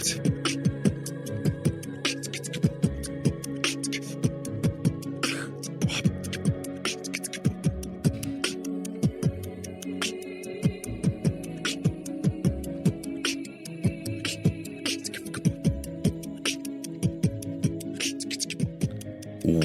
Podcast.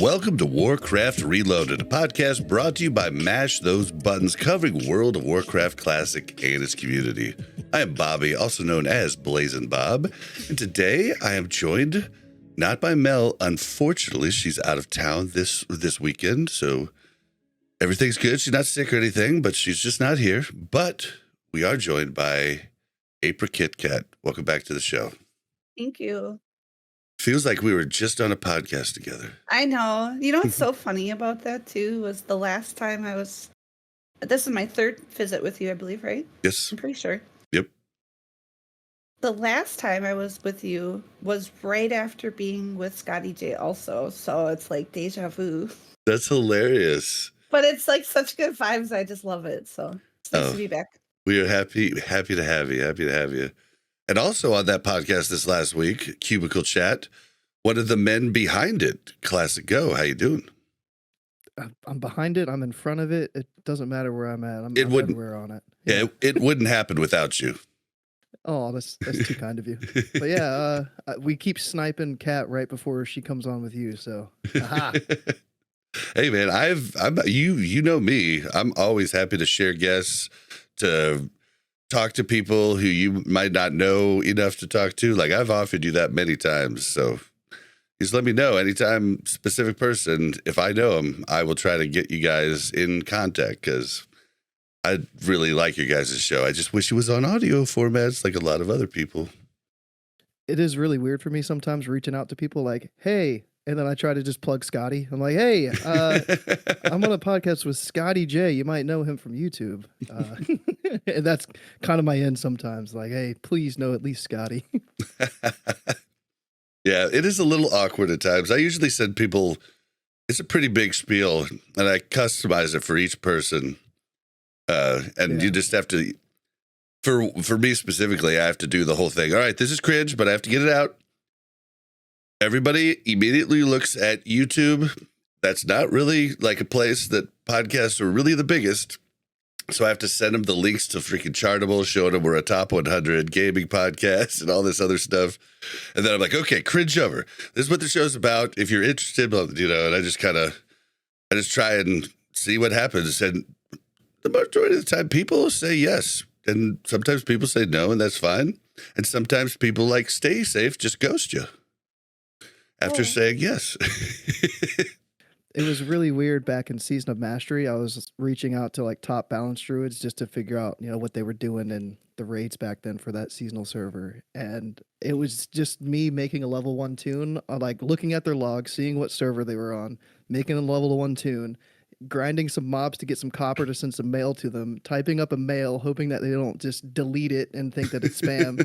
Welcome to Warcraft Reloaded, a podcast brought to you by Mash Those Buttons, covering World of Warcraft Classic and its community. I am Bobby, also known as Blazzinbob, and today I am joined not by Mel. Unfortunately, she's out of town this weekend, so everything's good. She's not sick or anything, but she's just not here. But we are joined by Aprikitkat. Welcome back to the show. Thank you. Feels like we were just on a podcast together. I know. You know what's so funny about that, too, was the last time I was... This is my third visit with you, I believe, right? Yes. I'm pretty sure. Yep. The last time I was with you was right after being with Scotty J also, so it's like deja vu. That's hilarious. But it's like such good vibes. I just love it, so it's nice to be back. We are happy to have you. And also on that podcast this last week, Cubicle Chat, one of the men behind it, ClassicGho. How you doing? I'm behind it. I'm in front of it. It doesn't matter where I'm at. I'm everywhere on it. Yeah, it wouldn't happen without you. Oh, that's too kind of you. But yeah, we keep sniping Kat right before she comes on with you. So, aha. Hey man, you know me. I'm always happy to share guests, to talk to people who you might not know enough to talk to. Like, I've offered you that many times. So just let me know anytime, specific person. If I know them, I will try to get you guys in contact, because I really like your guys' show. I just wish it was on audio formats like a lot of other people. It is really weird for me sometimes reaching out to people like, hey, and then I try to just plug Scotty. I'm like, hey, I'm on a podcast with Scotty J. You might know him from YouTube. And that's kind of my end sometimes. Like, hey, please know at least Scotty. Yeah, it is a little awkward at times. I usually send people, it's a pretty big spiel, and I customize it for each person. You just have to, for me specifically, I have to do the whole thing. All right, this is cringe, but I have to get it out. Everybody immediately looks at YouTube. That's not really like a place that podcasts are really the biggest. So I have to send them the links to freaking Chartable, showing them we're a top 100 gaming podcast and all this other stuff. And then I'm like, okay, cringe over. This is what the show's about. If you're interested, and I just try and see what happens. And the majority of the time, people say yes. And sometimes people say no, and that's fine. And sometimes people like, stay safe, just ghost you after saying yes. It was really weird back in Season of Mastery. I was reaching out to like top balance druids just to figure out, what they were doing in the raids back then for that seasonal server. And it was just me making a level 1 tune, like looking at their logs, seeing what server they were on, making a level 1 tune, grinding some mobs to get some copper to send some mail to them, typing up a mail, hoping that they don't just delete it and think that it's spam.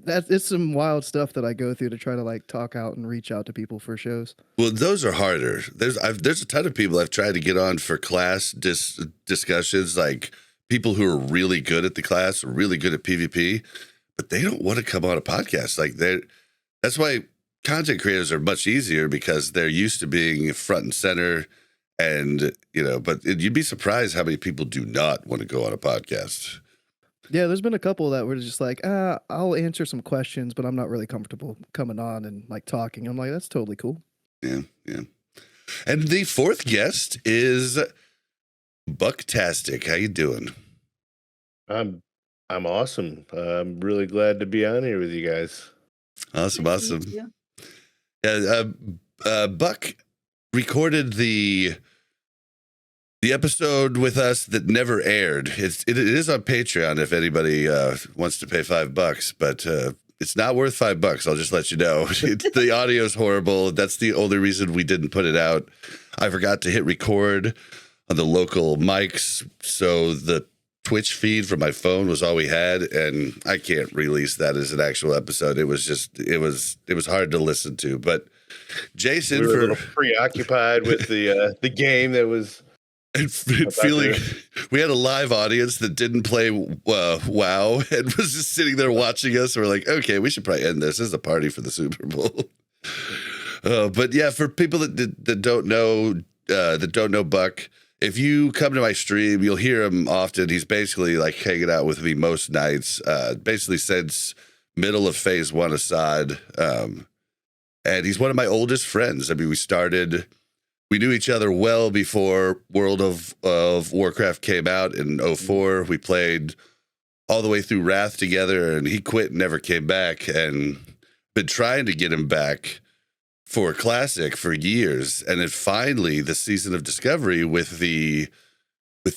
It's some wild stuff that I go through to try to like talk out and reach out to people for shows. Well, those are harder. There's a ton of people I've tried to get on for class discussions, like people who are really good at the class, or really good at PvP, but they don't want to come on a podcast. Like that's why content creators are much easier, because they're used to being front and center. And, but you'd be surprised how many people do not want to go on a podcast. Yeah, there's been a couple that were just like, I'll answer some questions, but I'm not really comfortable coming on and like talking. I'm like, that's totally cool. Yeah. And the fourth guest is Buktastik. How you doing? I'm awesome. I'm really glad to be on here with you guys. Awesome. Yeah, Buck recorded the episode with us that never aired. It is on Patreon if anybody wants to pay $5, but it's not worth $5. I'll just let you know. The audio's horrible. That's the only reason we didn't put it out. I forgot to hit record on the local mics, so the Twitch feed from my phone was all we had, and I can't release that as an actual episode. It was hard to listen to. But Jason, we were a little preoccupied with the game that was and About feeling the- we had a live audience that didn't play WoW and was just sitting there watching us. We're like, okay, we should probably end this. This is a party for the Super Bowl. But yeah, for people that don't know Buck, if you come to my stream, you'll hear him often. He's basically like hanging out with me most nights, basically since middle of phase 1 Assad. And he's one of my oldest friends. I mean, we knew each other well before World of Warcraft came out in 04. We played all the way through Wrath together, and he quit and never came back. And been trying to get him back for Classic for years. And then finally, the Season of Discovery with the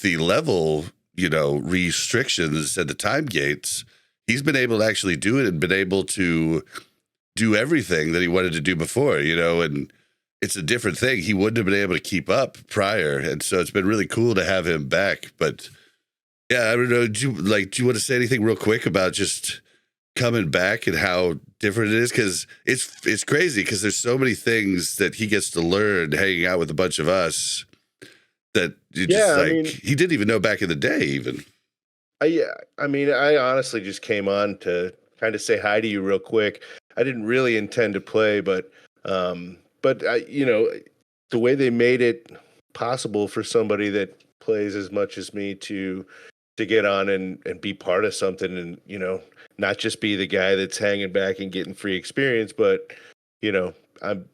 level, restrictions and the time gates, he's been able to actually do it and been able to do everything that he wanted to do before, and it's a different thing. He wouldn't have been able to keep up prior. And so it's been really cool to have him back. But yeah, I don't know. Do you want to say anything real quick about just coming back and how different it is? Because it's crazy because there's so many things that he gets to learn hanging out with a bunch of us that he didn't even know back in the day even. I honestly just came on to kind of say hi to you real quick. I didn't really intend to play, but the way they made it possible for somebody that plays as much as me to get on and be part of something and, not just be the guy that's hanging back and getting free experience, but, I'm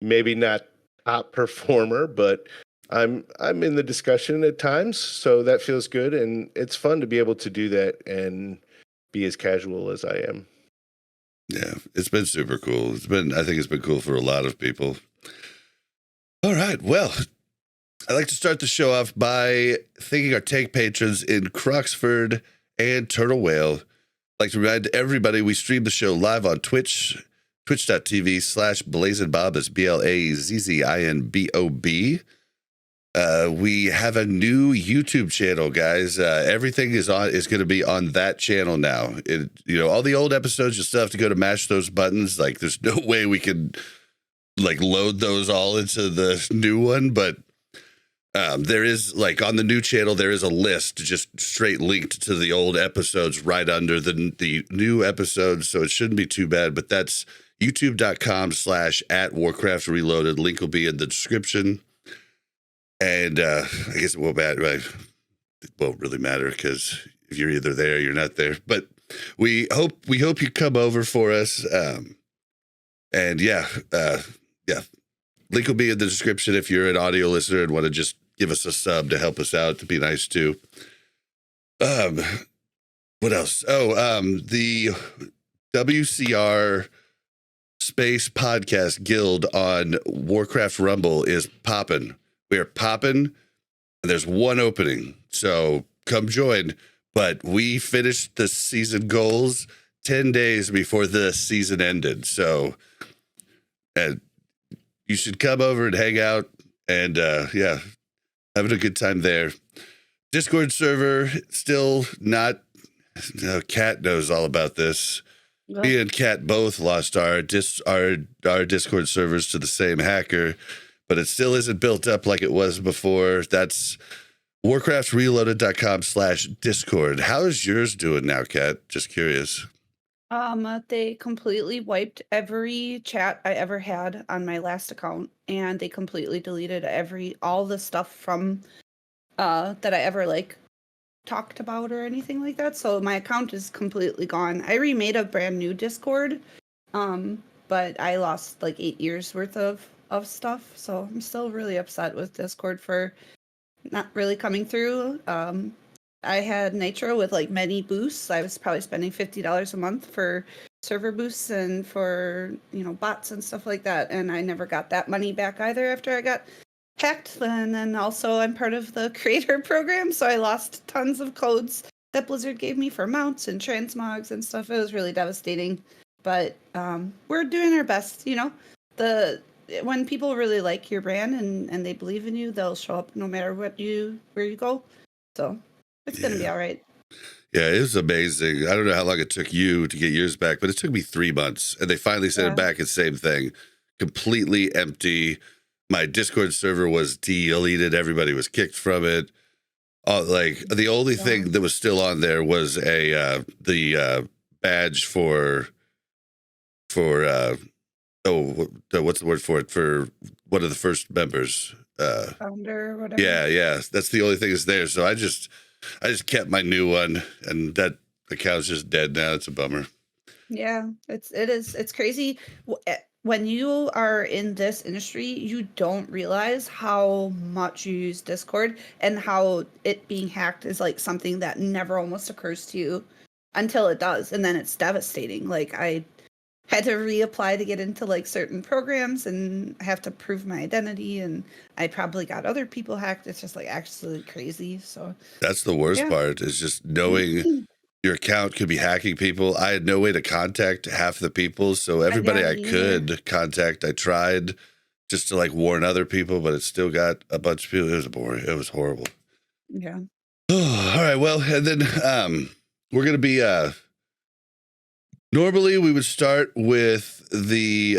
maybe not top performer, but I'm in the discussion at times. So that feels good. And it's fun to be able to do that and be as casual as I am. Yeah, it's been super cool. I think it's been cool for a lot of people. All right. Well, I'd like to start the show off by thanking our tank patrons in Croxford and Turtle Whale. I'd like to remind everybody we stream the show live on Twitch, twitch.tv/Blazzinbob. That's BLAZZINBOB. We have a new YouTube channel, guys. Everything is going to be on that channel now. All the old episodes, you still have to go to mash those buttons. Like, there's no way we can load those all into the new one. But there is on the new channel, there is a list just straight linked to the old episodes right under the new episodes. So it shouldn't be too bad. But that's youtube.com/@Warcraft Reloaded. Link will be in the description. And I guess it won't matter. It won't really matter because if you're either there, you're not there. But we hope you come over for us. Link will be in the description if you're an audio listener and want to just give us a sub to help us out. To be nice too. What else? The WCR Space Podcast Guild on Warcraft Rumble is popping. We are popping, and there's one opening, so come join. But we finished the season goals 10 days before the season ended, so you should come over and hang out, and having a good time there. Discord server still not. Kat knows all about this. Well, Me and Kat both lost our Discord servers to the same hacker. But it still isn't built up like it was before. That's warcraftreloaded.com/Discord. How is yours doing now, Kat? Just curious. they completely wiped every chat I ever had on my last account, and they completely deleted all the stuff from that I ever talked about or anything like that. So my account is completely gone. I remade a brand new Discord, but I lost 8 years worth of stuff. So I'm still really upset with Discord for not really coming through. I had Nitro with many boosts. I was probably spending $50 a month for server boosts and for, bots and stuff like that. And I never got that money back either after I got hacked. And then also I'm part of the creator program. So I lost tons of codes that Blizzard gave me for mounts and transmogs and stuff. It was really devastating. But we're doing our best, when people really like your brand and they believe in you, they'll show up no matter where you go. So it's going to be all right. Yeah, it was amazing. I don't know how long it took you to get yours back, but it took me 3 months. And they finally sent it back. It's same thing. Completely empty. my Discord server was deleted. Everybody was kicked from it. Like the only thing that was still on there was the badge for what's the word for it, for one of the first members, Founder or whatever. yeah, that's the only thing that's there. So I just kept my new one, and that account's just dead now. It's a bummer. Yeah, it's crazy. When you are in this industry, you don't realize how much you use Discord and how it being hacked is like something that never almost occurs to you until it does, and then it's devastating. Like I had to reapply to get into like certain programs and have to prove my identity, and I probably got other people hacked. It's just like absolutely crazy. So that's the worst part, is just knowing your account could be hacking people. I had no way to contact half the people, so everybody I could contact, I tried just to like warn other people, but it still got a bunch of people. It was boring. It was horrible. Yeah. All right. Well, and then we're gonna be normally we would start with the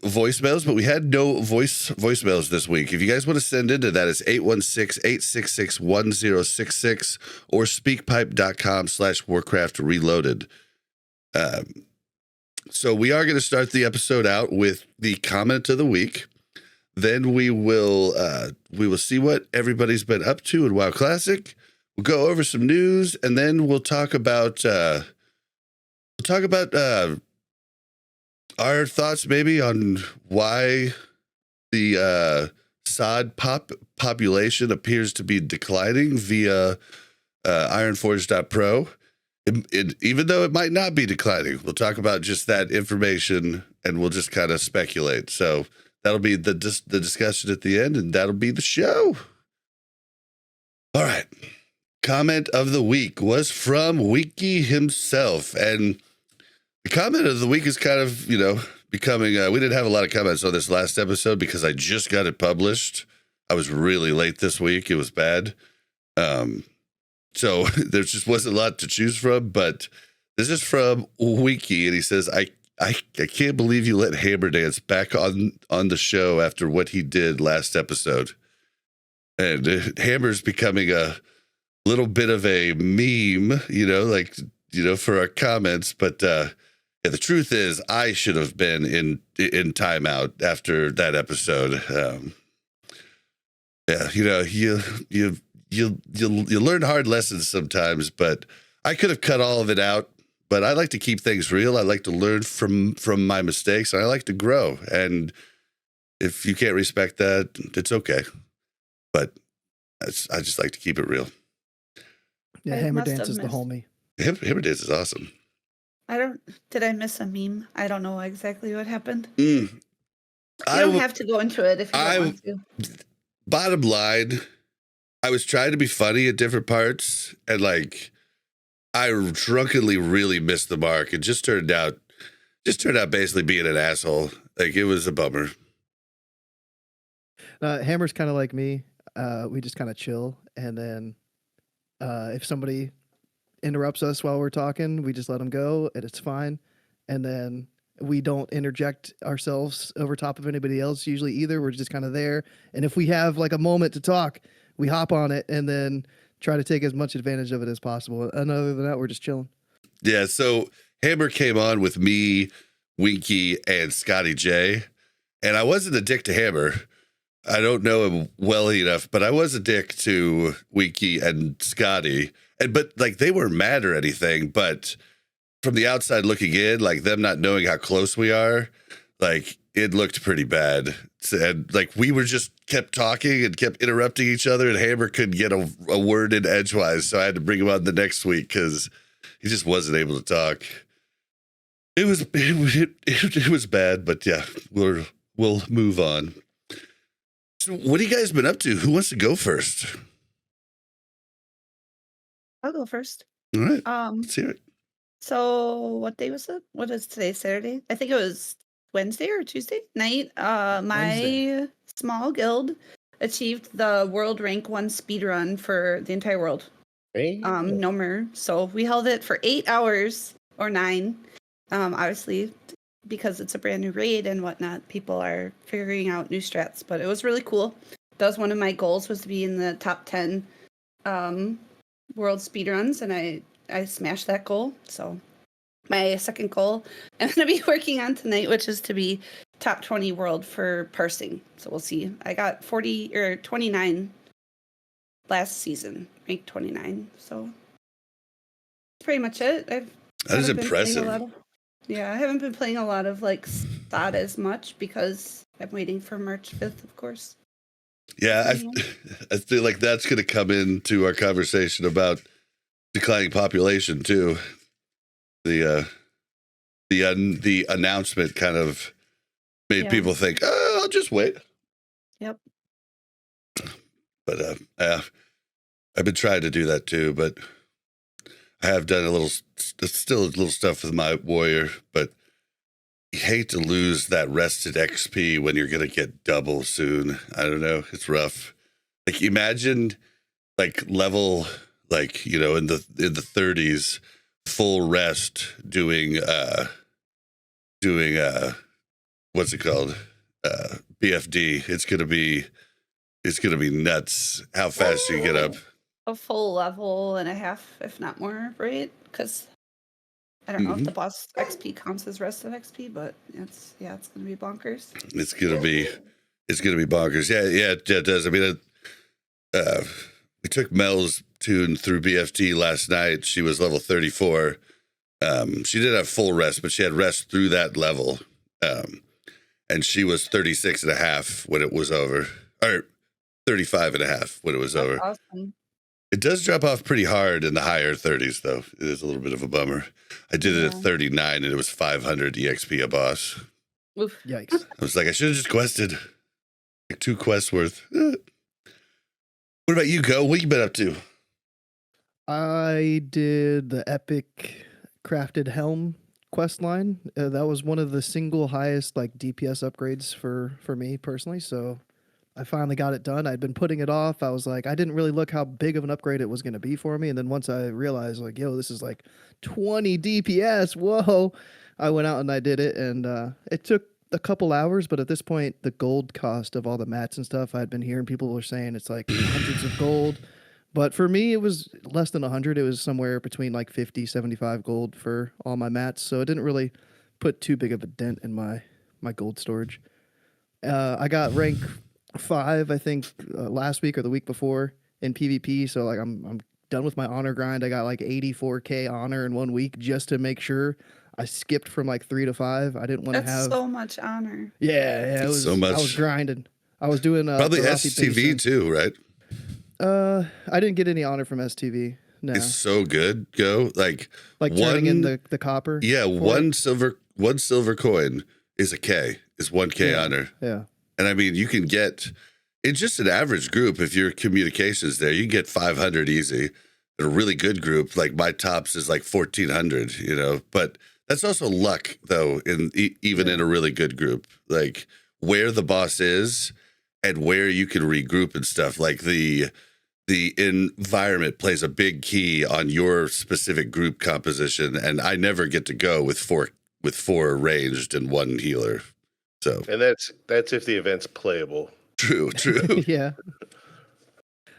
voicemails, but we had no voicemails this week. If you guys want to send into that, it's 816-866-1066 or speakpipe.com/Warcraft Reloaded. So we are going to start the episode out with the comment of the week. Then we will see what everybody's been up to in WoW Classic. We'll go over some news, and then we'll talk about our thoughts maybe on why the sod population appears to be declining via ironforge.pro. Even though it might not be declining, we'll talk about just that information, and we'll just kind of speculate. So that'll be the discussion at the end, and that'll be the show. All right. Comment of the week was from Wiki himself, and the comment of the week is kind of, becoming, we didn't have a lot of comments on this last episode because I just got it published. I was really late this week. It was bad. So there just wasn't a lot to choose from, but this is from Wiki, and he says, I can't believe you let Hammer Dance back on the show after what he did last episode. And Hammer's becoming a little bit of a meme, for our comments, but the truth is, I should have been in timeout after that episode. You learn hard lessons sometimes, but I could have cut all of it out. But I like to keep things real. I like to learn from my mistakes, and I like to grow. And if you can't respect that, it's okay. But I just like to keep it real. Yeah, Hammer Dance is the homie. Hammer Dance is awesome. Did I miss a meme? I don't know exactly what happened. You don't have to go into it if you don't want to. Bottom line, I was trying to be funny at different parts, and I drunkenly really missed the mark. It just turned out basically being an asshole. It was a bummer. Hammer's kind of like me. We just kind of chill, and then if somebody interrupts us while we're talking, we just let them go, and it's fine. And then we don't interject ourselves over top of anybody else usually either. We're just kind of there, and if we have a moment to talk, we hop on it and then try to take as much advantage of it as possible. And other than that, we're just chilling. Yeah, so Hammer came on with me, Winky, and Scotty J, and I wasn't a dick to Hammer. I don't know him well enough, but I was a dick to Winky and Scotty. But they weren't mad or anything, but from the outside looking in, them not knowing how close we are, it looked pretty bad. And we were just kept talking and kept interrupting each other, and Hammer couldn't get a word in edgewise, so I had to bring him on the next week because he just wasn't able to talk. It was bad, but yeah, we'll move on. So what have you guys been up to? Who wants to go first? I'll go first. All right. Let's hear it. So what day was it? What is today? Saturday? I think it was Wednesday or Tuesday night. My small guild achieved the world rank 1 speed run for the entire world. Hey. No more. So we held it for 8 hours or 9. Obviously because it's a brand new raid and whatnot, people are figuring out new strats. But it was really cool. That was one of my goals, was to be in the top 10 world speedruns, and I smashed that goal. So my second goal I'm going to be working on tonight, which is to be top 20 world for parsing. So we'll see. I got 40 or 29 last season, ranked 29. So that's pretty much it. That is impressive. I haven't been playing a lot of like SOT as much because I'm waiting for March 5th, of course. Yeah, I feel like that's going to come into our conversation about declining population too. The announcement kind of made people think, "Oh, I'll just wait." Yep. But I've been trying to do that too, but I have done still a little stuff with my warrior, but you hate to lose that rested XP when you're going to get double soon. I don't know. It's rough. Like imagine like level, like, you know, in the 30s, full rest doing what's it called? BFD. It's going to be nuts how fast you get up. A full level and a half, if not more, right? Because I don't know if the boss XP counts as rested XP, but it's going to be bonkers. It's gonna be bonkers. Yeah, it does. I mean, we took Mel's tune through BFT last night. She was level 34. She did have full rest, but she had rest through that level. And she was 36 and a half when it was over, or 35 and a half when it was over. Awesome. It does drop off pretty hard in the higher 30s, though. It is a little bit of a bummer. I did it at 39, and it was 500 EXP a boss. Oof. Yikes. I was like, I should have just quested. Like 2 quests worth. What about you, Go? What you been up to? I did the epic crafted helm quest line. That was one of the single highest like DPS upgrades for me personally. So I finally got it done. I'd been putting it off. I was like, I didn't really look how big of an upgrade it was going to be for me. And then once I realized like, yo, this is like 20 DPS. Whoa. I went out and I did it. And it took a couple hours, but at this point, the gold cost of all the mats and stuff, I'd been hearing people were saying it's like hundreds of gold. But for me, it was less than 100. It was somewhere between like 50, 75 gold for all my mats. So it didn't really put too big of a dent in my gold storage. I got rank 5, I think, last week or the week before in PvP. So like I'm done with my honor grind. I got like 84k honor in 1 week just to make sure. I skipped from like 3 to 5. I didn't want to have so much honor. Yeah, it was so much. I was grinding. I was doing probably STV too, right? I didn't get any honor from STV. No, it's so good. Go like turning in the copper. Yeah, one silver coin is 1K honor. Yeah, and I mean you can get in just an average group. If your communications there, you can get 500 easy. In a really good group, like my tops is like 1400. You know, but that's also luck though. Even in a really good group, like where the boss is and where you can regroup and stuff. Like the environment plays a big key on your specific group composition, and I never get to go with four ranged and 1 healer. So, and that's if the event's playable. True. Yeah.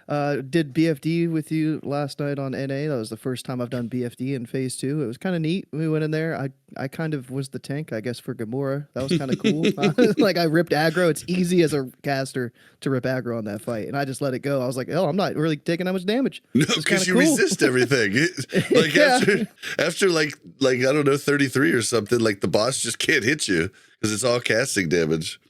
Did BFD with you last night on NA. That was the first time I've done BFD in phase 2. It was kind of neat. We went in there. I kind of was the tank, I guess, for Gamora. That was kind of cool. Like I ripped aggro. It's easy as a caster to rip aggro on that fight. And I just let it go. I was like, oh, I'm not really taking that much damage. No, because you resist everything. Like after like I don't know, 33 or something, like the boss just can't hit you because it's all casting damage.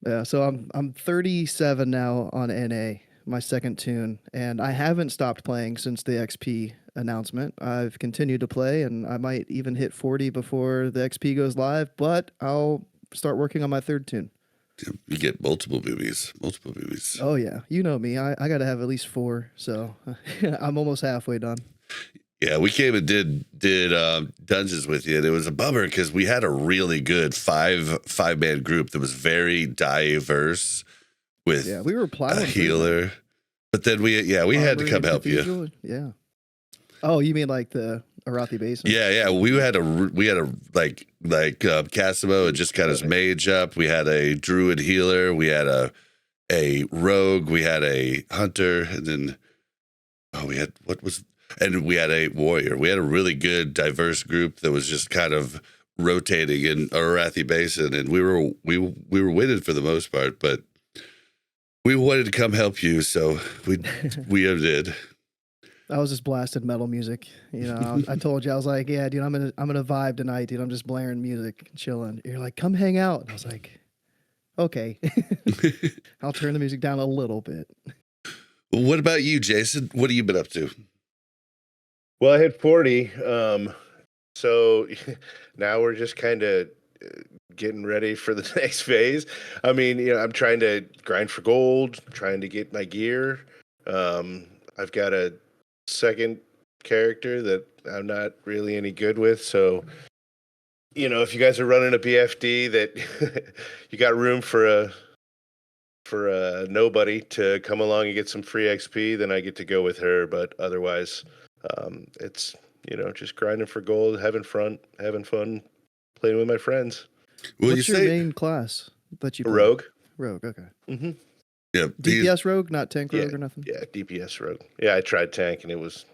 Yeah, so I'm 37 now on NA. My second tune, and I haven't stopped playing since the XP announcement. I've continued to play, and I might even hit 40 before the XP goes live, but I'll start working on my third tune. You get multiple boobies. Oh yeah, you know me. I got to have at least 4, so I'm almost halfway done. Yeah, we came and did dungeons with you, and it was a bummer because we had a really good five-man group that was very diverse. With we were plowing a healer, but then we had to come help you. Yeah. Oh, you mean like the Arathi Basin. Yeah. We had a Casimo had just got his mage up. We had a druid healer. We had a rogue. We had a hunter, and then we had a warrior. We had a really good diverse group that was just kind of rotating in Arathi Basin, and we were winning for the most part, but we wanted to come help you, so we did. I was just blasting metal music. You know, I told you, I was like, yeah, dude, I'm gonna vibe tonight, dude. I'm just blaring music, chilling. You're like, come hang out. And I was like, okay. I'll turn the music down a little bit. What about you, Jason? What have you been up to? Well, I hit 40. So now we're just kind of getting ready for the next phase. I mean, you know, I'm trying to grind for gold, trying to get my gear. I've got a second character that I'm not really any good with. So, you know, if you guys are running a BFD that you got room for a nobody to come along and get some free XP, then I get to go with her. But otherwise, it's, you know, just grinding for gold, having fun, playing with my friends. What's your main class that you play? Rogue. Rogue, okay. Mm-hmm. Yeah, DPS rogue, not tank rogue or nothing? Yeah, DPS rogue. Yeah, I tried tank and it was...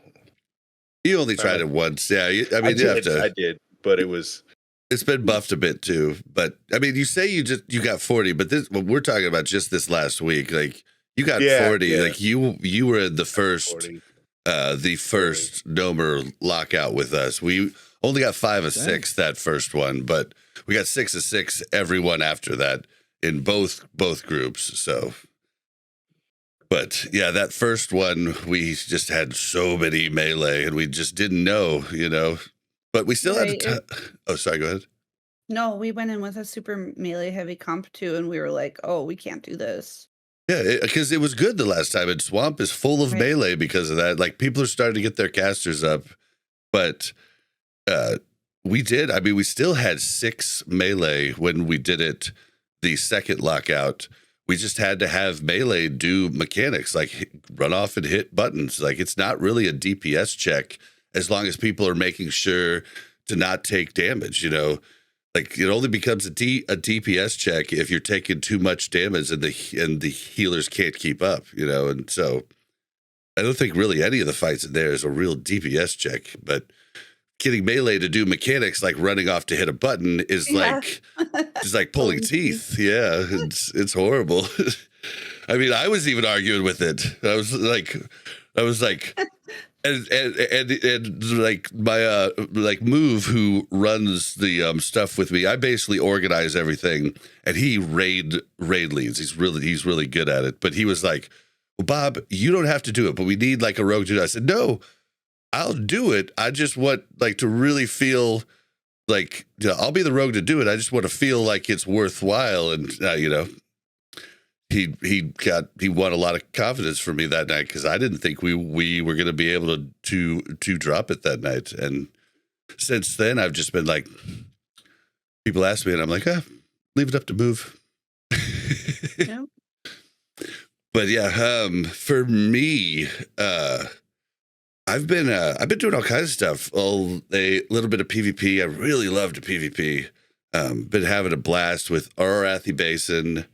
You only tried it once. Yeah, I did, but it was... It's been buffed a bit too. But, I mean, you say you got 40, but we're talking about just this last week. Like, you got 40. Yeah. Like, you were in the first... 40. The first Nomer lockout with us. We only got 5 of 6 that first one, but we got 6 of 6 everyone after that in both groups. So, but yeah, that first one we just had so many melee, and we just didn't know, you know. But we still had. Oh, sorry. Go ahead. No, we went in with a super melee heavy comp too, and we were like, "Oh, we can't do this." Yeah, because it was good the last time. And Swamp is full of melee because of that. Like, people are starting to get their casters up. But we did. I mean, we still had 6 melee when we did it the second lockout. We just had to have melee do mechanics, like run off and hit buttons. Like, it's not really a DPS check as long as people are making sure to not take damage, you know. Like, it only becomes a DPS check if you're taking too much damage and the healers can't keep up, you know. And so I don't think really any of the fights in there is a real DPS check, but getting melee to do mechanics like running off to hit a button is like just like pulling teeth. Yeah, it's horrible. I mean, I was even arguing with it. I was like and like my Move, who runs the stuff with me, I basically organize everything, and he raid leads. He's really good at it. But he was like, "Well, Bob, you don't have to do it, but we need like a rogue to do it." I said, "No, I'll do it. I just want like to really feel like, you know, I'll be the rogue to do it. I just want to feel like it's worthwhile." And you know, he won a lot of confidence from me that night, because I didn't think we were going to be able to drop it that night. And since then, I've just been like, people ask me, and I'm like, leave it up to Move. Yeah. But yeah, for me, I've been doing all kinds of stuff. A little bit of PvP. I really loved the PvP. Been having a blast with Arathi Basin.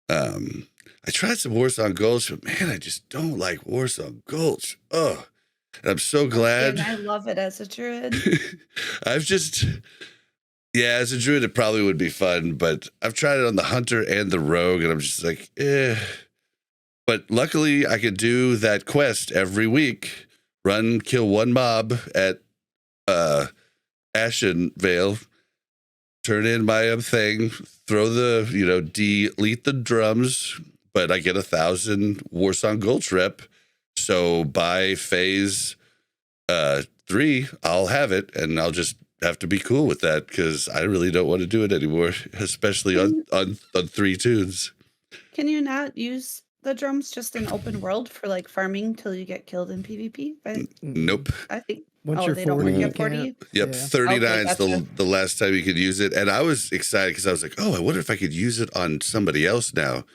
I tried some Warsong Gulch, but man, I just don't like Warsong Gulch. Oh, and I'm so glad. And I love it as a druid. As a druid, it probably would be fun, but I've tried it on the hunter and the rogue, and I'm just like, eh. But luckily, I could do that quest every week. Kill one mob at Ashen Vale, turn in my thing, throw the, delete the drums, but I get 1,000 Warsong Gulch rep. So by phase 3, I'll have it, and I'll just have to be cool with that, because I really don't want to do it anymore, especially on 3 tunes. Can you not use the drums just in open world for like farming till you get killed in PvP? Nope. I think once you're 40, you 40. Yep, 39 is the last time you could use it, and I was excited because I was like, "Oh, I wonder if I could use it on somebody else now."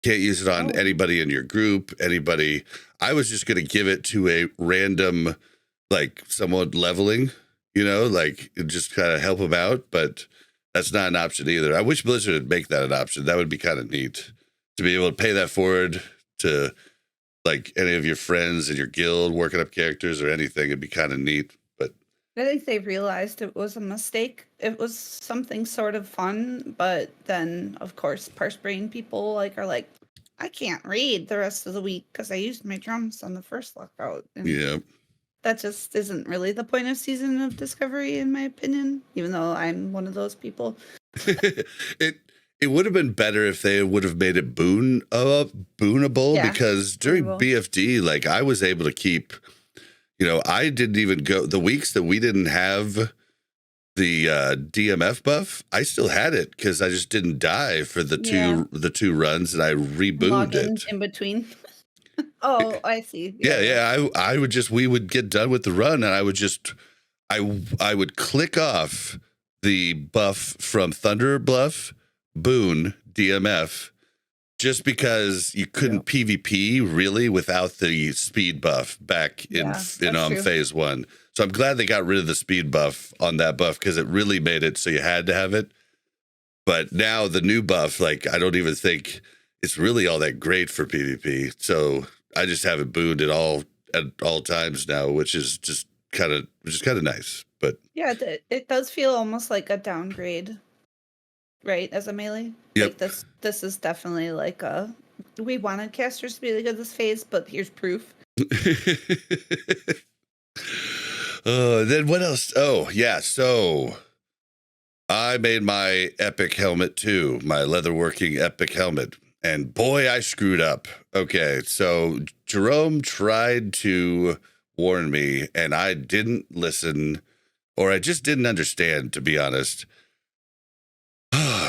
Can't use it on anybody in your group, anybody. I was just going to give it to a random like someone leveling, like just kind of help them out. But that's not an option either. I wish Blizzard would make that an option. That would be kind of neat to be able to pay that forward to like any of your friends in your guild working up characters or anything. It'd be kind of neat. But I think they realized it was a mistake. It was something sort of fun, but then of course parse brain people are like, I can't read the rest of the week because I used my drums on the first lockout. And yeah. that just isn't really the point of Season of Discovery, in my opinion, even though I'm one of those people. It would have been better if they would have made it boonable, because during BFD, like I was able to keep, I didn't even go the weeks that we didn't have the DMF buff. I still had it because I just didn't die for the two runs, and I rebooted it in between. Oh, I see. Yeah. We would get done with the run, and I would click off the buff from Thunder Bluff, Boone, DMF, just because you couldn't PvP really without the speed buff back in phase 1. So I'm glad they got rid of the speed buff on that buff, because it really made it so you had to have it. But now the new buff, like I don't even think it's really all that great for PvP. So I just have it booned at all times now, which is just kind of nice. But yeah, it does feel almost like a downgrade, right? As a melee, yep. Like this is definitely like we wanted casters to be really good this phase, but here's proof. Then what else? Oh yeah, so I made my epic helmet too, my leatherworking epic helmet. And boy, I screwed up. Okay, so Jerome tried to warn me, and I didn't listen, or I just didn't understand, to be honest.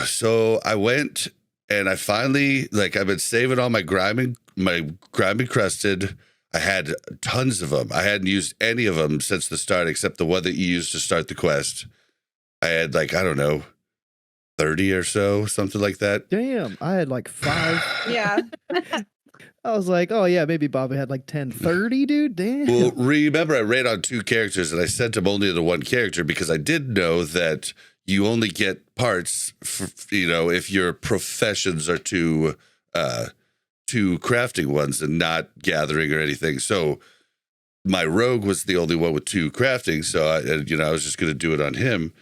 So I went, and I finally, I've been saving all my grime encrusted. I had tons of them. I hadn't used any of them since the start, except the one that you used to start the quest. I had, I don't know, 30 or so, something like that. Damn, I had 5. Yeah. I was like, oh yeah, maybe Bobby had 10, 30, dude. Damn. Well, remember I ran on 2 characters, and I sent him only to 1 character because I did know that you only get parts, if your professions are two crafting ones and not gathering or anything. So my rogue was the only one with 2 crafting, so I was just going to do it on him.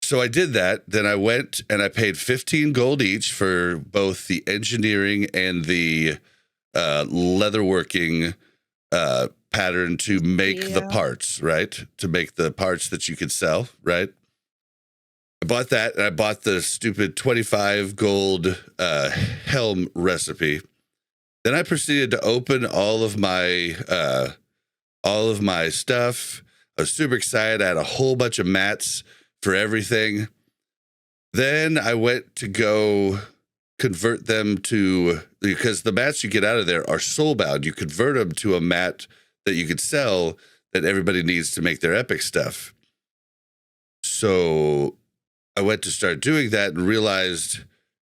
So I did that. Then I went and I paid 15 gold each for both the engineering and the leatherworking pattern to make the parts, right? To make the parts that you could sell, right? I bought that, and I bought the stupid 25 gold helm recipe. Then I proceeded to open all of my stuff. I was super excited. I had a whole bunch of mats for everything. Then I went to go convert them to, because the mats you get out of there are soulbound. You convert them to a mat that you could sell that everybody needs to make their epic stuff. So I went to start doing that and realized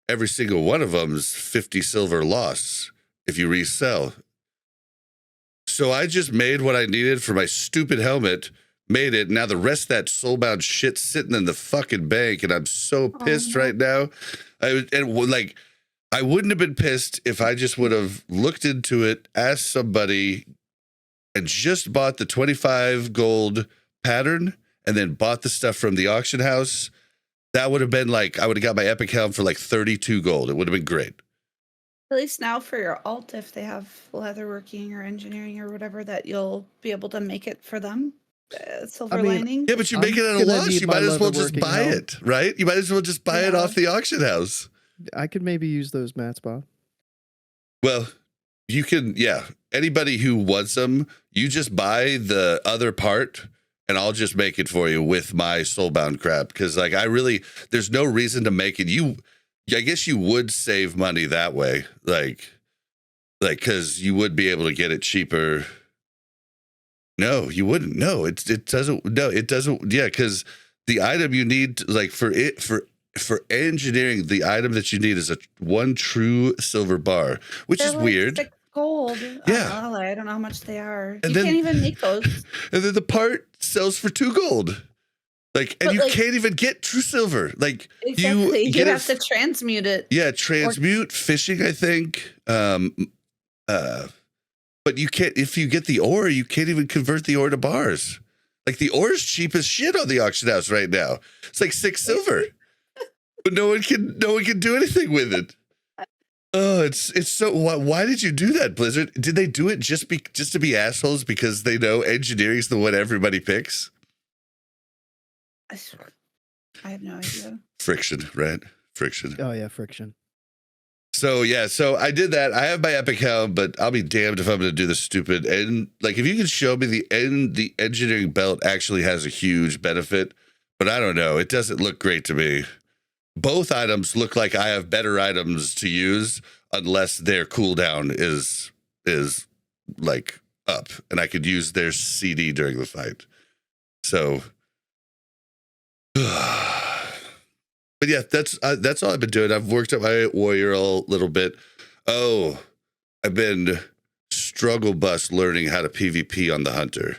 every single one of them is 50 silver loss if you resell. So I just made what I needed for my stupid helmet, made it. Now the rest of that soulbound shit's sitting in the fucking bank, and I'm so pissed right now. I wouldn't have been pissed if I just would have looked into it, asked somebody, and just bought the 25 gold pattern and then bought the stuff from the auction house. That would have been I would have got my epic helm for 32 gold. It would have been great. At least now for your alt, if they have leatherworking or engineering or whatever, that you'll be able to make it for them. Silver lining. Yeah, but you make it at a loss. You might as well just buy it, right? You might as well just buy it off the auction house. I could maybe use those mats, Bob. Well, you can, anybody who wants them, you just buy the other part, and I'll just make it for you with my soulbound crap. Because there's no reason to make it. I guess you would save money that way, because you would be able to get it cheaper. No, you wouldn't. No, it doesn't. No, it doesn't. Yeah, because the item you need, for engineering, the item that you need is 1 true silver bar, which is weird. 6 gold. Yeah. I don't know how much they are. And You then- can't even make those. And then the part sells for 2 gold. Like, and But, you like- can't even get true silver. Like, Exactly. You get have to transmute it. Yeah, transmute, fishing, I think. But you can't, if you get the ore, you can't even convert the ore to bars. Like, the ore is cheap as shit on the auction house right now. It's like 6 silver. But no one can do anything with it. Oh, it's so, why did you do that, Blizzard? Did they do it just to be assholes because they know engineering's the one everybody picks? I have no idea. Friction, right? Friction. Oh yeah, friction. So I did that. I have my Epic Helm, but I'll be damned if I'm going to do the stupid. And like, if you can show me the engineering belt actually has a huge benefit, but I don't know. It doesn't look great to me. Both items look like I have better items to use unless their cooldown is like up and I could use their CD during the fight. So, but yeah, that's all I've been doing. I've worked up my warrior a little bit. Oh, I've been struggle bus learning how to PvP on the hunter,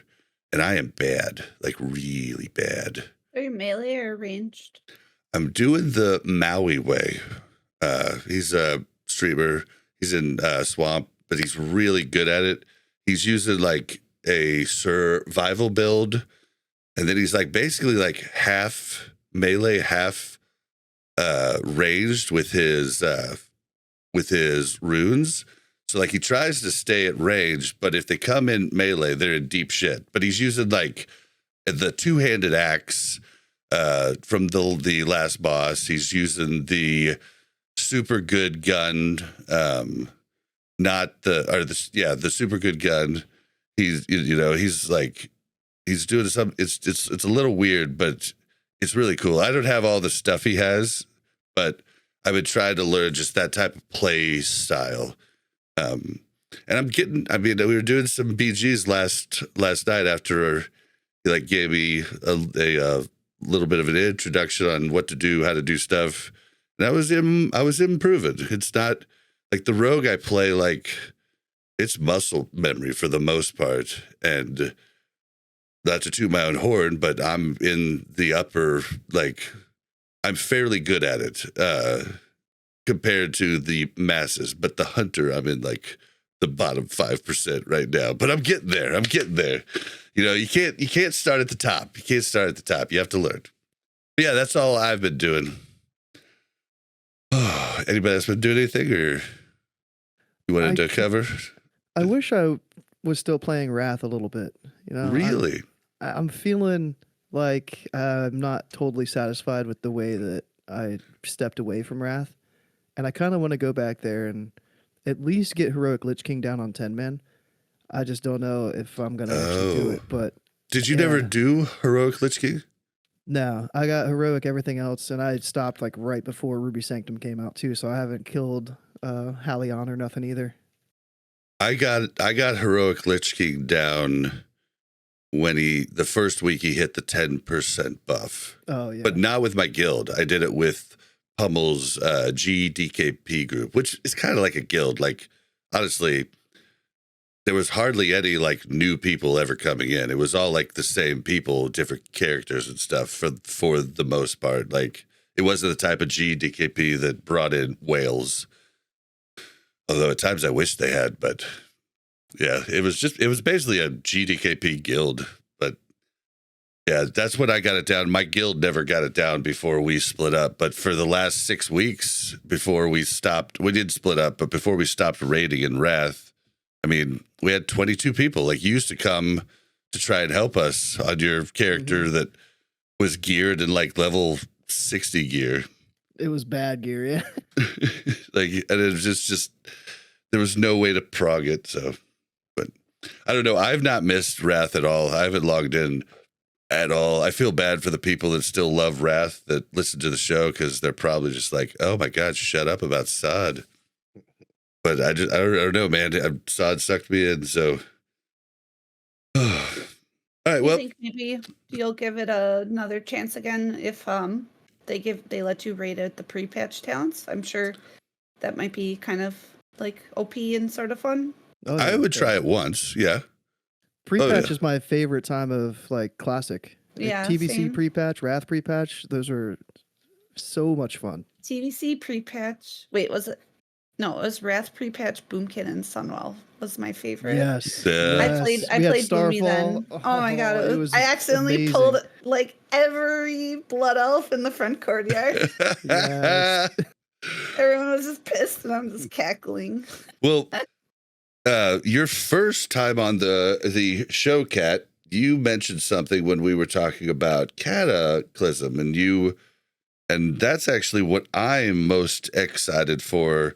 and I am bad, like really bad. Are you melee or ranged? I'm doing the Maui way. He's a streamer. He's in Swamp, but he's really good at it. He's using like a survival build, and then he's like basically like half melee, half ranged with his runes. So like he tries to stay at range, but if they come in melee, they're in deep shit. But he's using like the 2-handed axe from the last boss. He's using the super good gun, the super good gun. He's doing some. It's a little weird, but it's really cool. I don't have all the stuff he has, but I've been trying to learn just that type of play style. And we were doing some BGs last night after he like gave me a little bit of an introduction on what to do, how to do stuff. And I was improving. It's not like the rogue I play, like it's muscle memory for the most part. And not to toot my own horn, but I'm in the upper, like I'm fairly good at it compared to the masses. But the hunter, I'm in like the bottom 5% right now. But I'm getting there. You know, you can't start at the top. You can't start at the top. You have to learn. But yeah, that's all I've been doing. Oh, anybody else been doing anything, or you wanted to cover? I wish I was still playing Wrath a little bit. You know, Really? I'm feeling like I'm not totally satisfied with the way that I stepped away from Wrath, and I kind of want to go back there and at least get Heroic Lich King down on 10 men. I just don't know if I'm gonna actually do it. But did you never do Heroic Lich King? No, I got Heroic everything else, and I stopped like right before Ruby Sanctum came out too. So I haven't killed Halion or nothing either. I got Heroic Lich King down when the first week he hit the 10% buff. Oh yeah, but not with my guild. I did it with Pummel's GDKP group, which is kind of like a guild. Like honestly, there was hardly any like new people ever coming in. It was all like the same people, different characters and stuff for the most part. Like it wasn't the type of GDKP that brought in whales. Although at times I wish they had, but yeah, it was basically a GDKP guild. But yeah, that's when I got it down. My guild never got it down before we split up. But for the last 6 weeks before we did split up, but before we stopped raiding in Wrath, I mean, we had 22 people. Like you used to come to try and help us on your character that was geared in like level 60 gear. It was bad gear, yeah. Like, and it was just there was no way to prog it. So, but I don't know. I've not missed Wrath at all. I haven't logged in at all. I feel bad for the people that still love Wrath that listen to the show because they're probably just like, oh my God, shut up about Sod. But I don't know, man. Sod sucked me in, so. All right, well. I think maybe you'll give it another chance again if they let you rate it the pre-patch talents. I'm sure that might be kind of like OP and sort of fun. Oh, I yeah, would try it once. Yeah. Pre-patch yeah. is my favorite time of like classic. Yeah, TBC same. pre-patch, Wrath pre-patch. Those are so much fun. TVC pre-patch. Wait, was it? No, it was Wrath pre-patch, Boomkin, and Sunwell was my favorite. Yes. Yeah. yes. I We had played Boomy then. Starfall. Oh my god, it was I accidentally amazing. pulled like every blood elf in the front courtyard. Yes. Everyone was just pissed, and I'm just cackling. Well, your first time on the show, Kat, you mentioned something when we were talking about Cataclysm, and that's actually what I'm most excited for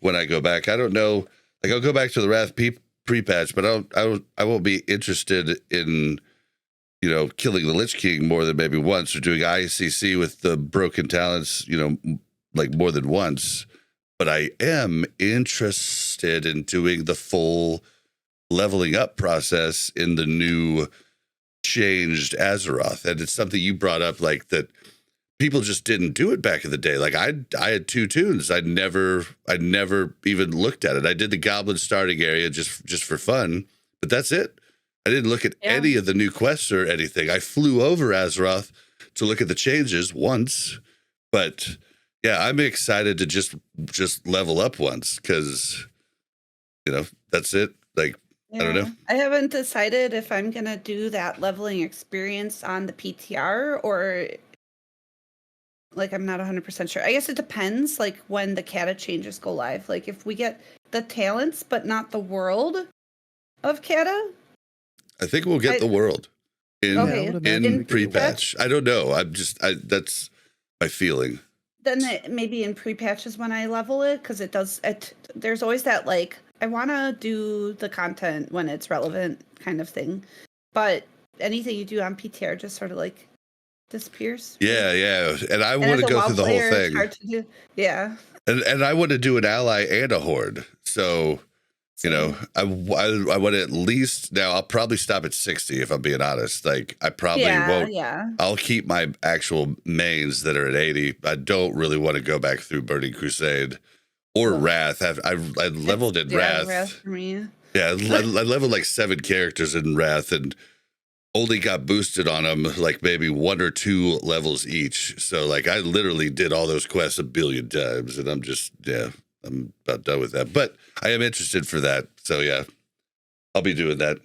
when I go back. I don't know, like I'll go back to the Wrath pre-patch, but I won't be interested in, you know, killing the Lich King more than maybe once, or doing ICC with the broken talents, you know, like more than once. But I am interested in doing the full leveling up process in the new changed Azeroth. And it's something you brought up, like that people just didn't do it back in the day. Like I had 2 tunes. I never even looked at it. I did the Goblin starting area just for fun, but that's it. I didn't look at any of the new quests or anything. I flew over Azeroth to look at the changes once, but yeah, I'm excited to just level up once, because, you know, that's it. Like, Yeah. I don't know. I haven't decided if I'm gonna do that leveling experience on the PTR or like I'm not 100% sure. I guess it depends like when the Cata changes go live. Like if we get the talents but not the world of Cata. I think we'll get the world in Okay. in pre-patch. I don't know. That's my feeling. Then maybe in pre-patch is when I level it, because it does. There's always that like I want to do the content when it's relevant kind of thing, but anything you do on PTR just sort of like disappears. Yeah, and I want to go through the whole It's thing. hard to do. Yeah, And I want to do an ally and a horde. So, you know, I want to at least, now I'll probably stop at 60 if I'm being honest. Like I probably won't. Yeah. I'll keep my actual mains that are at 80. I don't really want to go back through Burning Crusade or Wrath. I leveled in Wrath. Wrath for me. Yeah, I leveled like 7 characters in Wrath and only got boosted on them like maybe 1 or 2 levels each. So like I literally did all those quests a billion times, and I'm about done with that. But I am interested for that. So yeah, I'll be doing that.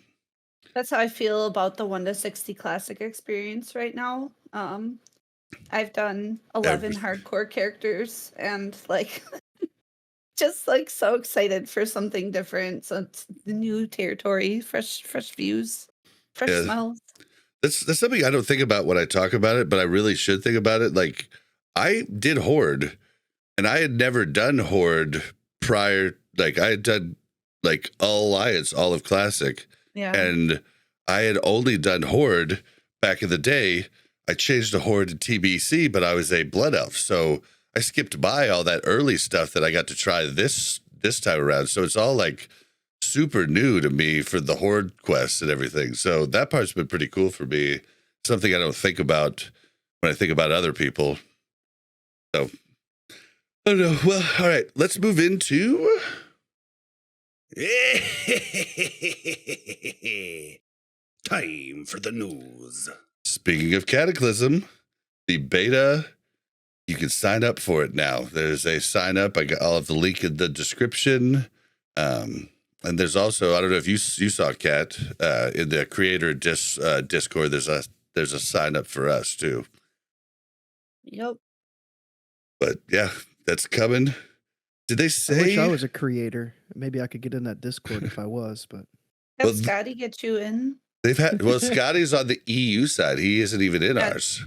That's how I feel about the 1 to 60 classic experience right now. I've done 11 hardcore characters and like just like so excited for something different. So it's the new territory, fresh views, fresh smells. That's something I don't think about when I talk about it, but I really should think about it. Like I did Horde, and I had never done Horde prior. Like I had done like Alliance, all of Classic. Yeah. And I had only done Horde back in the day. I changed the Horde to TBC, but I was a Blood Elf. So I skipped by all that early stuff that I got to try this time around. So it's all like super new to me for the Horde quests and everything. So that part's been pretty cool for me. Something I don't think about when I think about other people. So I don't know. Well, all right, let's move into time for the news. Speaking of Cataclysm, the beta, you can sign up for it now. There's a sign up. I'll have the link in the description. And there's also, I don't know if you saw Kat in the creator Discord. There's a sign up for us too. Yep. But yeah, that's coming. Did they say? I wish I was a creator. Maybe I could get in that Discord if I was, but Have Scotty get you in? They've had, well, Scotty's on the EU side. He isn't even in ours.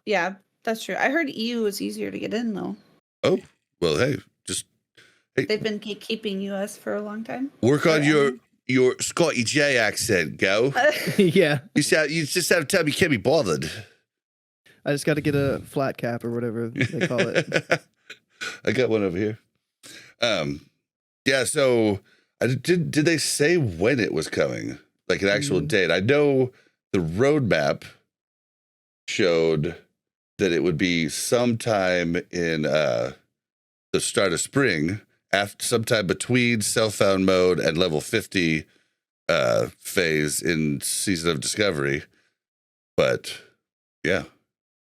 Yeah, that's true. I heard EU was easier to get in though. Oh, well, hey, They've been gatekeeping US for a long time. Work on your Scotty J accent, go. yeah. You just have to tell me you can't be bothered. I just got to get a flat cap or whatever they call it. I got one over here. Yeah, so did they say when it was coming? Like an actual date? I know the roadmap showed that it would be sometime in the start of spring, after sometime between self-found mode and level 50 phase in Season of Discovery. But yeah.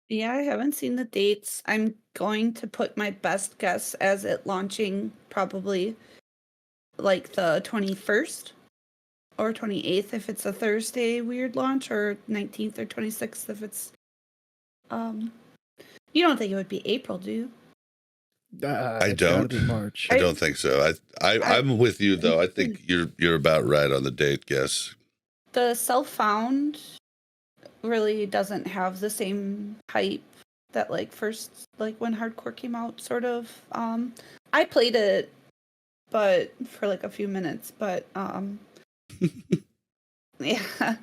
Yeah, I haven't seen the dates. I'm going to put my best guess as it launching probably like the 21st or 28th if it's a Thursday weird launch, or 19th or 26th if it's you don't think it would be April, do you? I It's gotta don't. be March. I don't think so. I'm with you though. I think you're about right on the date guess. The self-found really doesn't have the same hype that like first, like when hardcore came out, sort of. I played it, but for like a few minutes, but yeah,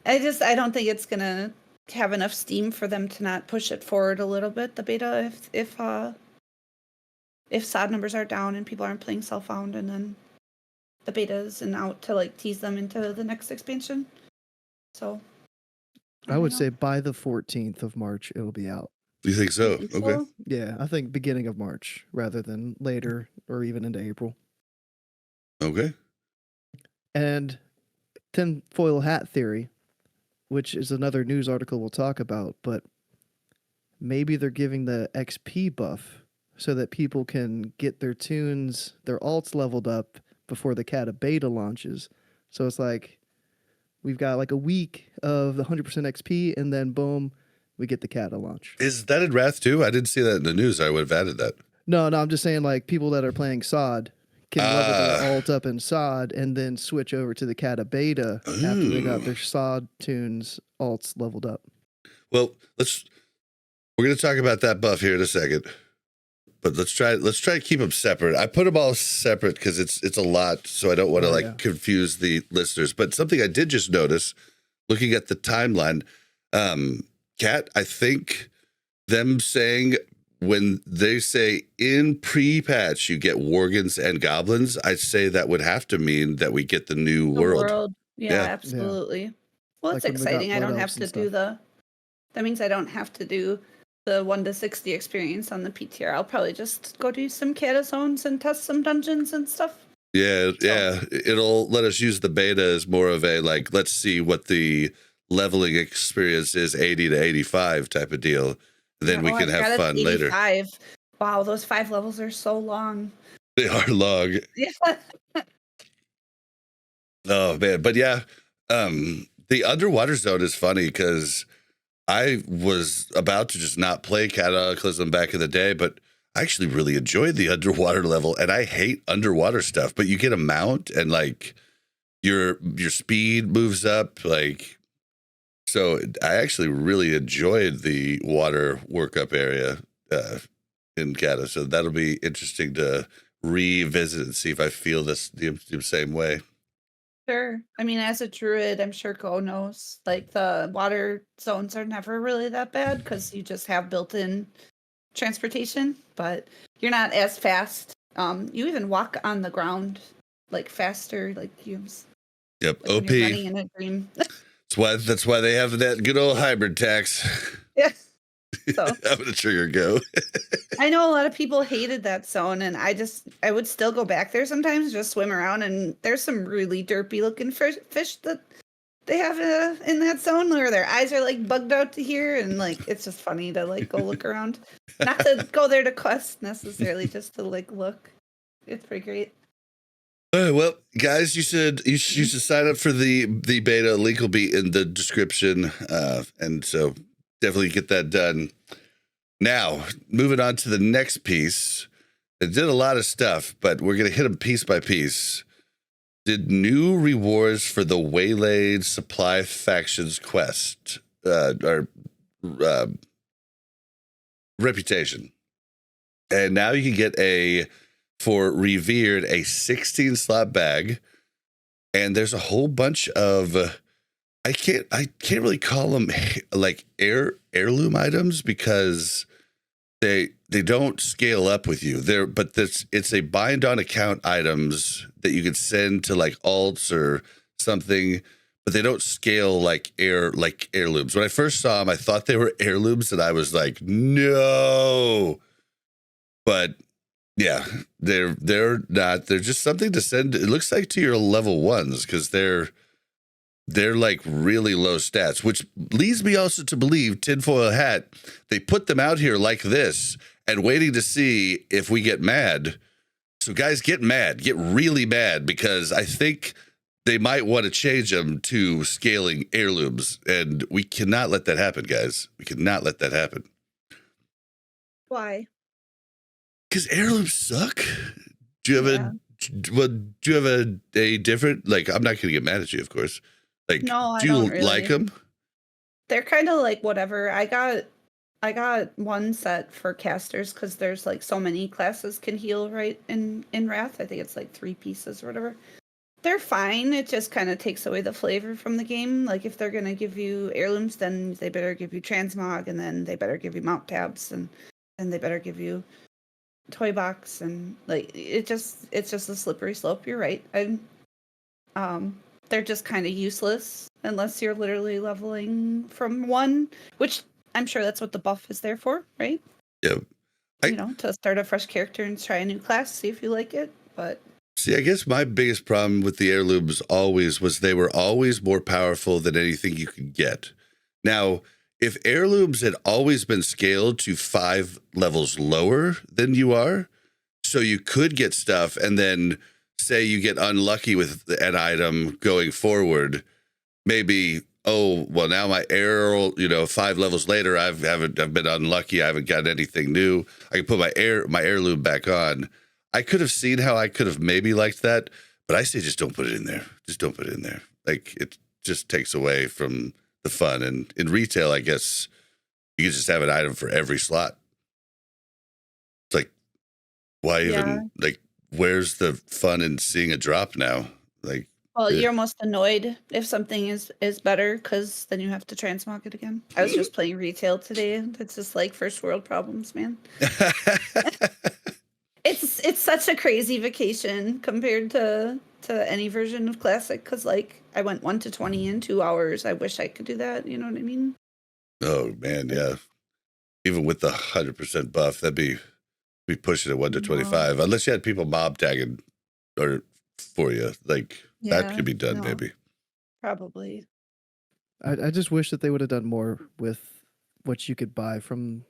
I don't think it's gonna have enough steam for them to not push it forward a little bit, the beta, if SOD numbers are down and people aren't playing self-found, and then the beta isn't out to like tease them into the next expansion. So I would don't say know. by the 14th of March, it'll be out. You think so? Think Okay. so? Yeah, I think beginning of March rather than later or even into April. Okay. And tinfoil hat theory, which is another news article we'll talk about, but maybe they're giving the XP buff so that people can get their tunes, their alts leveled up before the Cata beta launches. So it's like we've got like a week of the 100% XP, and then boom, we get the Cata launch. Is that in Wrath too? I didn't see that in the news. I would have added that. No, I'm just saying like people that are playing SOD can level their alt up in SOD and then switch over to the Cata beta after they got their SOD tunes alts leveled up. Well, we're going to talk about that buff here in a second. But let's try to keep them separate. I put them all separate because it's a lot, so I don't want to confuse the listeners. But something I did just notice, looking at the timeline, Kat, I think them saying when they say in pre-patch you get Worgans and Goblins, I'd say that would have to mean that we get the new The world. Yeah, Yeah. absolutely. Well, Like it's when we got exciting. I Blood don't have Elves to and do stuff. that means I don't have to do the 1 to 60 experience on the PTR. I'll probably just go do some Cata zones and test some dungeons and stuff. Yeah. It'll let us use the beta as more of a like, let's see what the leveling experience is, 80 to 85 type of deal. Then we can have fun later. 85. Wow, those 5 levels are so long. They are long. Yeah. Oh man, but yeah, the underwater zone is funny because I was about to just not play Cataclysm back in the day, but I actually really enjoyed the underwater level, and I hate underwater stuff. But you get a mount, and like your speed moves up, like so. I actually really enjoyed the water workup area in Cata, so that'll be interesting to revisit and see if I feel this the same way. Sure. I mean, as a druid, I'm sure Go knows, like, the water zones are never really that bad because you just have built-in transportation, but you're not as fast. You even walk on the ground, like, faster, like, Yep, like when OP. you're running in a dream. That's why they have that good old hybrid tax. Yeah. So Having a trigger go. I know a lot of people hated that zone, and I would still go back there sometimes, just swim around, and there's some really derpy looking fish that they have in that zone where their eyes are like bugged out to here, and like it's just funny to like go look around. Not to go there to quest necessarily, just to like look. It's pretty great. All right, well, guys, you should sign up for the beta. Link will be in the description, and so definitely get that done. Now, moving on to the next piece. It did a lot of stuff, but we're going to hit them piece by piece. Did new rewards for the Waylaid Supply Factions quest, or reputation. And now you can get for Revered, a 16 slot bag. And there's a whole bunch of, I can't really call them like heirloom items because they don't scale up with you. It's a bind on account items that you could send to like alts or something, but they don't scale like heirlooms. When I first saw them, I thought they were heirlooms, and I was like, no. But Yeah, they're not. They're just something to send. It looks like to your level ones because they're like really low stats, which leads me also to believe tinfoil hat. They put them out here like this and waiting to see if we get mad. So guys, get mad, get really mad because I think they might want to change them to scaling heirlooms, and we cannot let that happen, guys. We cannot let that happen. Why? Because heirlooms suck. Do you have a different, like, I'm not going to get mad at you, of course. Like, No, I do you don't really. like them? They're kind of like whatever. I got one set for casters because there's like so many classes can heal right in Wrath. I think it's like 3 pieces or whatever. They're fine. It just kind of takes away the flavor from the game. Like if they're gonna give you heirlooms, then they better give you transmog, and then they better give you mount tabs, and then they better give you toy box, and like it's just a slippery slope. You're right. They're just kind of useless unless you're literally leveling from 1, which I'm sure that's what the buff is there for, right? Yeah. To start a fresh character and try a new class, see if you like it. But see, I guess my biggest problem with the heirlooms always was they were always more powerful than anything you could get. Now, if heirlooms had always been scaled to 5 levels lower than you are, so you could get stuff and then say you get unlucky with an item going forward, maybe, oh, well, now my heir, 5 levels later, I've been unlucky. I haven't gotten anything new. I can put my heirloom back on. I could have seen how I could have maybe liked that, but I say just don't put it in there. Just don't put it in there. Like, it just takes away from the fun. And in retail, I guess you can just have an item for every slot. It's like, why even, like, where's the fun in seeing a drop now? Like, well, you're almost annoyed if something is better because then you have to transmog it again. I was just playing retail today. It's just like first world problems, man. It's such a crazy vacation compared to any version of Classic because like I went 1 to 20 in 2 hours. I wish I could do that. You know what I mean? Oh man, yeah. Even with the 100% buff, that'd be pushing it 1 to 25. Unless you had people mob tagging or for you, like that could be done maybe. Probably. I just wish that they would have done more with what you could buy from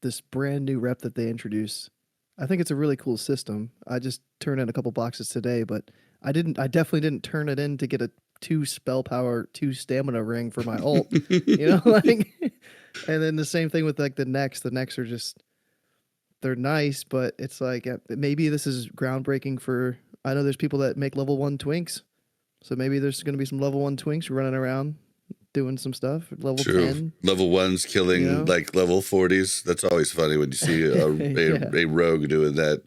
this brand new rep that they introduced. I think it's a really cool system. I just turned in a couple boxes today, but I definitely didn't turn it in to get a 2 spell power, 2 stamina ring for my ult. Like, and then the same thing with like the necks. The necks are just, they're nice, but it's like maybe this is groundbreaking for. I know there's people that make level 1 twinks, so maybe there's going to be some level 1 twinks running around doing some stuff. Level 10, level 1s killing like level 40s. That's always funny when you see a rogue doing that.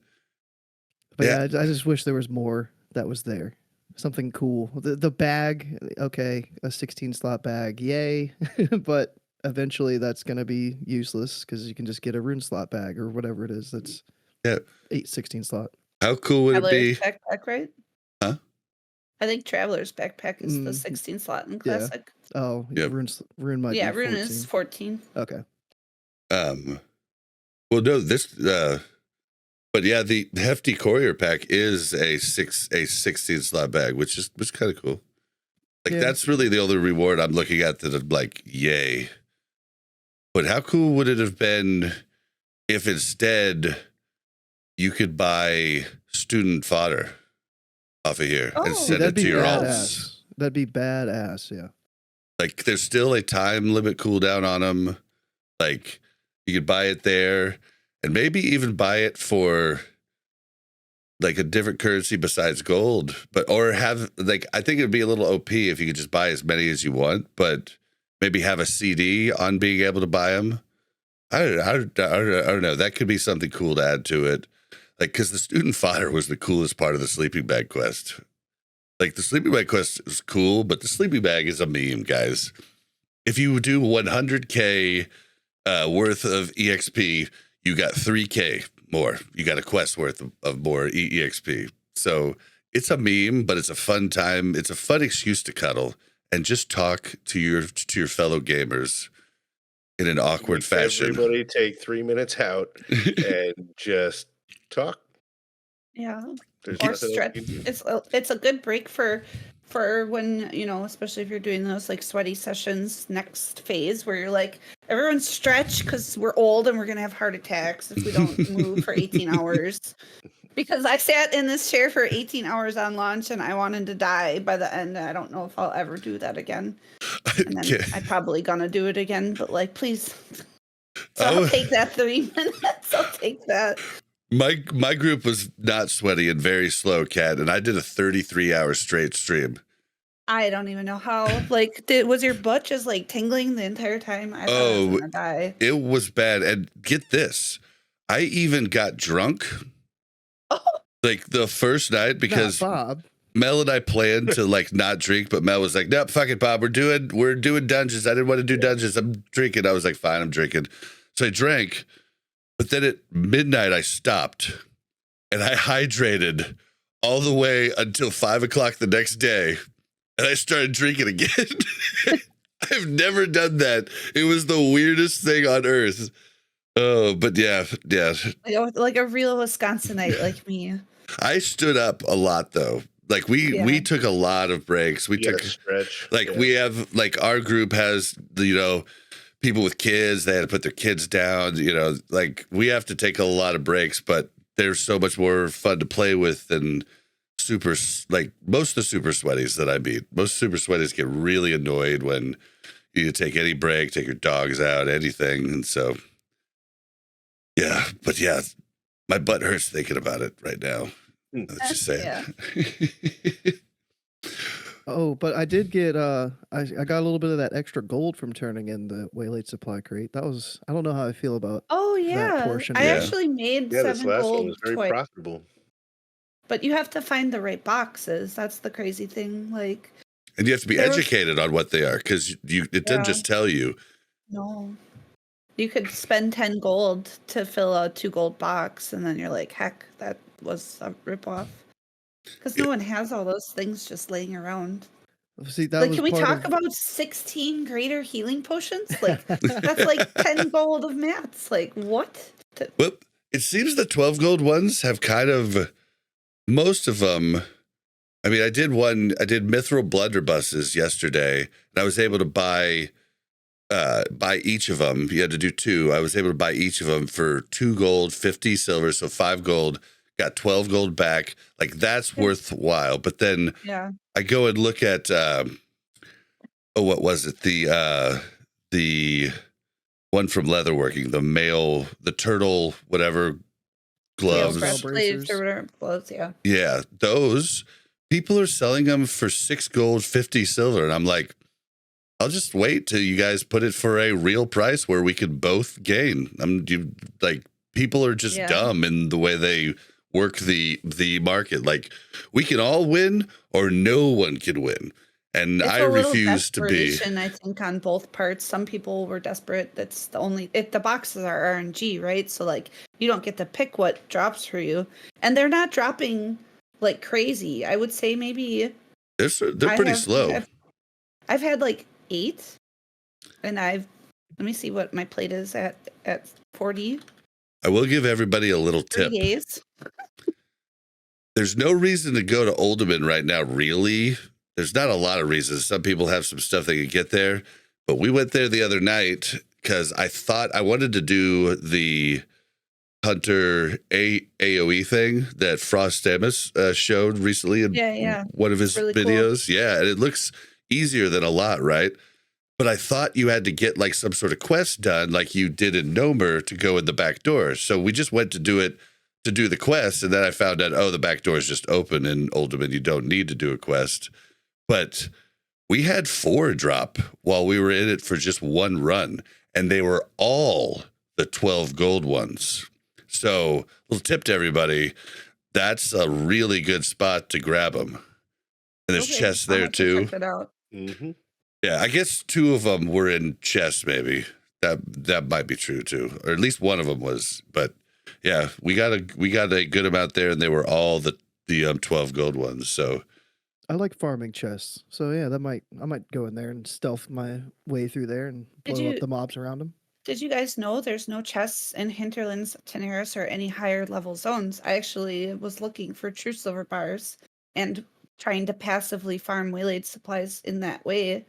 But yeah, I just wish there was more that was there. Something cool. The bag, okay, a 16 slot bag, yay, but eventually that's going to be useless because you can just get a rune slot bag or whatever it is. That's 16 slot. How cool would it be? Backpack, right? Huh? I think Traveler's Backpack is the 16 slot in Classic. Yeah. Oh, yeah. Rune might be 14. Rune is 14. Okay. Well, no, this, but yeah, the hefty courier pack is a 16 slot bag, which is kind of cool. Like that's really the only reward I'm looking at that I'm like, yay. But how cool would it have been if instead you could buy student fodder off of here and send it to your alts? That'd be badass, yeah. Like there's still a time limit cooldown on them. Like you could buy it there and maybe even buy it for like a different currency besides gold, or have like, I think it'd be a little OP if you could just buy as many as you want, but maybe have a CD on being able to buy them. I don't know. That could be something cool to add to it. Like, cause the student fodder was the coolest part of the sleeping bag quest. Like the sleeping bag quest is cool, but the sleeping bag is a meme, guys. If you do 100K worth of EXP, you got 3K more. You got a quest worth of more EXP. So it's a meme, but it's a fun time. It's a fun excuse to cuddle and just talk to your fellow gamers in an awkward fashion. Everybody take 3 minutes out and just talk. Yeah. There's Or nothing else stretch. you can do. It's a good break for when, especially if you're doing those like sweaty sessions next phase where you're like, everyone stretch because we're old and we're gonna have heart attacks if we don't move for 18 hours. Because I sat in this chair for 18 hours on launch and I wanted to die by the end. I don't know if I'll ever do that again. And then I'm probably gonna do it again, but like, please. So I'll take that 3 minutes. I'll take that. My group was not sweaty and very slow, Kat, and I did a 33-hour straight stream. I don't even know how. Like, was your butt just like tingling the entire time? I thought I was gonna die. It was bad. And get this, I even got drunk. Oh. Like the first night because Bob. Mel and I planned to like not drink, but Mel was like, "Nope, fuck it, Bob. We're doing dungeons. I didn't want to do dungeons. I'm drinking." I was like, "Fine, I'm drinking." So I drank. But then at midnight, I stopped and I hydrated all the way until 5 o'clock the next day. And I started drinking again. I've never done that. It was the weirdest thing on earth. Oh, but yeah. Like a real Wisconsinite like me. I stood up a lot though. Like we took a lot of breaks. We took stretch. Like we have like our group has people with kids, they had to put their kids down, like we have to take a lot of breaks, but they're so much more fun to play with than like most of the super sweaties that I beat. Most super sweaties get really annoyed when you take any break, take your dogs out, anything. And so, yeah, but yeah, my butt hurts thinking about it right now. Let's just say it. Oh, but I did get I got a little bit of that extra gold from turning in the Waylaid Supply crate. That was, I don't know how I feel about that portion. I actually made this 7 last gold one was very twice. profitable. But you have to find the right boxes. That's the crazy thing. Like, and you have to be educated on what they are because it doesn't just tell you. No. You could spend 10 gold to fill a 2 gold box, and then you're like, heck, that was a ripoff. Because no one has all those things just laying around. See, that like, was can we part talk of... about 16 greater healing potions? Like, that's like 10 gold of mats. Like, what? Well, it seems the 12 gold ones have kind of, most of them. I mean, I did Mithril Blunderbusses yesterday, and I was able to buy each of them. You had to do 2. I was able to buy each of them for 2 gold, 50 silver, so 5 gold. Got 12 gold back. Like that's worthwhile. But then I go and look at what was it? The one from Leatherworking, the turtle, whatever gloves. Gloves, yeah. Yeah, those people are selling them for 6 gold, 50 silver, and I'm like, I'll just wait till you guys put it for a real price where we could both gain. People are just dumb in the way they work the market. Like we can all win or no one can win. And I refuse to be. I think on both parts, some people were desperate. That's the only, if the boxes are RNG, right? So like you don't get to pick what drops for you, and they're not dropping like crazy. I would say maybe they're pretty slow. I've had like 8, and let me see what my plate is at 40. I will give everybody a little tip. 3 days. There's no reason to go to Oldham right now, really. There's not a lot of reasons. Some people have some stuff they could get there, but we went there the other night because I thought I wanted to do the Hunter AoE thing that Frost Amos showed recently in one of his videos. Cool. Yeah, and it looks easier than a lot, right? But I thought you had to get like some sort of quest done like you did in Nomer to go in the back door. So we just went to do it to do the quest, and then I found out, the back door is just open in Oldham and you don't need to do a quest. But we had 4 drop while we were in it for just 1 run, and they were all the 12 gold ones. So, little tip to everybody, that's a really good spot to grab them. And there's chests there too. Check it out. Mm-hmm. Yeah, I guess 2 of them were in chests, maybe. That might be true too, or at least one of them was. But yeah, we got a good amount there, and they were all the 12 gold ones. So I like farming chests, so yeah, I might go in there and stealth my way through there and blow up the mobs around them. did you guys know there's no chests in Hinterlands, Teneris, or any higher level zones? I actually was looking for true silver bars and trying to passively farm waylaid supplies in that way,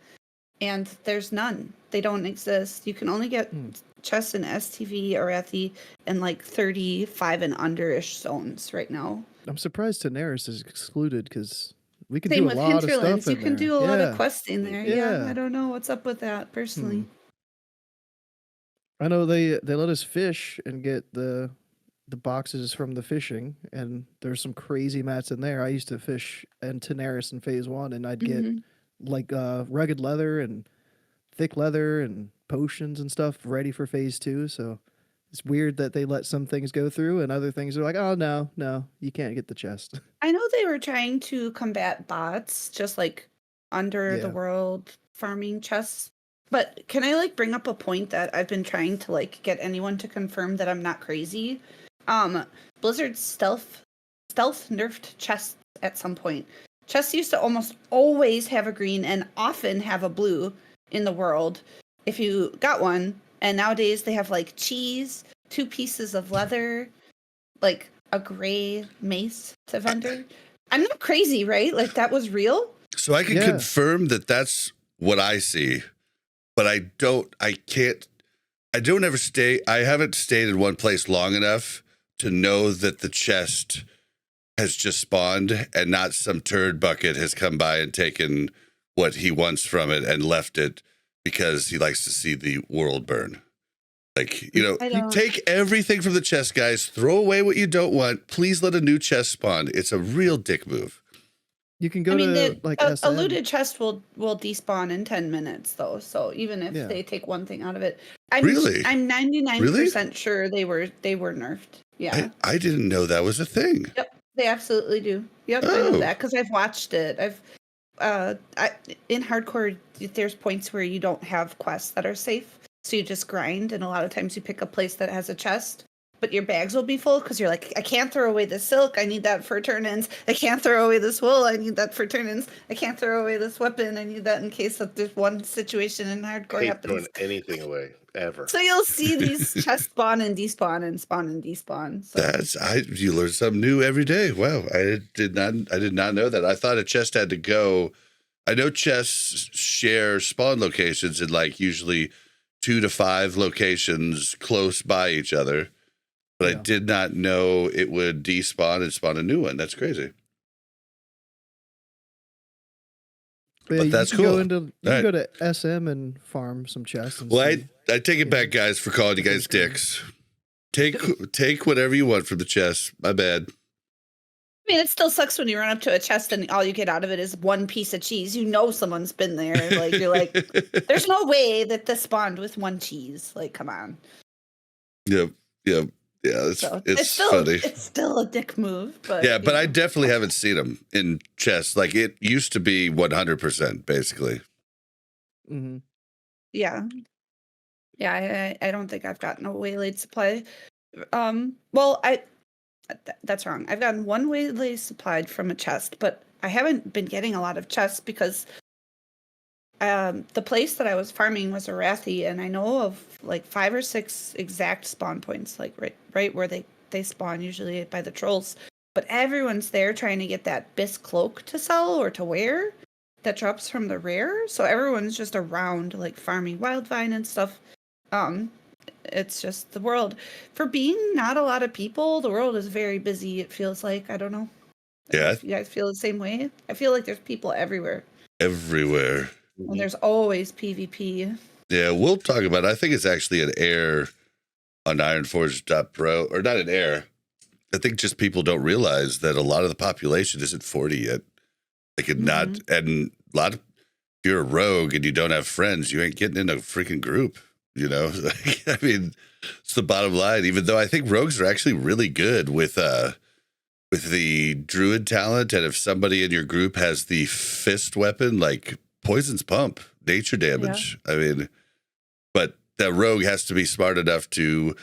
and there's none. They don't exist. You can only get chests in STV, Arathi, and like 35 and under-ish zones right now. I'm surprised Teneris is excluded because we can Same do a with lot of Hinterlands. stuff You in can there. do a lot Yeah. of questing there. Yeah, Yeah. I don't know what's up with that personally. I know they let us fish and get the boxes from the fishing, and there's some crazy mats in there. I used to fish in Teneris in phase 1, and I'd get like rugged leather and thick leather and potions and stuff ready for phase 2. So it's weird that they let some things go through and other things are like, oh no, you can't get the chest. I know they were trying to combat bots, just like under the Yeah. world farming chests. But can I like bring up a point that I've been trying to like get anyone to confirm that I'm not crazy? Blizzard stealth nerfed chests at some point. Chests used to almost always have a green and often have a blue in the world if you got one. And nowadays they have like cheese, 2 pieces of leather, like a gray mace to vendor. I'm not crazy, right? Like that was real. So I can Yeah. confirm that that's what I see, but I haven't stayed in one place long enough to know that the chest has just spawned and not some turd bucket has come by and taken what he wants from it and left it because he likes to see the world burn. Like, you take everything from the chest, guys. Throw away what you don't want. Please let a new chest spawn. It's a real dick move. You can go to like a SM. looted chest will despawn in 10 minutes though. So even if they take one thing out of it, I'm 99% sure they were nerfed. Yeah. I didn't know that was a thing. Yep. They absolutely do. Yep. I know that because I've watched it. In hardcore, there's points where you don't have quests that are safe. So you just grind, and a lot of times you pick a place that has a chest, but your bags will be full because you're like, I can't throw away this silk. I need that for turn-ins. I can't throw away this wool. I need that for turn-ins. I can't throw away this weapon. I need that in case that there's one situation in hardcore I hate happens. throwing anything away ever. So you'll see these chests spawn and despawn and spawn and despawn. So. You learn something new every day. Wow, I did not know that. I thought a chest had to go. I know chests share spawn locations in like usually 2 to 5 locations close by each other, but I did not know it would despawn and spawn a new one. That's crazy. But that's cool. You can go to SM and farm some chests. And I take it back, guys, for calling you guys dicks. Take whatever you want from the chest. My bad. I mean, it still sucks when you run up to a chest and all you get out of it is 1 piece of cheese. You know someone's been there. Like you're like, there's no way that this spawned with 1 cheese. Like, come on. Yep. Yeah. It's funny. It's still a dick move, but but I definitely haven't seen them in chests. Like it used to be 100%, basically. Mm-hmm. Yeah. I don't think I've gotten a waylaid supply. That's wrong. I've gotten 1 waylaid supplied from a chest, but I haven't been getting a lot of chests because the place that I was farming was Arathi, and I know of like 5 or 6 exact spawn points, like right where they spawn, usually by the trolls. But everyone's there trying to get that bisque cloak to sell or to wear that drops from the rare. So everyone's just around like farming wildvine and stuff. It's just the world. For being not a lot of people, the world is very busy, it feels like. I don't know. Yeah. You guys feel the same way? I feel like there's people everywhere. Everywhere. And there's always PvP. Yeah, we'll talk about it. I think it's actually an error on Ironforge.pro, or not an error. I think just people don't realize that a lot of the population isn't 40 yet. They could not, and a lot of, if you're a rogue and you don't have friends, you ain't getting in a freaking group, you know? I mean, it's the bottom line, even though I think rogues are actually really good with the druid talent. And if somebody in your group has the fist weapon, like Poison's Pump, nature damage. Yeah. I mean, but that rogue has to be smart enough to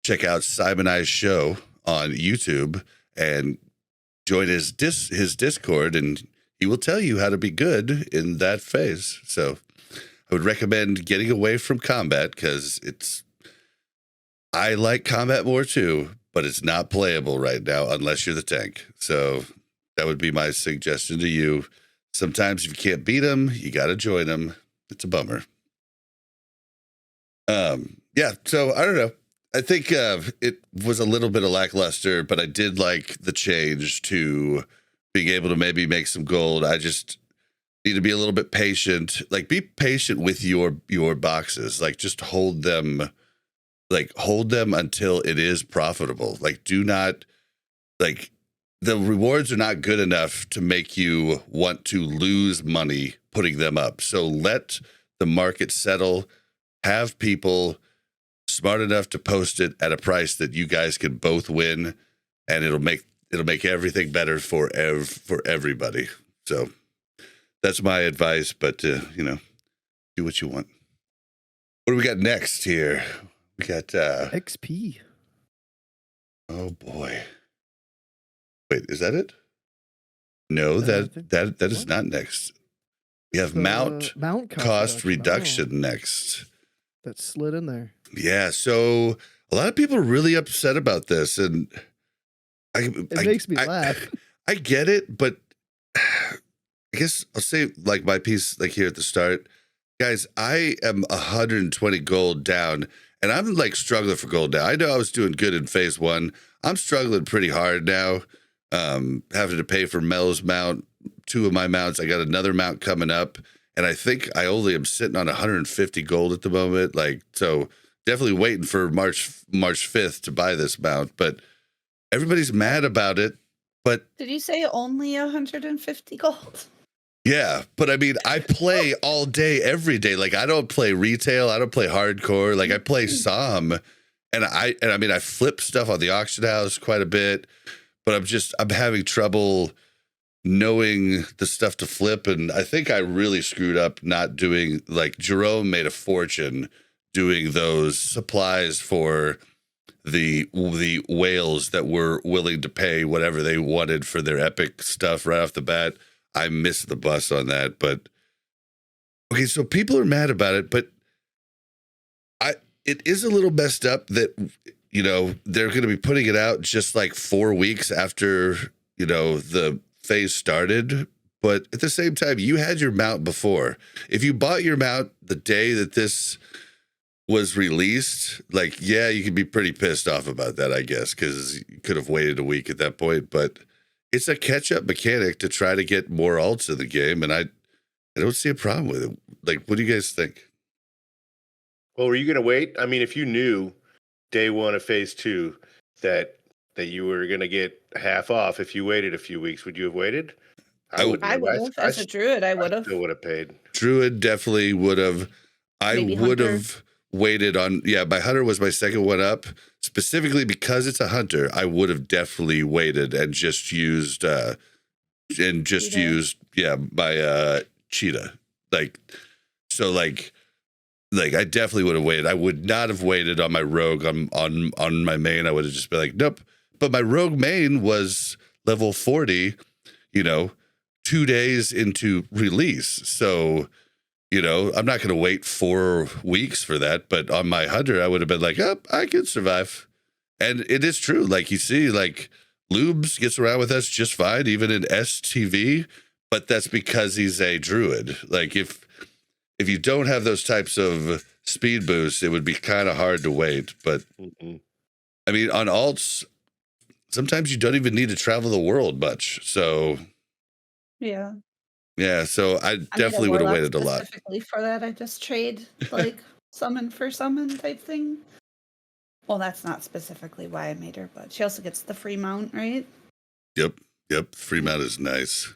check out Simon I's show on YouTube and join his Discord, and he will tell you how to be good in that phase. So I would recommend getting away from combat because it's I like combat more too, but it's not playable right now unless you're the tank. So that would be my suggestion to you. Sometimes if you can't beat them, you got to join them. It's a bummer. Yeah, so I don't know. I think it was a little bit of lackluster, but I did like the change to being able to maybe make some gold. I just need to be a little bit patient. Like, be patient with your boxes. Like, just hold them until it is profitable. Like, do not, like, the rewards are not good enough to make you want to lose money putting them up. So let the market settle. Have people smart enough to post it at a price that you guys can both win, and it'll make everything better for everybody. So that's my advice, but do what you want. What do we got next here? We got XP. Oh boy. Wait, is that it? No, that is not next. We have mount cost reduction next. That slid in there. Yeah, so a lot of people are really upset about this, and it makes me laugh. I get it, but I guess I'll say, like, my piece, like, here at the start. Guys, I am 120 gold down, and I'm like struggling for gold now. I know I was doing good in phase 1. I'm struggling pretty hard now. Having to pay for Mel's mount, 2 of my mounts. I got another mount coming up, and I think I only am sitting on 150 gold at the moment. Like, so definitely waiting for March 5th to buy this mount, but everybody's mad about it. But did you say only 150 gold? Yeah, but I mean, I play all day, every day. Like, I don't play retail. I don't play hardcore. Like, I play SOM, and I mean, I flip stuff on the auction house quite a bit, but I'm having trouble knowing the stuff to flip. And I think I really screwed up not doing, like, Jerome made a fortune doing those supplies for the whales that were willing to pay whatever they wanted for their epic stuff right off the bat. I missed the bus on that, but okay, so people are mad about it, but it is a little messed up that, they're going to be putting it out just like 4 weeks after, the phase started. But at the same time, you had your mount before. If you bought your mount the day that this was released, like, yeah, you could be pretty pissed off about that, I guess, because you could have waited a week at that point, but it's a catch-up mechanic to try to get more alts in the game, and I don't see a problem with it. Like, what do you guys think? Well, were you going to wait? I mean, if you knew day 1 of phase 2 that you were going to get half off if you waited a few weeks, would you have waited? I would have. As a druid, I would have. Still would have paid. Druid definitely would have. Maybe I would hunter. have waited on. Yeah, my hunter was my second one up. Specifically because it's a hunter, I would have definitely waited and just used my cheetah. Like I definitely would have waited. I would not have waited on my rogue on my main. I would have just been like, nope. But my rogue main was level 40, 2 days into release. So, I'm not going to wait 4 weeks for that. But on my hunter, I would have been like, oh, I can survive. And it is true. Like, you see, like, Lubes gets around with us just fine, even in STV. But that's because he's a druid. Like, if you don't have those types of speed boosts, it would be kind of hard to wait. But, I mean, on alts, sometimes you don't even need to travel the world much. So, Yeah, so I definitely would have waited a lot. Specifically for that, I just trade, like, summon for summon type thing. Well, that's not specifically why I made her, but she also gets the free mount, right? Yep. Free mount is nice.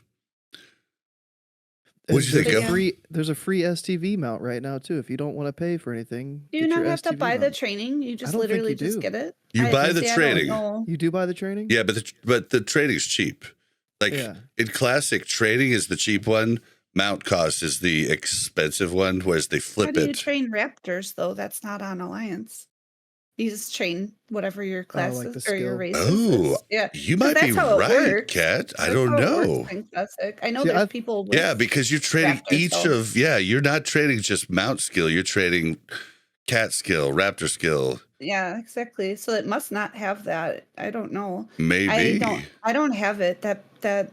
What'd you think of? There's a free STV mount right now too. If you don't want to pay for anything, Do you get not your have to STV buy the mount. training? You just don't think literally you just do. get it? You buy the I don't training. know. You do buy the training? Yeah, but the training's cheap. Like, in classic, training is the cheap one. Mount cost is the expensive one, whereas they flip How do you it. train raptors, though? That's not on Alliance. You just train whatever your class like is the or your skill. race Oh, is. Yeah. you might be that's how it right, works. Kat. I That's don't how it know. works in Classic. I know See, there's people with Yeah, because you're training raptors, each though. of, you're not training just mount skill. You're training cat skill, raptor skill. Yeah, exactly. So it must not have that. I don't know. Maybe. I don't have it. That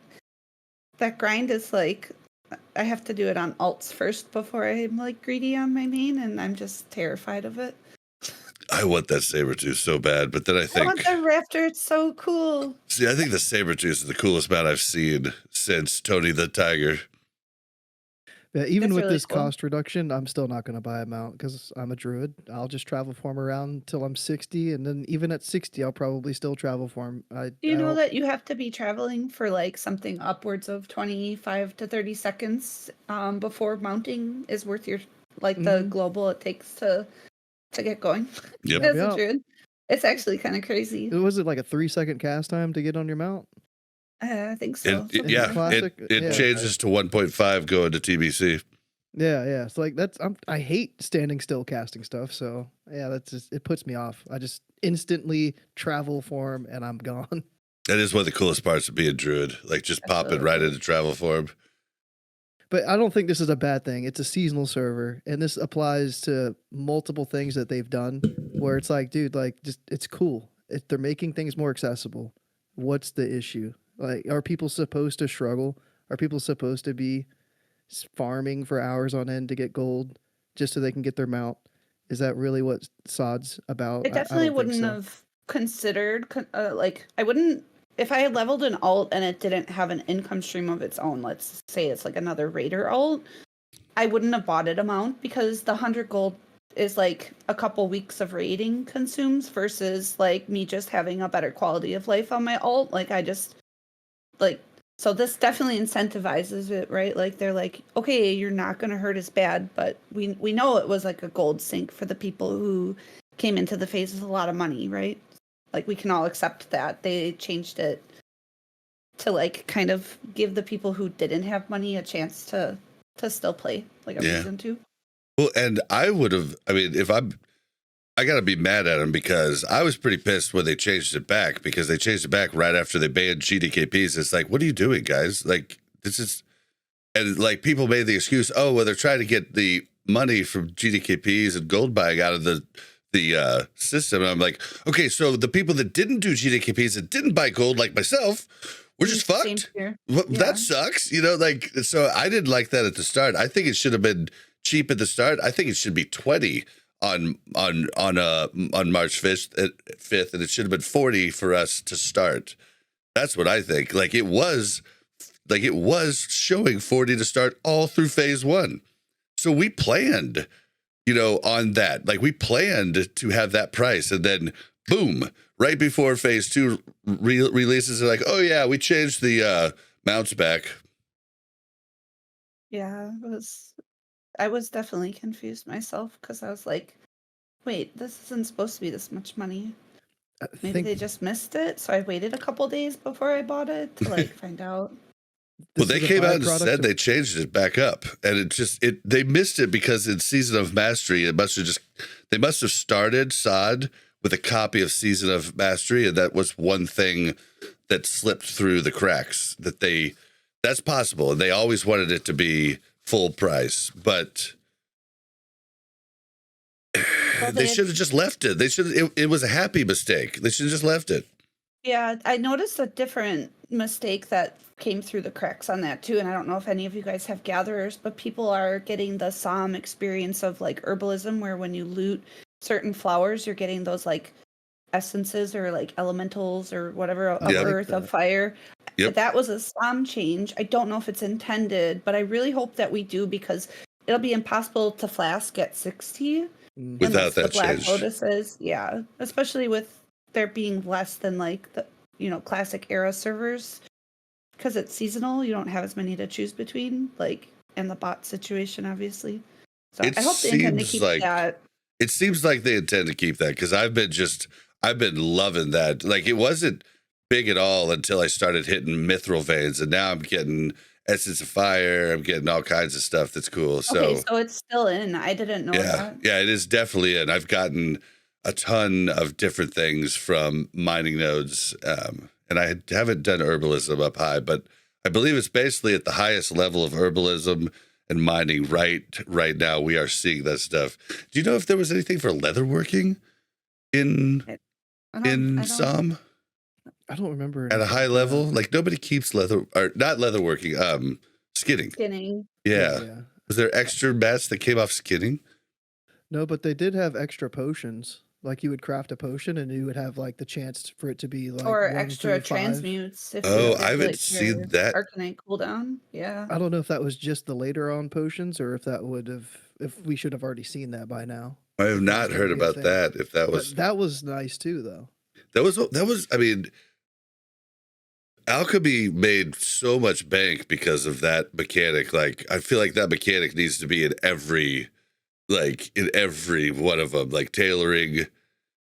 grind is like I have to do it on alts first before I'm like greedy on my main, and I'm just terrified of it. I want that Sabertooth so bad, but then I I think want the raptor. It's so cool. see, I think the Sabertooth is the coolest mount I've seen since Tony the Tiger. Yeah, even That's with really this cool. cost reduction, I'm still not going to buy a mount because I'm a druid. I'll just travel form around till I'm 60, and then even at 60, I'll probably still travel form. Do you know that you have to be traveling for like something upwards of 25 to 30 seconds before mounting is worth your like the global it takes to get going? Yep. As Yep. a druid. It's actually kind of crazy. Was it like a 3-second cast time to get on your mount? I think so. It, yeah, Classic, it yeah. changes to 1.5 going to TBC. Yeah. It's like I hate standing still casting stuff. So yeah, that's just, it puts me off. I just instantly travel form and I'm gone. That is one of the coolest parts of being druid, like just popping right into travel form. But I don't think this is a bad thing. It's a seasonal server, and this applies to multiple things that they've done. Where it's like, dude, like just it's cool. They're making things more accessible. What's the issue? Like, are people supposed to struggle? Are people supposed to be farming for hours on end to get gold just so they can get their mount? Is that really what SOD's about? I definitely don't think wouldn't so. have considered like I wouldn't if I had leveled an alt and it didn't have an income stream of its own. Let's say it's like another raider alt. I wouldn't have bought it a mount because the 100 gold is like a couple weeks of raiding consumes versus like me just having a better quality of life on my alt. Like I just like so this definitely incentivizes it, right? Like they're like, okay, you're not gonna hurt as bad, but we know it was like a gold sink for the people who came into the phase with a lot of money, right? Like we can all accept that. They changed it to like kind of give the people who didn't have money a chance to still play like a reason to. Well, and I would have, I mean, I got to be mad at them because I was pretty pissed when they changed it back because they changed it back right after they banned GDKPs. It's like, what are you doing, guys? Like, this is, and like people made the excuse, oh, well, they're trying to get the money from GDKPs and gold buying out of the system. And I'm like, okay, so the people that didn't do GDKPs that didn't buy gold like myself, we're just fucked. Well, that sucks, you know. Like, so I didn't like that at the start. I think it should have been cheap at the start. I think it should be 20 on March 5th, and it should have been 40 for us to start. That's what I think. Like it was showing 40 to start all through phase 1. So we planned, you know, on that. Like we planned to have that price, and then boom, right before phase 2 releases, they're like, oh yeah, we changed the mounts back. Yeah, I was definitely confused myself because I was like, wait, this isn't supposed to be this much money. Maybe they just missed it, so I waited a couple days before I bought it to like find out. Well, they came out and said they changed it back up, and they missed it because in Season of Mastery, they must have started SOD with a copy of Season of Mastery, and that was one thing that slipped through the cracks. That's possible, and they always wanted it to be full price, but they should have just left it. It was a happy mistake. They should have just left it. Yeah, I noticed a different mistake that came through the cracks on that too, and I don't know if any of you guys have gatherers, but people are getting the SOM experience of like herbalism, where when you loot certain flowers, you're getting those like essences or like elementals or whatever of earth, of fire. Yep. That was a SOM change. I don't know if it's intended, but I really hope that we do, because it'll be impossible to flask at 60 without that the Black change. Lotuses, yeah, especially with there being less than like the classic era servers, because it's seasonal. You don't have as many to choose between, like, and the bot situation, obviously. So I hope they intend to keep that. It seems like they intend to keep that, because I've been loving that. Like, it wasn't big at all until I started hitting mithril veins, and now I'm getting Essence of Fire. I'm getting all kinds of stuff that's cool. Okay, so it's still in. I didn't know that. Yeah, it is definitely in. I've gotten a ton of different things from mining nodes, and I haven't done herbalism up high, but I believe it's basically at the highest level of herbalism, and mining right now. We are seeing that stuff. Do you know if there was anything for leatherworking in Som I don't remember at a high level? Like nobody keeps leather, or not leatherworking, skinning. Skinning. Yeah. Was there extra mats that came off skinning? No, but they did have extra potions. Like you would craft a potion and you would have like the chance for it to be like Or 1 extra through 5. transmutes. If Oh, you I haven't like seen your that. Arcanite cooldown. Yeah. I don't know if that was just the later on potions or if that would have, if we should have already seen that by now. I have not heard about that. If that was, But that was nice too, though. that was, I mean, Alchemy made so much bank because of that mechanic. Like, I feel like that mechanic needs to be in every one of them. Like tailoring,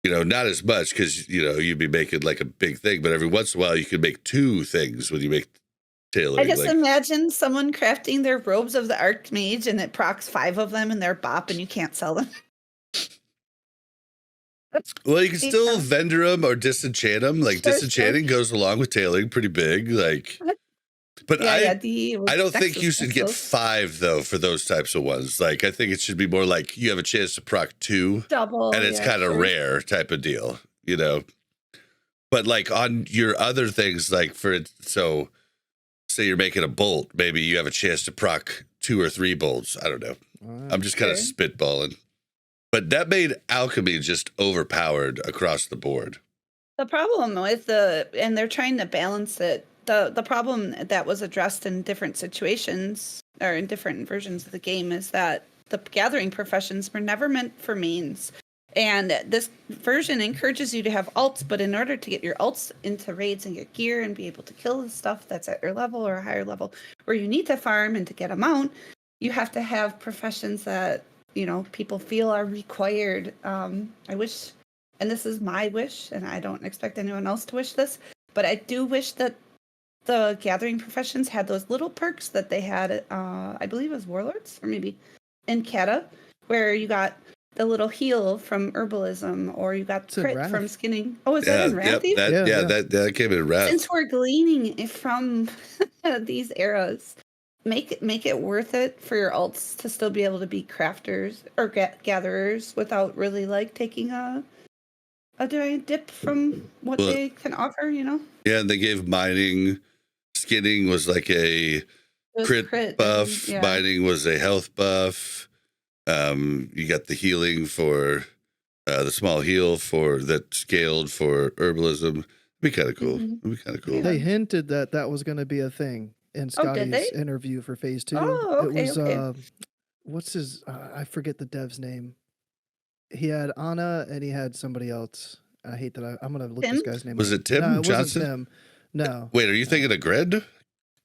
not as much because you'd be making like a big thing, but every once in a while you can make 2 things when you make tailoring. I just imagine someone crafting their robes of the Archmage and it procs 5 of them and they're bop and you can't sell them. Well, you can still vendor them or disenchant them. Like disenchanting goes along with tailoring pretty big. Like, but I don't think you should get 5 though for those types of ones. Like, I think it should be more like you have a chance to proc 2, double, and it's kind of rare type of deal, But like on your other things, like so say you're making a bolt, maybe you have a chance to proc 2 or 3 bolts. I don't know. I'm just kind of spitballing. But that made alchemy just overpowered across the board. The problem with and they're trying to balance it. The problem that was addressed in different situations or in different versions of the game is that the gathering professions were never meant for mains. And this version encourages you to have alts, but in order to get your alts into raids and get gear and be able to kill the stuff that's at your level or a higher level where you need to farm and to get a mount, you have to have professions that people feel are required. I wish, and this is my wish, and I don't expect anyone else to wish this, but I do wish that the gathering professions had those little perks that they had, I believe it was Warlords, or maybe in Cata, where you got the little heal from herbalism, or you got crit from skinning. Oh, is that in Wrath? That came in Wrath. Since we're gleaning from these eras, make it worth it for your alts to still be able to be crafters or gatherers without really like taking a giant dip from what they can offer, Yeah, and they gave mining, skinning was like a crit buff, mining was a health buff. You got the healing for the small heal for that scaled for herbalism. It'd be kind of cool. Mm-hmm. It'd be kind of cool. They hinted that was going to be a thing in Scotty's interview for Phase 2. Oh, okay, it was what's his? I forget the dev's name. He had Anna and he had somebody else. I hate that. I'm going to look this guy's name. Was it Tim No, it Johnson? Wasn't Tim. No. Wait, are you thinking of Grid?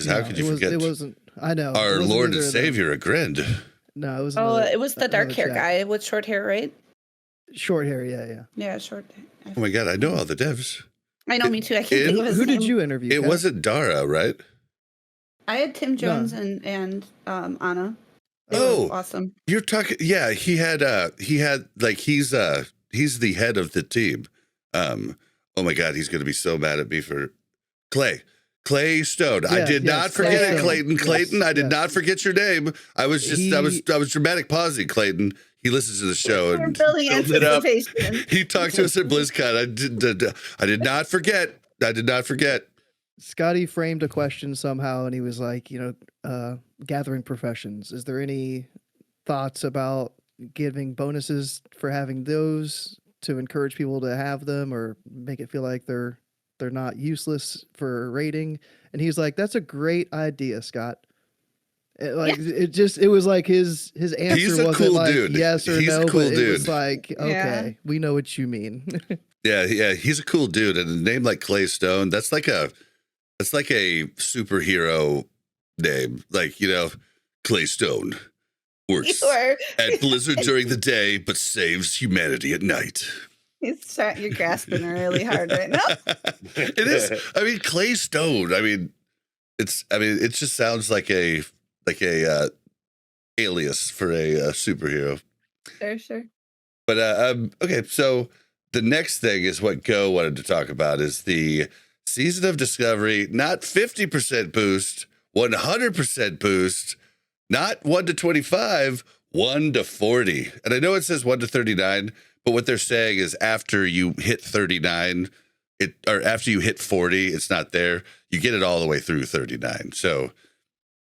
How could you forget? It wasn't. I know. Our Lord and Savior, a Grid. No, it was. It was the dark hair guy with short hair, right? Short hair, yeah. Yeah, short hair. Oh my God, I know all the devs. I know, me too. I can't think of his name. Who did you interview? It wasn't Dara, right? I had Tim Jones and Anna. Awesome. You're talking. Yeah, he had like he's the head of the team. Oh my God, he's going to be so mad at me for Clay Stone. I did not forget it, Clayton. Clayton, I did not forget your name. I was just I was dramatic pausing, Clayton. He listens to the show and building anticipation. He talked to us at BlizzCon. I did not forget. I did not forget. Scotty framed a question somehow, and he was like, gathering professions. Is there any thoughts about giving bonuses for having those to encourage people to have them, or make it feel like they're not useless for rating? And he's like, "That's a great idea, Scott." It was like his answer He's a wasn't cool like dude. yes or He's no, a cool but dude. it was like, okay, we know what you mean. Yeah, he's a cool dude, and a name like Clay Stone, that's like a superhero name. Like, Clay Stone works at Blizzard during the day, but saves humanity at night. You're grasping really hard right now. It is. I mean, Clay Stone. I mean, it just sounds like a alias for a superhero. Sure. But okay, so the next thing is what Go wanted to talk about is the Season of Discovery, not 50% boost, 100% boost, Not 1 to 25, 1 to 40. And I know it says 1 to 39, but what they're saying is after you hit 39, or after you hit 40, it's not there. You get it all the way through 39. So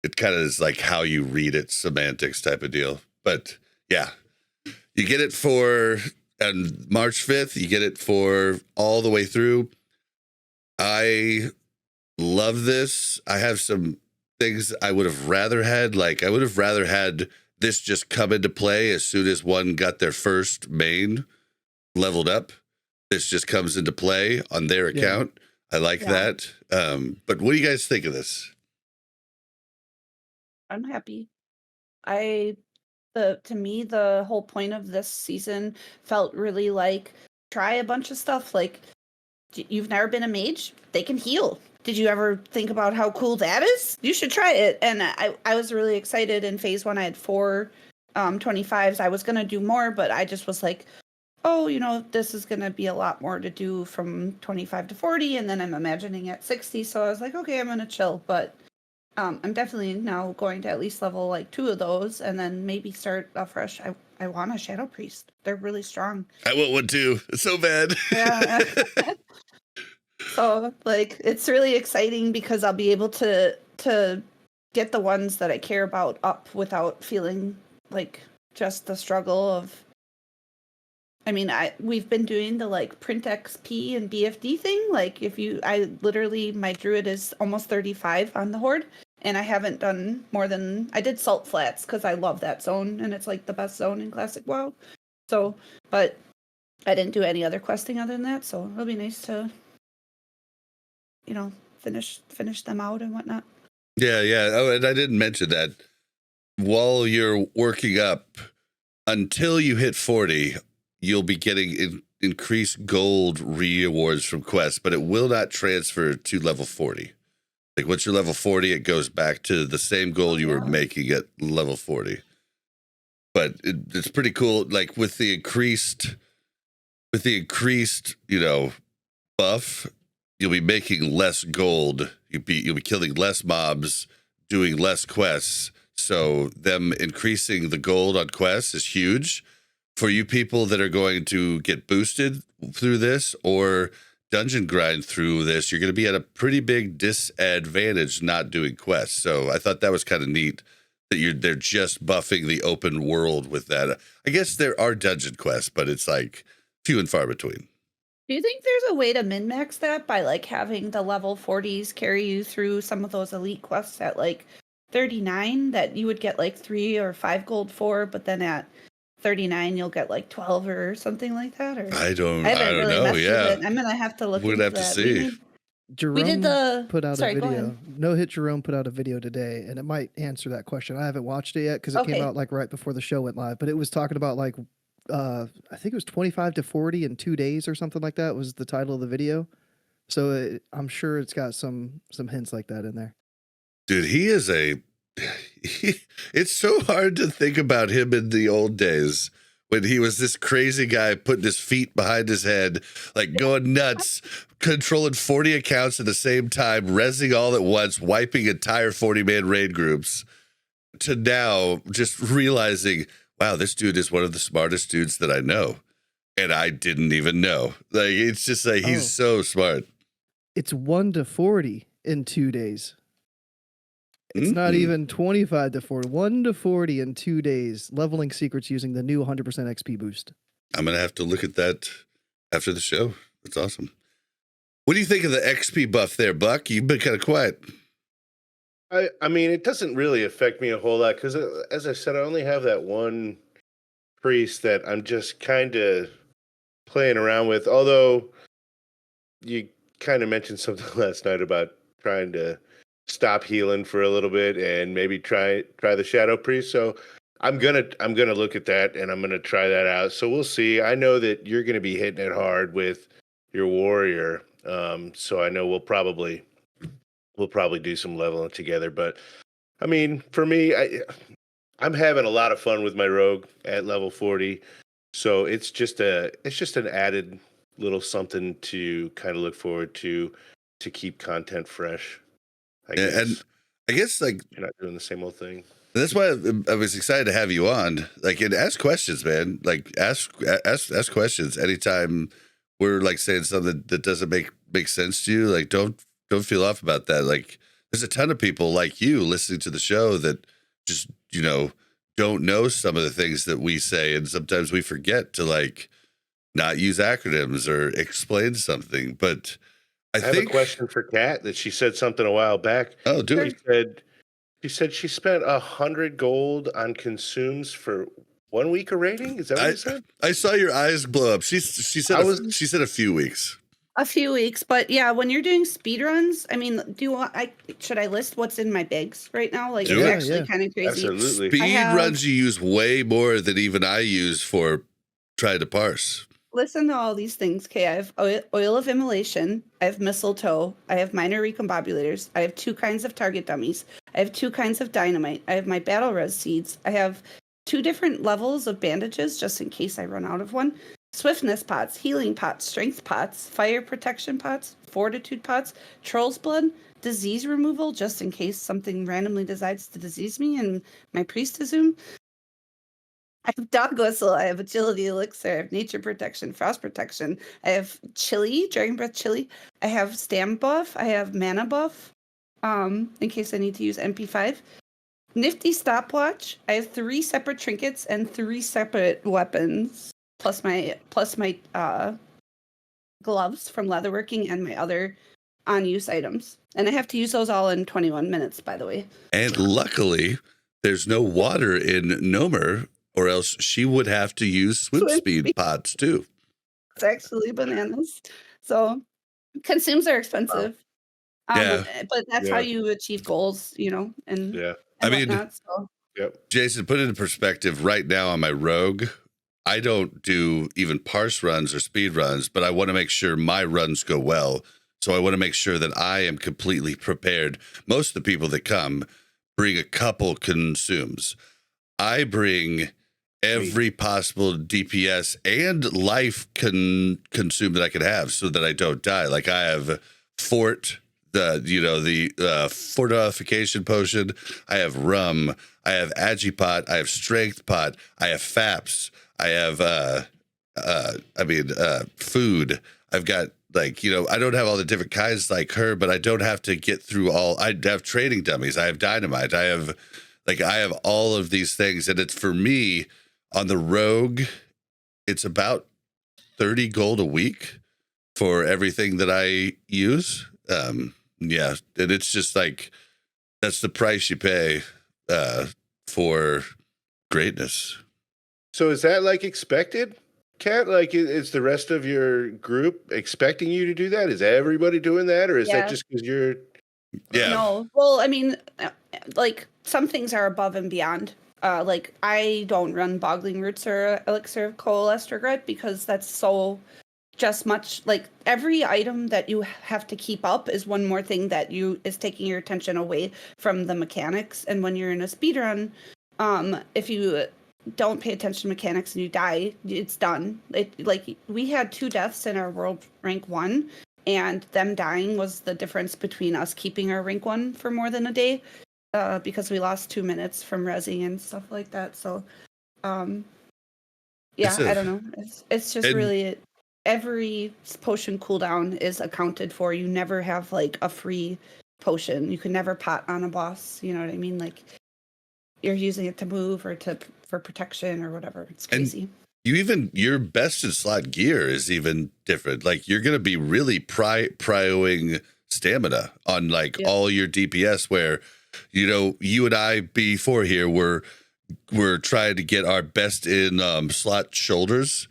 it kind of is like how you read it, semantics type of deal. But yeah, you get it for on March 5th, you get it for all the way through. I love this. I have some things I would have rather had. Like I would have rather had this just come into play as soon as one got their first main leveled up. This just comes into play on their account. I like that. But what do you guys think of this? I'm happy. To me, the whole point of this season felt really like try a bunch of stuff. Like you've never been a mage, they can heal. Did you ever think about how cool that is? You should try it. And I was really excited. In phase 1, I had 4 25s. I was gonna do more, but I just was like, oh, this is gonna be a lot more to do from 25 to 40, and then I'm imagining at 60. So I was like, okay, I'm gonna chill. But I'm definitely now going to at least level like 2 of those, and then maybe start afresh. I want a Shadow Priest. They're really strong. I want one too. It's so bad. Yeah. So like it's really exciting because I'll be able to get the ones that I care about up without feeling like just the struggle of. I mean, we've been doing the like print XP and BFD thing. Like my druid is almost 35 on the horde, and I haven't done more than I did Salt Flats because I love that zone and it's like the best zone in Classic WoW. So, but I didn't do any other questing other than that. So it'll be nice to, finish them out and whatnot. Yeah. Oh, and I didn't mention that while you're working up until you hit 40. You'll be getting increased gold rewards from quests, but it will not transfer to level 40. Like once you're level 40, it goes back to the same gold you were making at level 40. But it's pretty cool. Like with the increased, buff, you'll be making less gold. You'll be killing less mobs, doing less quests. So them increasing the gold on quests is huge. For you people that are going to get boosted through this or dungeon grind through this, you're going to be at a pretty big disadvantage not doing quests. So I thought that was kind of neat that they're just buffing the open world with that. I guess there are dungeon quests, but it's like few and far between. Do you think there's a way to min-max that by like having the level 40s carry you through some of those elite quests at like 39 that you would get like 3 or 5 gold for, but then at 39 you'll get like 12 or something like that? Or I don't know. Yeah, I'm gonna have to look. We're gonna have to see. Jerome put out a video. No Hit Jerome put out a video today, and it might answer that question. I haven't watched it yet because it came out like right before the show went live. But it was talking about like I think it was 25 to 40 in 2 days or something like that was the title of the video. So I'm sure it's got some hints like that in there. Dude, he is it's so hard to think about him in the old days when he was this crazy guy putting his feet behind his head, like going nuts, controlling 40 accounts at the same time, rezzing all at once, wiping entire 40-man raid groups, to now just realizing, wow, this dude is one of the smartest dudes that I know. And I didn't even know. Like, it's just like, he's so smart. It's 1 to 40 in 2 days. It's not even 25 to 40. 1 to 40 in 2 days. Leveling secrets using the new 100% XP boost. I'm going to have to look at that after the show. That's awesome. What do you think of the XP buff there, Buck? You've been kind of quiet. I mean, it doesn't really affect me a whole lot because, as I said, I only have that one priest that I'm just kind of playing around with. Although you kind of mentioned something last night about trying to stop healing for a little bit and maybe try the Shadow Priest. So I'm gonna look at that and I'm gonna try that out. So we'll see. I know that you're gonna be hitting it hard with your warrior. So I know we'll probably do some leveling together. But I mean, for me, I'm having a lot of fun with my rogue at level 40. So it's just an added little something to kind of look forward to keep content fresh. I guess. And I guess like you're not doing the same old thing. That's why I was excited to have you on. Like, and ask questions, man. Like, ask questions anytime we're like saying something that doesn't make sense to you. Like, don't feel off about that. Like, there's a ton of people like you listening to the show that just don't know some of the things that we say, and sometimes we forget to like not use acronyms or explain something. But I have a question for Kat that she said something a while back. Oh, do it. She said she spent 100 gold on consumes for 1 week of rating. Is that what you said? I saw your eyes blow up. She said she said a few weeks. A few weeks, but yeah, when you're doing speed runs, I mean, should I list what's in my bags right now? Like, it's actually kind of crazy. Absolutely. Speed runs you use way more than even I use for trying to parse. Listen to all these things. Okay, I have oil of immolation. I have mistletoe. I have minor recombobulators. I have 2 kinds of target dummies. I have 2 kinds of dynamite. I have my battle res seeds. I have 2 different levels of bandages just in case I run out of one. Swiftness pots, healing pots, strength pots, fire protection pots, fortitude pots, troll's blood, disease removal just in case something randomly decides to disease me and my priest assume. I have dog whistle, I have agility elixir, I have nature protection, frost protection, I have chili, dragon breath chili, I have stam buff, I have mana buff, in case I need to use MP5. Nifty stopwatch, I have 3 separate trinkets and 3 separate weapons. Plus my gloves from leatherworking and my other on-use items. And I have to use those all in 21 minutes, by the way. And luckily, there's no water in Nomer, or else she would have to use swim speed pots, too. It's actually bananas. So, consumes are expensive. Yeah. But that's how you achieve goals, and I mean, whatnot, so. Jason, put it in perspective. Right now on my rogue, I don't do even parse runs or speed runs, but I want to make sure my runs go well. So I want to make sure that I am completely prepared. Most of the people that come bring a couple consumes. I bring every possible DPS and life consume that I could have so that I don't die. Like I have the fortification potion. I have rum. I have agipot. I have strength pot. I have faps. I have, food. I've got I don't have all the different kinds like her, but I don't have to get through all. I have training dummies. I have dynamite. I have all of these things. And it's for me on the rogue, it's about 30 gold a week for everything that I use. And it's just like, that's the price you pay, for greatness. So is that like expected, Kat? Like, is the rest of your group expecting you to do that? Is everybody doing that, or is that just because you're? Yeah. No. Well, I mean, like some things are above and beyond. Like I don't run boggling roots or elixir of coalesced regret because that's so just much. Like every item that you have to keep up is one more thing that is taking your attention away from the mechanics. And when you're in a speed run, if you don't pay attention to mechanics and you die, it's done. Like we had 2 deaths in our world rank 1, and them dying was the difference between us keeping our rank 1 for more than a day, because we lost 2 minutes from rezzing and stuff like that. So I don't know, it's just really every potion cooldown is accounted for. You never have like a free potion. You can never pot on a boss, you know what I mean? Like you're using it to move or for protection or whatever. It's crazy. And your best in slot gear is even different. Like you're going to be really prioing stamina on all your DPS, where, you and I before here we're trying to get our best in slot shoulders.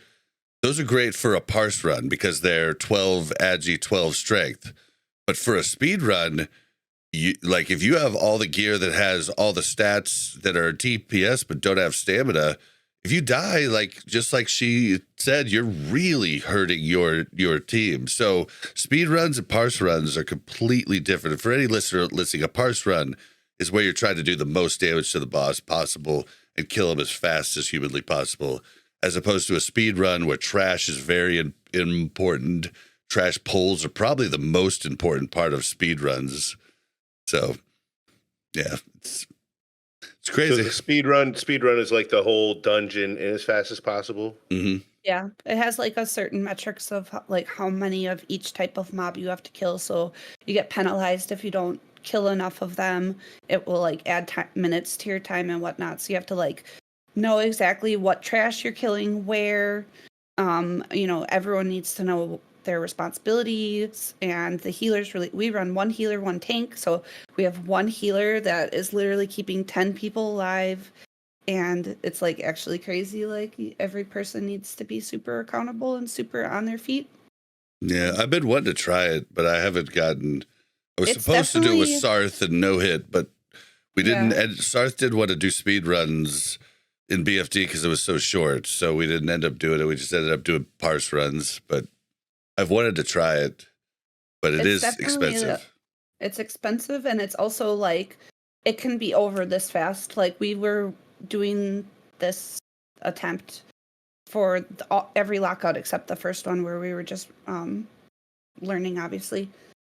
Those are great for a parse run because they're 12 agi, 12 strength. But for a speed run, if you have all the gear that has all the stats that are DPS but don't have stamina, if you die, just like she said, you're really hurting your team. So speed runs and parse runs are completely different. And for any listener listening, a parse run is where you're trying to do the most damage to the boss possible and kill him as fast as humanly possible, as opposed to a speed run where trash is very important. Trash pulls are probably the most important part of speed runs. So, yeah, It's crazy. So the speed run is like the whole dungeon in as fast as possible. Mm-hmm. Yeah, it has like a certain metrics of like how many of each type of mob you have to kill. So you get penalized if you don't kill enough of them. It will like add minutes to your time and whatnot. So you have to like know exactly what trash you're killing, where. Everyone needs to know their responsibilities, and the healers we run one healer, one tank. So we have one healer that is literally keeping 10 people alive. And it's like actually crazy. Like every person needs to be super accountable and super on their feet. Yeah, I've been wanting to try it, but I haven't gotten. I was It's supposed to do it with definitely- Sarth and no hit, but we didn't. Yeah. And Sarth did want to do speed runs in BFD because it was so short, so we didn't end up doing it. We just ended up doing parse runs. But I've wanted to try it, but it is It's definitely expensive. It's expensive, and it's also like it can be over this fast. Like we were doing this attempt for every lockout except the first one where we were just learning, obviously.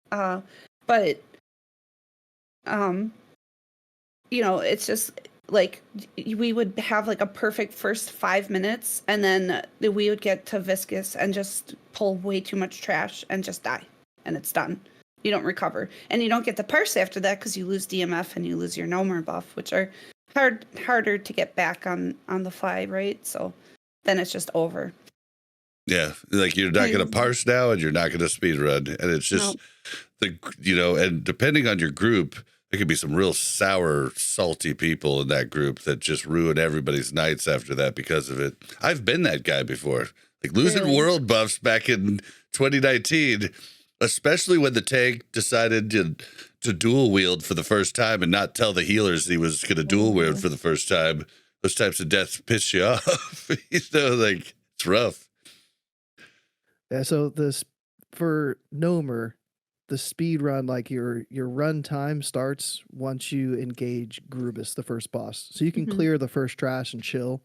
But it's just like we would have like a perfect first 5 minutes, and then we would get to Viscous and just pull way too much trash and just die, and it's done. You don't recover, and you don't get the parse after that because you lose DMF and you lose your Nomer buff, which are harder to get back on the fly, right? So then it's just over. Yeah, like you're not going to parse now, and you're not going to speed run, and it's just and depending on your group, there could be some real sour, salty people in that group that just ruin everybody's nights after that because of it. I've been that guy before, like losing Really? world buffs back in 2019, especially when the tank decided to dual wield for the first time and not tell the healers he was going to dual wield for the first time. Those types of deaths piss you off. Like it's rough. Yeah, so for Nomer, the speed run, like your run time starts once you engage Grubus, the first boss. So you can Mhm. clear the first trash and chill,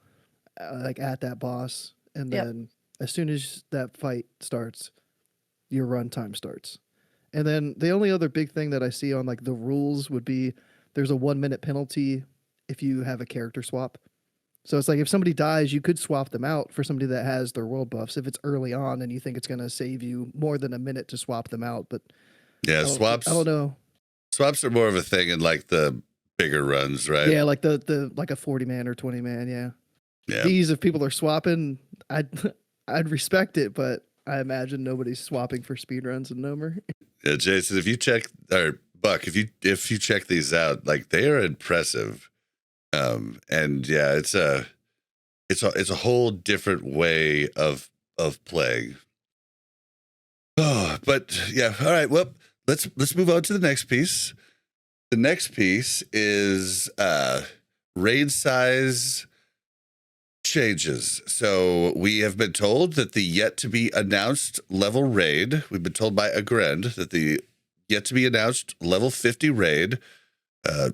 like at that boss, and Yep. then as soon as that fight starts, your run time starts. And then the only other big thing that I see on like the rules would be there's a 1 minute penalty if you have a character swap. So it's like if somebody dies, you could swap them out for somebody that has their world buffs if it's early on and you think it's going to save you more than a minute to swap them out. But Yeah, I don't know. Swaps are more of a thing in like the bigger runs, right? Yeah, like the like a 40 man or 20 man. Yeah. Yeah. These, if people are swapping, I'd respect it, but I imagine nobody's swapping for speedruns in Nomer. Yeah, Jason, if you check, or Buck, if you check these out, like they are impressive. And yeah, it's a whole different way of playing. Oh, but yeah, all right. Well, let's move on to the next piece. The next piece is raid size changes. So we have been told that the yet to be announced level raid, we've been told by Agrend that the yet to be announced level 50 raid,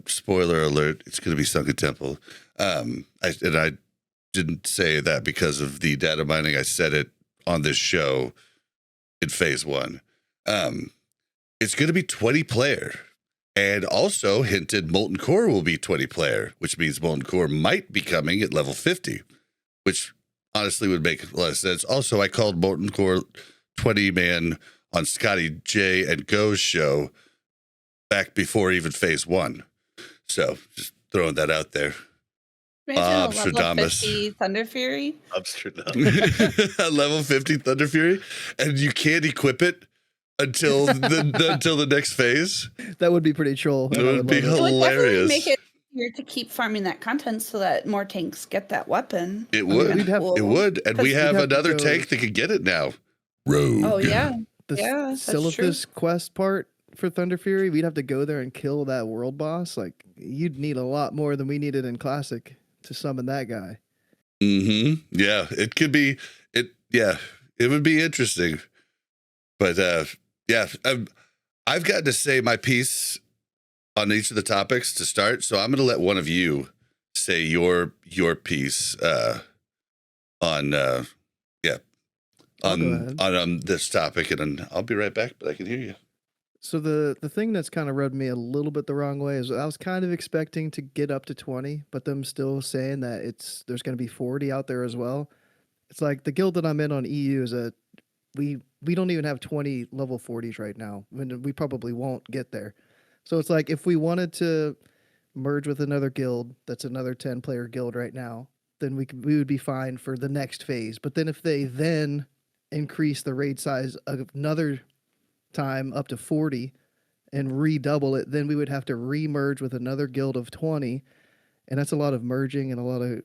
spoiler alert, it's going to be Sunken Temple. I didn't say that because of the data mining. I said it on this show in phase 1. It's going to be 20 player. And also hinted Molten Core will be 20 player, which means Molten Core might be coming at level 50, which honestly would make a lot of sense. Also, I called Molten Core 20 man on Scotty J and Go's show back before even phase 1. So just throwing that out there. Imagine a level Stradamus. 50 Thunder Fury. Amsterdam. Level 50 Thunder Fury, and you can't equip it until the next phase. That would be pretty troll. It would be It would definitely hilarious. make it easier to keep farming that content so that more tanks get that weapon. It would. we'd have- It would, and we We'd have have to another go- tank that can get it now. Rogue. Oh yeah. The Yeah, that's true. Silithus quest part for Thunder Fury, we'd have to go there and kill that world boss. Like, you'd need a lot more than we needed in Classic to summon that guy. Mm-hmm. Yeah, it could be. Yeah, it would be interesting. But yeah, I've got to say my piece on each of the topics to start. So I'm going to let one of you say your piece on I'll go ahead. on this topic, and then I'll be right back. But I can hear you. So the thing that's kind of rubbed me a little bit the wrong way is I was kind of expecting to get up to 20, but them still saying that there's going to be 40 out there as well. It's like the guild that I'm in on EU is we don't even have 20 level 40s right now. I mean, we probably won't get there. So it's like if we wanted to merge with another guild that's another 10 player guild right now, then we would be fine for the next phase. But then if they then increase the raid size another time up to 40 and redouble it, then we would have to re-merge with another guild of 20, and that's a lot of merging and a lot of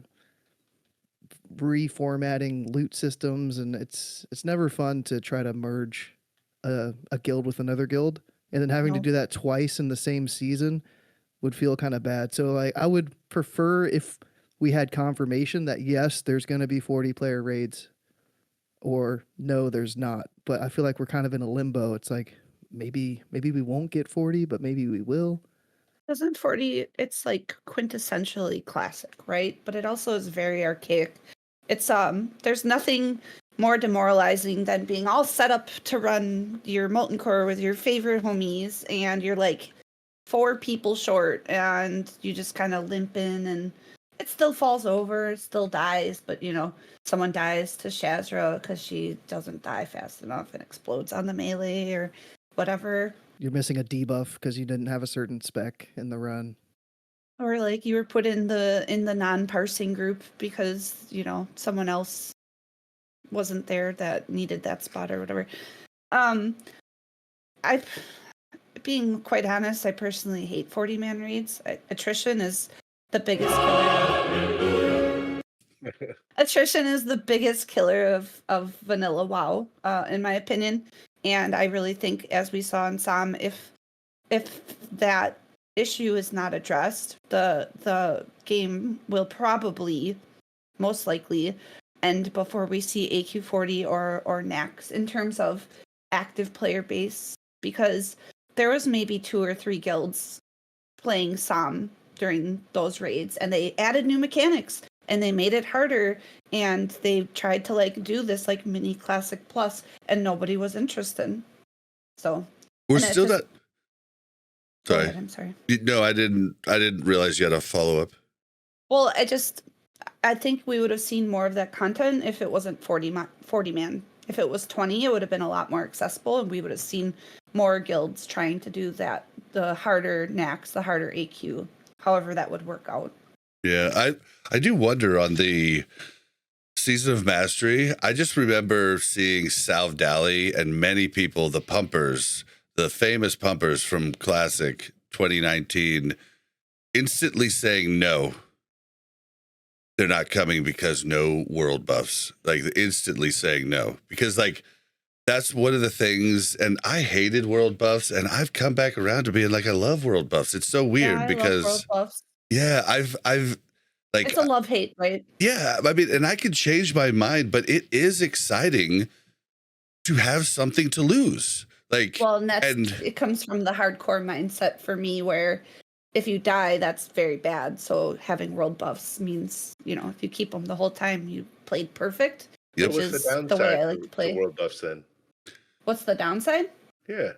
reformatting loot systems, and it's never fun to try to merge a guild with another guild, and then having to do that twice in the same season would feel kind of bad. So like I would prefer if we had confirmation that yes, there's going to be 40 player raids, or no, there's not. But I feel like we're kind of in a limbo. It's like maybe we won't get 40, but maybe we will. Isn't 40, it's like quintessentially classic, right? But it also is very archaic. It's there's nothing more demoralizing than being all set up to run your molten core with your favorite homies, and you're like 4 people short, and you just kind of limp in, and it still falls over, it still dies, but you know, someone dies to Shazra because she doesn't die fast enough and explodes on the melee or whatever. You're missing a debuff because you didn't have a certain spec in the run. Or like you were put in the non-parsing group because, you know, someone else wasn't there that needed that spot or whatever. Being quite honest, I personally hate 40-man raids. Attrition is the biggest killer. Attrition is the biggest killer of vanilla WoW, in my opinion. And I really think, as we saw in Sam, if that issue is not addressed, the game will probably, most likely, end before we see AQ40 or Nax in terms of active player base, because there was maybe 2 or 3 guilds playing Sam during those raids, and they added new mechanics and they made it harder, and they tried to like do this like mini classic plus, and nobody was interested. So we're still not. Sorry, ahead, I'm sorry. No, I didn't realize you had a follow up. Well, I think we would have seen more of that content if it wasn't 40 man. If it was 20, it would have been a lot more accessible, and we would have seen more guilds trying to do that, the harder Nax, the harder AQ, however that would work out. Yeah, I do wonder on the Season of Mastery. I just remember seeing Salve Dally and many people, the pumpers, the famous pumpers from Classic 2019, instantly saying no. They're not coming because no world buffs. Like instantly saying no. Because like that's one of the things, and I hated world buffs, and I've come back around to being like I love world buffs. It's so weird because love world buffs. Yeah, I've like it's a love-hate, right? Yeah, I mean, and I could change my mind, but it is exciting to have something to lose. Like, well, and it comes from the hardcore mindset for me, where if you die, that's very bad. So having world buffs means, you know, if you keep them the whole time, you played perfect. Yep. Which is the way I like to play. World buffs then. What's the downside? Yeah.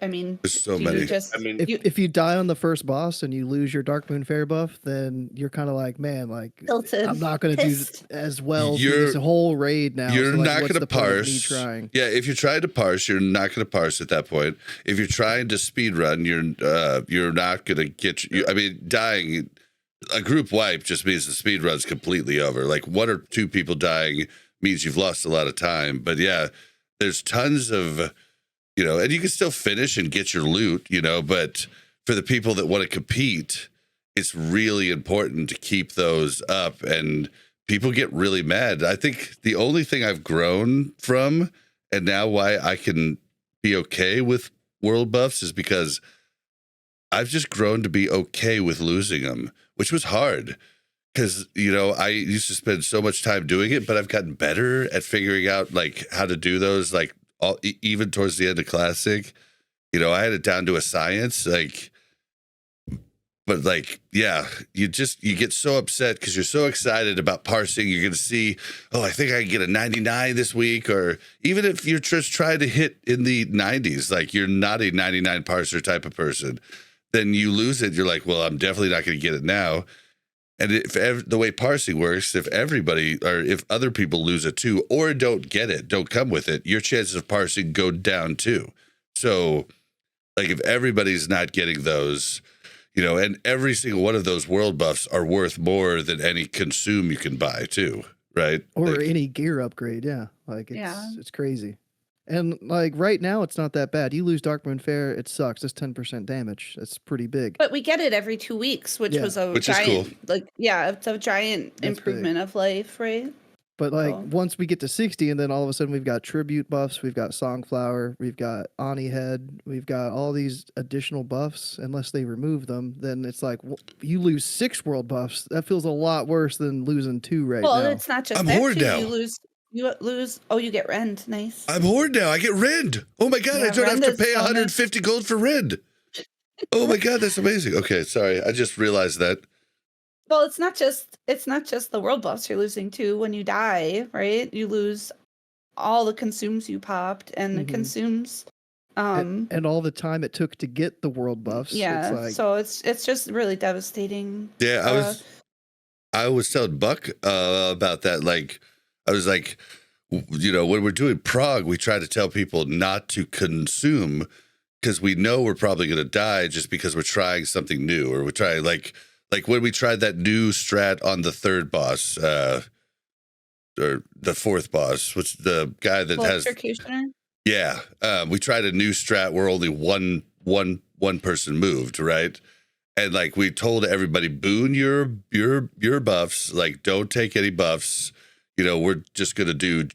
I mean, there's so many. If you die on the first boss and you lose your Darkmoon Fairy buff, then you're kind of like, man, like tilted, I'm not going to do as well through this whole raid now. You're so, like, not going to parse. Trying? Yeah, if you're trying to parse, you're not going to parse at that point. If you're trying to speed run, you're not going to get. I mean, dying. A group wipe just means the speed run's completely over. Like 1 or 2 people dying means you've lost a lot of time. But yeah, there's tons of. You know, and you can still finish and get your loot, you know, but for the people that want to compete, it's really important to keep those up, and people get really mad. I think the only thing I've grown from, and now why I can be okay with world buffs, is because I've just grown to be okay with losing them, which was hard because, you know, I used to spend so much time doing it, but I've gotten better at figuring out like how to do those, like, even towards the end of Classic, you know, I had it down to a science. Like But like, yeah, you get so upset because you're so excited about parsing. You're going to see, oh, I think I can get a 99 this week. Or even if you're just trying to hit in the 90s, like you're not a 99 parser type of person, then you lose it. You're like, well, I'm definitely not going to get it now. And the way parsing works, if everybody or if other people lose it too, or don't get it, don't come with it, your chances of parsing go down too. So like if everybody's not getting those, and every single one of those world buffs are worth more than any consume you can buy too, right? Or like, any gear upgrade, yeah. Like it's crazy. And like right now it's not that bad. You lose Darkmoon Fair, it sucks. It's 10% damage. That's pretty big. But we get it every 2 weeks, which was a which giant, is cool. It's a giant improvement of life, right? But like once we get to 60, and then all of a sudden we've got tribute buffs, we've got Songflower, we've got Ani Head, we've got all these additional buffs. Unless they remove them, then it's like you lose 6 world buffs. That feels a lot worse than losing 2 right now. Well, it's not just I'm that Horde too. now. You lose. Oh, you get rend. Nice. I'm Horde now. I get rend. Oh my god, Yeah, I don't have rend to is pay so 150 gold for rend. Oh my god, that's amazing. Okay, sorry, I just realized that. Well, it's not just the world buffs you're losing too. When you die, right? You lose all the consumes you popped and the consumes. And all the time it took to get the world buffs. Yeah, it's like, so it's just really devastating. Yeah, I was telling Buck about that. Like, I was like, when we're doing Prague, we try to tell people not to consume because we know we're probably going to die just because we're trying something new, or we try like when we tried that new strat on the 3rd boss, or the 4th boss, which the guy that has. Yeah, we tried a new strat where only one person moved, right? And like we told everybody, boon your buffs, like don't take any buffs. We're just gonna do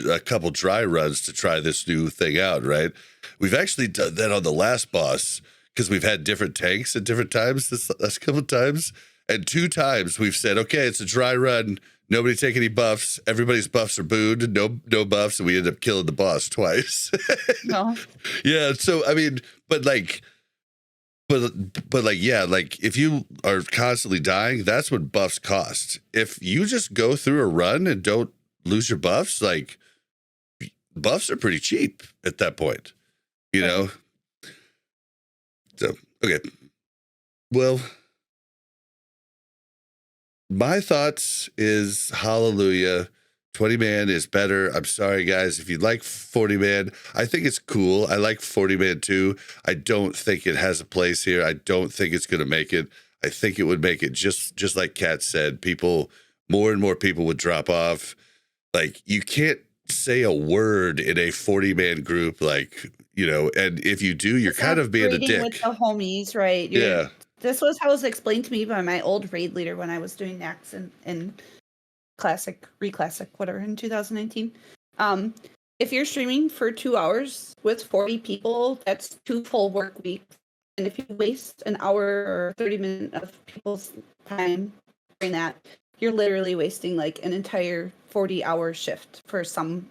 a couple dry runs to try this new thing out, right? We've actually done that on the last boss because we've had different tanks at different times this last couple of times, and 2 times we've said, okay, it's a dry run. Nobody take any buffs. Everybody's buffs are booed. No buffs, and we end up killing the boss twice. No. Yeah. So I mean, but yeah, like if you are constantly dying, that's what buffs cost. If you just go through a run and don't lose your buffs, like buffs are pretty cheap at that point, So, okay. Well, my thoughts is hallelujah. 20 man is better. I'm sorry, guys. If you like 40 man, I think it's cool. I like 40 man too. I don't think it has a place here. I don't think it's going to make it. I think it would make it just like Kat said. More and more people would drop off. Like you can't say a word in a 40 man group, like, and if you do, you're kind of being a dick. With the homies, right? Yeah. This was how it was explained to me by my old raid leader when I was doing Nax in Reclassic, whatever, in 2019. If you're streaming for 2 hours with 40 people, that's 2 full work weeks. And if you waste an hour or 30 minutes of people's time doing that, you're literally wasting like an entire 40-hour shift for someone,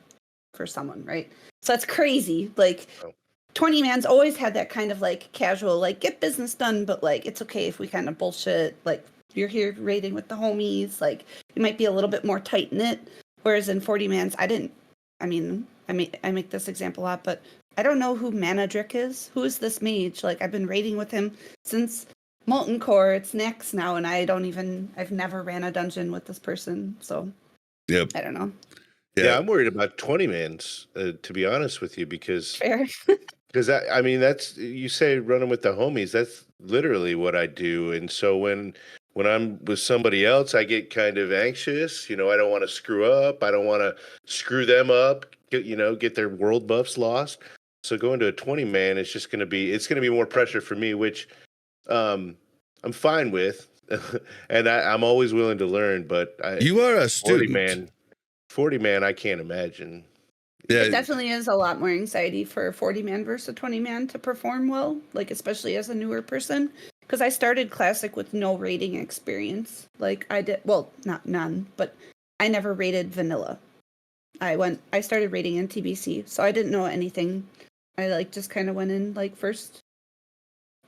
right? So that's crazy. Like 20 man's always had that kind of like casual, like get business done, but like it's okay if we kind of bullshit. Like you're here raiding with the homies, like you might be a little bit more tight knit. Whereas in 40 man's, I make this example up, but I don't know who Manadrick is. Who is this mage? Like I've been raiding with him since Molten Core. It's next now, and I've never ran a dungeon with this person. So yep. I don't know. Yeah, I'm worried about 20 mans, to be honest with you, because Fair. Because that's, you say running with the homies. That's literally what I do. And so when I'm with somebody else, I get kind of anxious. I don't want to screw up. I don't want to screw them up. Get their world buffs lost. So going to a 20 man is just going to be more pressure for me, which I'm fine with, and I'm always willing to learn. But you are a student. 40 man, I can't imagine. Yeah. It definitely is a lot more anxiety for a 40 man versus a 20 man to perform well, like especially as a newer person. Because I started Classic with no raiding experience. Like I did, well, not none, but I never raided vanilla. I started raiding in TBC, so I didn't know anything. I just kind of went in first.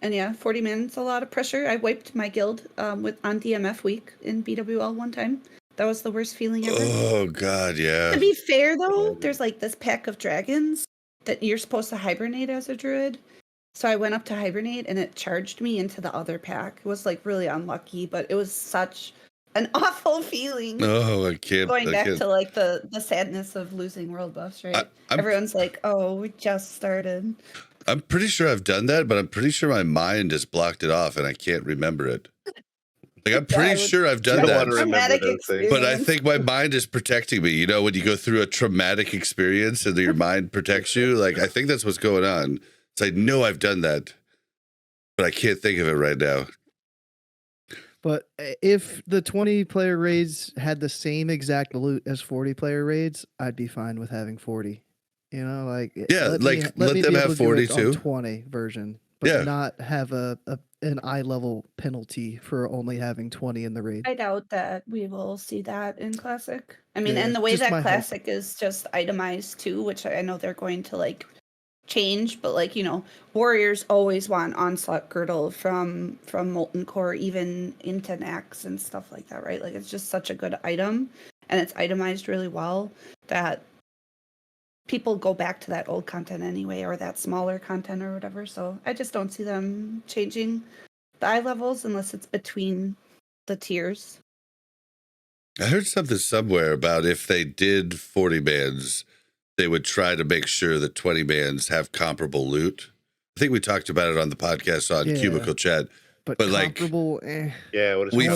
And yeah, 40 minutes, a lot of pressure. I wiped my guild on DMF week in BWL one time. That was the worst feeling ever. Oh God, yeah. To be fair though, there's like this pack of dragons that you're supposed to hibernate as a druid. So I went up to hibernate and it charged me into the other pack. It was like really unlucky, but it was such an awful feeling. Oh, I can't. Going back can't. to like the sadness of losing world buffs, right? Everyone's like, "Oh, we just started." I'm pretty sure I've done that, but I'm pretty sure my mind has blocked it off and I can't remember it. Like I'm pretty sure I've done that. But I think my mind is protecting me. You know, when you go through a traumatic experience and your mind protects you, like I think that's what's going on. So I know I've done that, but I can't think of it right now. But if the 20-player raids had the same exact loot as 40-player raids, I'd be fine with having 40. You know, like yeah, let them have 40 too. 20 version, but not have an eye level penalty for only having 20 in the raid. I doubt that we will see that in Classic. I mean, and the way that Classic is just itemized too, which I know they're going to like change, but like, you know, warriors always want onslaught girdle from molten core even into Nax and stuff like that, right? Like it's just such a good item and it's itemized really well that people go back to that old content anyway, or that smaller content or whatever. So I just don't see them changing the eye levels unless it's between the tiers. I heard something somewhere about if they did 40 bans, they would try to make sure that 20 bans have comparable loot. I think we talked about it on the podcast on Cubicle Chat. But comparable, like, we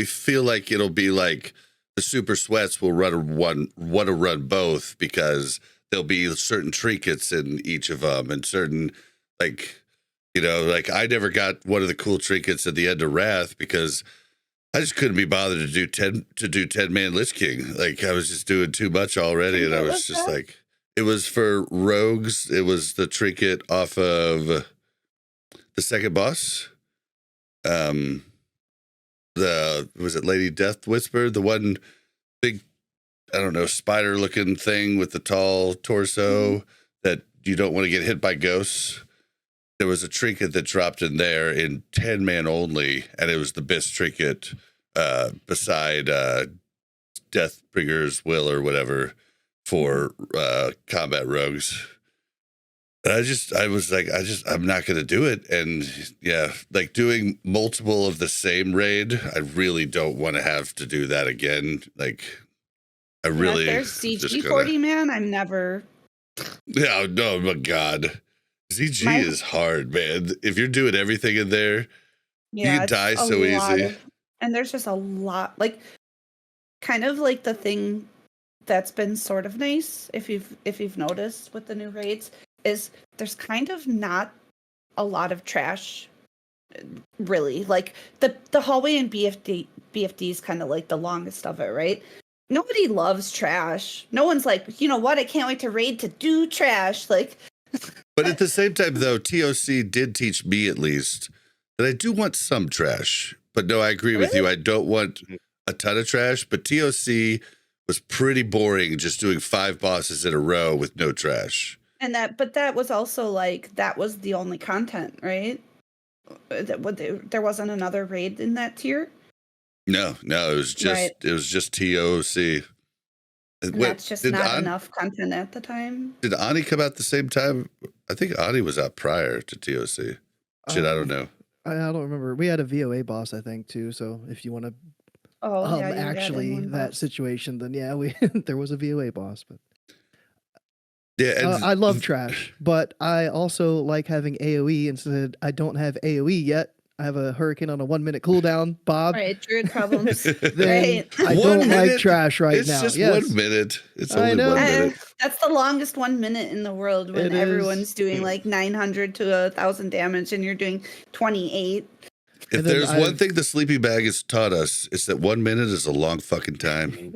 feel like it'll be like the super sweats will want to run both because there'll be certain trinkets in each of them and certain like, you know, like I never got one of the cool trinkets at the end of Wrath because I just couldn't be bothered to do 10-man Lich King. Like I was just doing too much already, and I was just like, it was for rogues. It was the trinket off of the second boss. Was it Lady Death Whisper? The one big, I don't know, spider looking thing with the tall torso that you don't want to get hit by ghosts. There was a trinket that dropped in there in 10-man only, and it was the best trinket beside Deathbringer's Will or whatever for combat rogues. And I'm not going to do it. And yeah, like doing multiple of the same raid, I really don't want to have to do that again. Like, I really. If there's CG 40, man, I'm never. Yeah, no, my God. ZG is hard, man. If you're doing everything in there, you die so easy. And there's just a lot, like, kind of like the thing that's been sort of nice, if you've noticed with the new raids, is there's kind of not a lot of trash, really. Like the hallway in BFD is kind of like the longest of it, right? Nobody loves trash. No one's like, you know what? I can't wait to raid to do trash, like. But at the same time, though, TOC did teach me at least that I do want some trash. But no, I agree with you. I don't want a ton of trash. But TOC was pretty boring, just doing 5 bosses in a row with no trash. And that was also like that was the only content, right? There wasn't another raid in that tier. No, it was just TOC. And that's just not enough content at the time. Did Ani come out the same time? I think Ani was out prior to TOC. I don't know. I don't remember. We had a VOA boss, I think, too. So if you want to, that situation, then yeah, there was a VOA boss. But yeah, I love trash, but I also like having AOE. Instead, I don't have AOE yet. I have a hurricane on a 1-minute cooldown, Bob. Right, druid problems. Right. I don't like trash right now. It's just 1 minute. It's only 1 minute. That's the longest 1 minute in the world when everyone's doing like 900 to 1,000 damage and you're doing 28. If there's one thing the sleeping bag has taught us, it's that 1 minute is a long fucking time.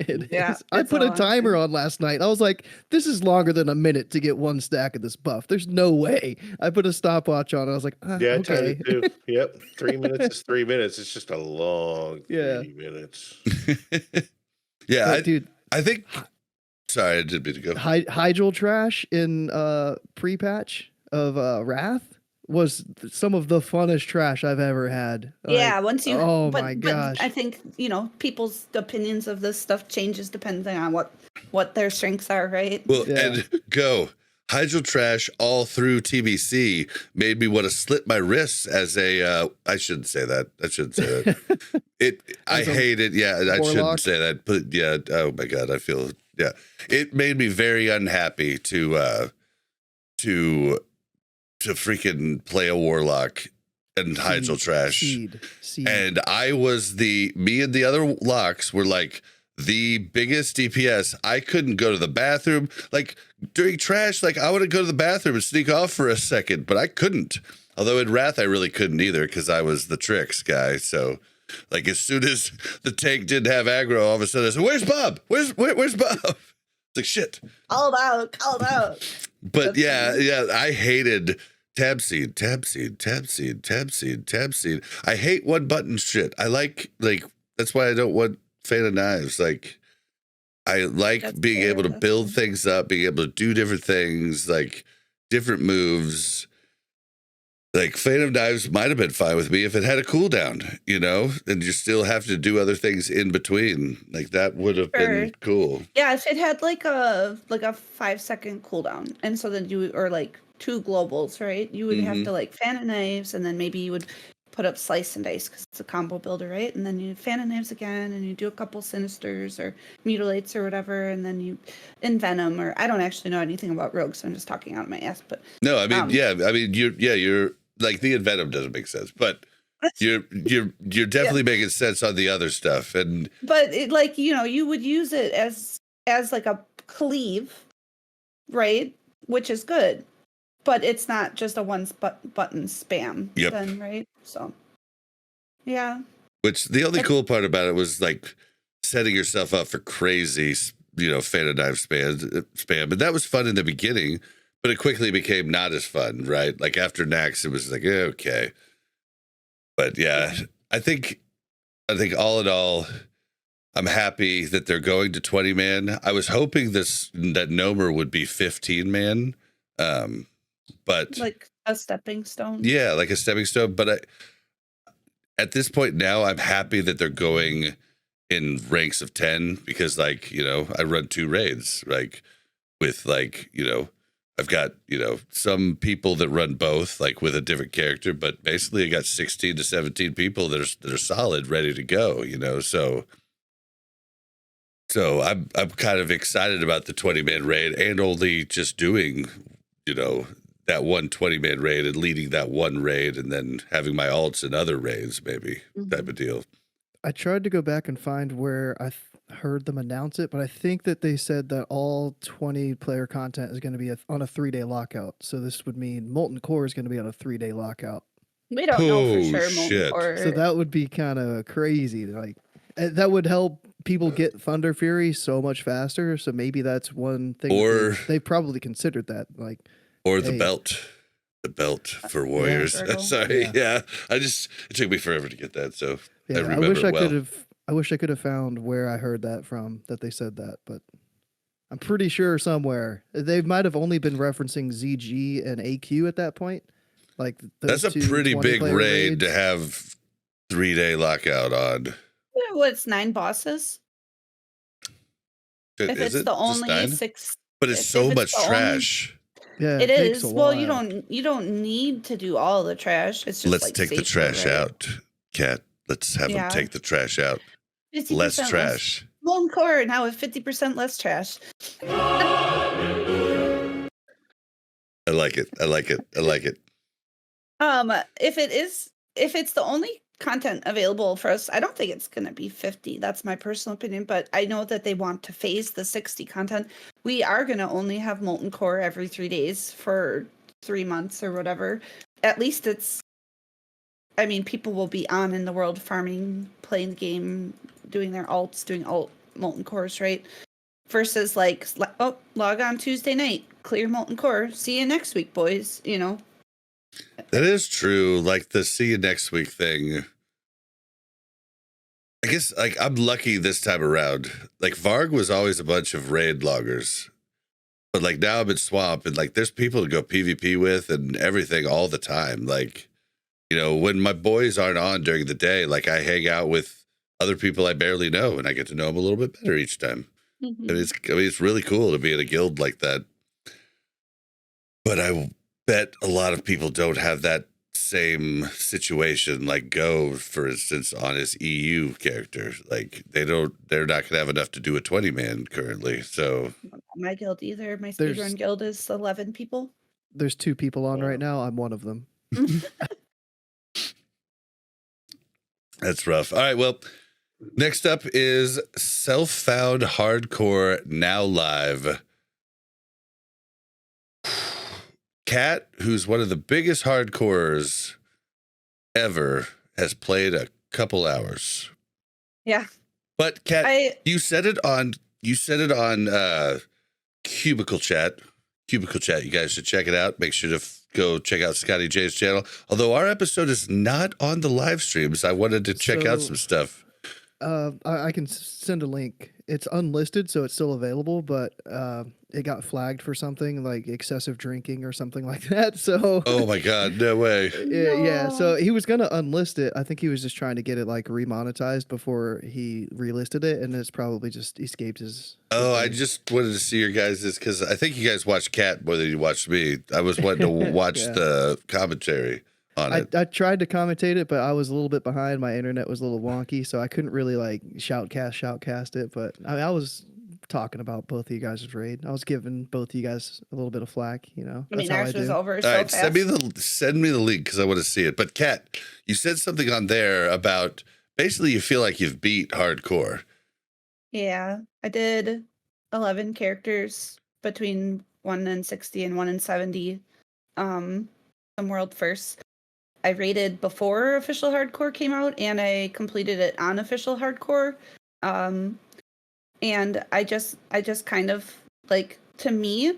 I put a timer on last night. I was like, this is longer than a minute to get 1 stack of this buff. There's no way. I put a stopwatch on. I was like, yeah, okay. I too. Yep. 3 minutes is 3 minutes. It's just a long 3 minutes. Yeah, dude. I think. Sorry, I didn't mean to go. Hydral trash in pre-patch of Wrath was some of the funnest trash I've ever had. Yeah, Like, once you. oh but, my but gosh. I think people's opinions of this stuff changes depending on what their strengths are, right? Well, Yeah. and go. Hydro trash all through TBC made me want to slit my wrists as a. I shouldn't say that. I As a hate it. Yeah, I warlock? shouldn't say that. But yeah, oh my god, I feel. Yeah, it made me very unhappy to freaking play a warlock and hydro trash. Seed. And me and the other locks were like the biggest DPS. I couldn't go to the bathroom. Like during trash, like I want to go to the bathroom and sneak off for a second, but I couldn't. Although in Wrath, I really couldn't either because I was the tricks guy. So like as soon as the tank didn't have aggro, all of a sudden I said, "Where's Bob? Where's Bob?" It's like shit. Called out. But That's yeah, I hated tab seed. I hate one button shit. I like that's why I don't want Fan of Knives. Like I like That's being fair, able to that's build fair. things up, being able to do different things, like different moves. Like Fan of Knives might have been fine with me if it had a cooldown, and you still have to do other things in between. Like that would have been Sure. cool. Yeah, if it had like a 5-second cooldown, and so then or like 2 globals, right? You would have to like fan of knives, and then maybe you would put up slice and dice because it's a combo builder, right? And then you fan of knives again, and you do a couple sinisters or mutilates or whatever, and then you envenom. Or I don't actually know anything about rogues, so I'm just talking out of my ass. But No, I mean, you're like the Venom doesn't make sense, but you're definitely making sense on the other stuff. And but it, like you would use it as like a cleave, right? Which is good, but it's not just a button spam. Yep. Then, right? So, yeah. which the only cool part about it was like setting yourself up for crazy, Fan of Knife spam, and that was fun in the beginning, but it quickly became not as fun, right? Like after Nax, it was like okay, but yeah, I think all in all, I'm happy that they're going to 20 man. I was hoping that Nomer would be 15 man, but Like a stepping stone. yeah, like a stepping stone. But at this point now, I'm happy that they're going in ranks of 10 because, like, I run 2 raids, like with I've got, some people that run both, like with a different character, but basically I got 16 to 17 people that are solid, ready to go, So I'm kind of excited about the 20-man raid and only just doing, that one 20-man raid and leading that one raid and then having my alts in other raids, maybe type of deal. I tried to go back and find where I heard them announce it, but I think that they said that all 20 player content is going to be on a 3-day lockout. So this would mean Molten Core is going to be on a 3-day lockout. We don't know for sure. Shit. So that would be kind of crazy. Like that would help people get Thunder Fury so much faster. So maybe that's one thing. Or they probably considered that. Like, or the hey, belt for warriors. Turtle. Sorry, Yeah. it took me forever to get that. So yeah, I remember I wish I could have found where I heard that from, that they said that, but I'm pretty sure somewhere they might have only been referencing ZG and AQ at that point. Like That's a pretty big raid to have 3-day lockout on. What's 9 bosses? If Is it's it the just only 9? 6, But it's if so it's much the only- trash. Yeah, it takes is. a Well, you while. don't need to do all the trash. It's just Let's like take the safer, trash right? out, Cat. Let's have them Yeah. take the trash out. 50% Less trash. Molten Core now with 50% less trash. I like it. If it's the only content available for us, I don't think it's going to be 50. That's my personal opinion, but I know that they want to phase the 60 content. We are going to only have Molten Core every 3 days for 3 months or whatever. At least people will be on in the world farming, playing the game, doing their alts, doing Molten Cores, right? Versus like, log on Tuesday night, clear Molten Core. See you next week, boys. That is true. Like the see you next week thing. I guess like I'm lucky this time around. Like Varg was always a bunch of raid loggers. But like now I'm in Swamp, and like there's people to go PvP with and everything all the time. Like, you know, when my boys aren't on during the day, like I hang out with other people I barely know, and I get to know them a little bit better each time. Mhm. And it's really cool to be in a guild like that. But I bet a lot of people don't have that same situation. Like Go, for instance, on his EU character, like they're not gonna have enough to do a 20-man currently. So My guild either. My There's- speedrun guild is 11 people. There's 2 people on Wow. right now. I'm one of them. that's rough. All right, well, next up is Self-Found Hardcore now live. Kat, who's one of the biggest hardcores ever, has played a couple hours. Yeah. But Kat, I you said it on Cubicle Chat. Cubicle Chat. You guys should check it out. Make sure to go check out Scotty J's channel. Although our episode is not on the live streams, I wanted to check out So- some stuff. I can send a link. It's unlisted, so it's still available, but it got flagged for something like excessive drinking or something like that. So Oh my God, no way. yeah. So No. he was gonna unlist it. I think he was just trying to get it like remonetized before he relisted it, and it's probably just escaped his. Oh, I just wanted to see your guys' because I think you guys watched Cat more than you watched me. I was wanting to watch Yeah. the commentary on it. I tried to commentate it, but I was a little bit behind. My internet was a little wonky, so I couldn't really like shoutcast it. But I was talking about both of you guys' raid. I was giving both of you guys a little bit of flack. You know, I mean, that's how ours I was do. over so All right, fast. send me the link because I want to see it. But Kat, you said something on there about basically you feel like you've beat hardcore. Yeah, I did 11 characters between 1 and 60 and 1 and 70. Some world firsts. I rated before official hardcore came out, and I completed it on official hardcore. And I just kind of like, to me,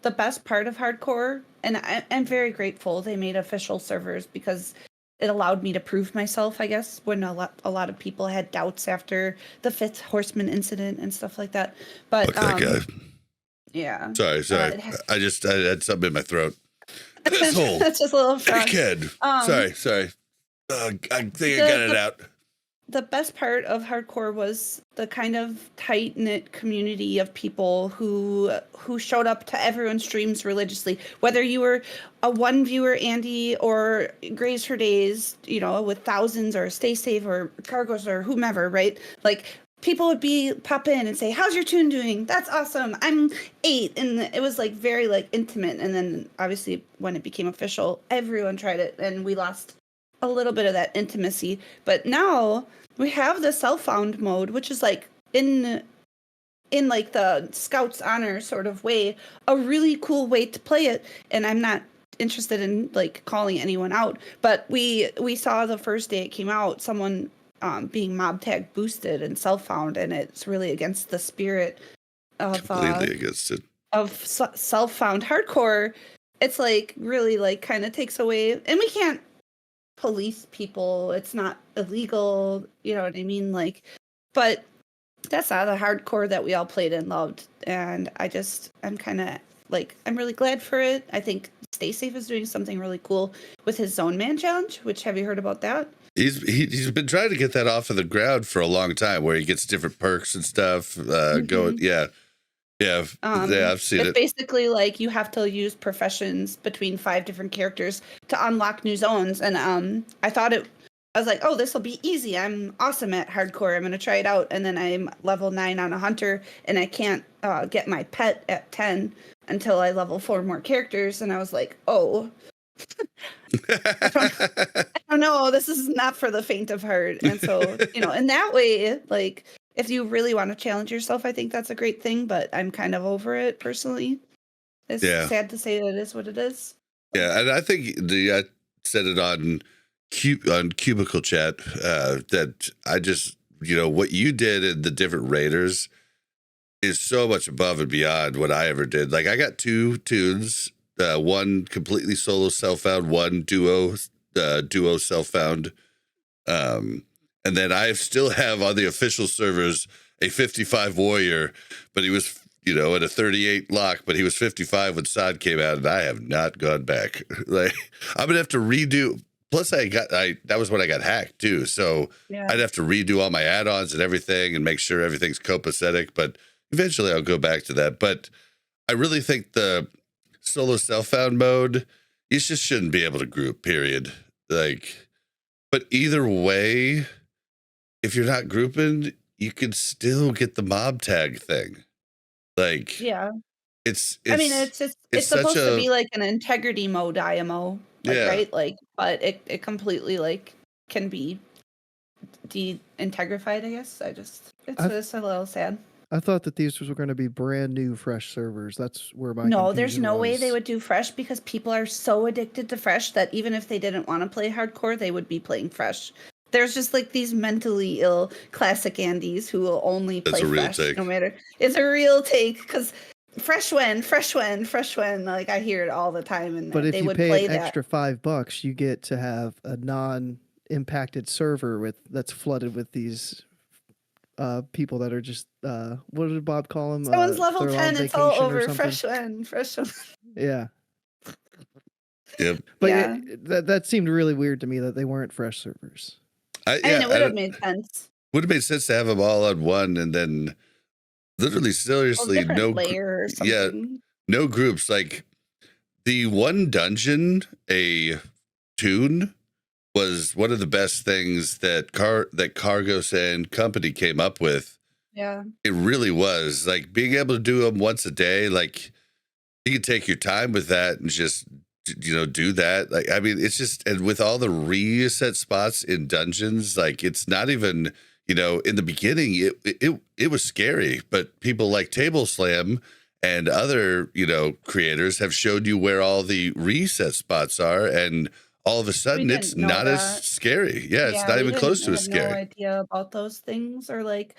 the best part of hardcore, and I'm very grateful they made official servers because it allowed me to prove myself, I guess, when a lot of people had doubts after the Fifth Horseman incident and stuff like that. But Fuck that guy. yeah, Sorry. it has- I had something in my throat. Asshole. that's just a little frog. Kid. Sorry. I think I the- got it out. The best part of hardcore was the kind of tight knit community of people who showed up to everyone's streams religiously. Whether you were a one viewer Andy or Graze for Days, you know, with thousands, or Stay Safe or Cargos or whomever, right? Like people would pop in and say, "How's your tune doing? That's awesome. I'm 8," and it was like very like intimate. And then obviously when it became official, everyone tried it, and we lost a little bit of that intimacy. But now we have the self-found mode, which is like in like the Scouts honor sort of way, a really cool way to play it. And I'm not interested in like calling anyone out, but we saw the first day it came out someone being mob tag boosted and self-found, and it's really against the spirit of Completely against it. self-found hardcore. It's like really like kind of takes away, and we can't police people, it's not illegal, you know what I mean, like, but that's not the hardcore that we all played and loved. And I'm kind of like, I'm really glad for it. I think Stay Safe is doing something really cool with his Zone Man challenge, which, have you heard about that? He's been trying to get that off of the ground for a long time, where he gets different perks and stuff going. Yeah, I've seen It's it. basically like you have to use professions between 5 different characters to unlock new zones. And I was like, oh, this will be easy. I'm awesome at hardcore. I'm going to try it out. And then I'm level 9 on a hunter, and I can't get my pet at 10 until I level 4 more characters. And I was like, oh, I don't know. This is not for the faint of heart. And so, you know, in that way, like, if you really want to challenge yourself, I think that's a great thing, but I'm kind of over it personally. It's sad to say that it is what it is. Yeah, and I think I said it on Cubicle Chat that I just, you know, what you did in the different raiders is so much above and beyond what I ever did. Like, I got 2 tunes, one completely solo self-found, one duo self-found. And then I still have on the official servers a 55 warrior, but he was at a 38 lock, but he was 55 when SOD came out, and I have not gone back. Like, I'm gonna have to redo. Plus, that was when I got hacked too, so Yeah. I'd have to redo all my add-ons and everything, and make sure everything's copacetic. But eventually, I'll go back to that. But I really think the solo self-found mode, you just shouldn't be able to group. Period. Like, but either way, if you're not grouping, you can still get the mob tag thing. Like, Yeah. it's I mean, it's supposed to be like an integrity mode IMO, like, Yeah. right? Like, but it completely like can be de-integrified, I guess. It's a little sad. I thought that these were going to be brand new, fresh servers. That's where my No, there's confusion no way they was. would do fresh because people are so addicted to fresh that even if they didn't want to play hardcore, they would be playing fresh. There's just like these mentally ill classic Andes who will only play That's a real fresh take. no matter. It's a real take because fresh when. Like I hear it all the time, and But if they you would pay play an that. extra $5, you get to have a non-impacted server that's flooded with these people that are just what did Bob call them? Someone's level they're on 10. It's all vacation or over. something. Fresh when. Yeah, Yep. but Yeah. that seemed really weird to me that they weren't fresh servers. I mean, it would have made sense. Would have made sense to have them all on one, and then literally, seriously, Different no, layer or yeah, something. no groups. Like the one dungeon, a tune, was one of the best things that Cargos and company came up with. Yeah. It really was, like, being able to do them once a day. Like, you could take your time with that and just do that. Like, I mean, it's just, and with all the reset spots in dungeons, like, it's not even, in the beginning it was scary, but people like Table Slam and other creators have showed you where all the reset spots are, and all of a sudden didn't it's know not that. as scary. Yeah, it's not we even close to didn't as have no scary. idea about those things, or like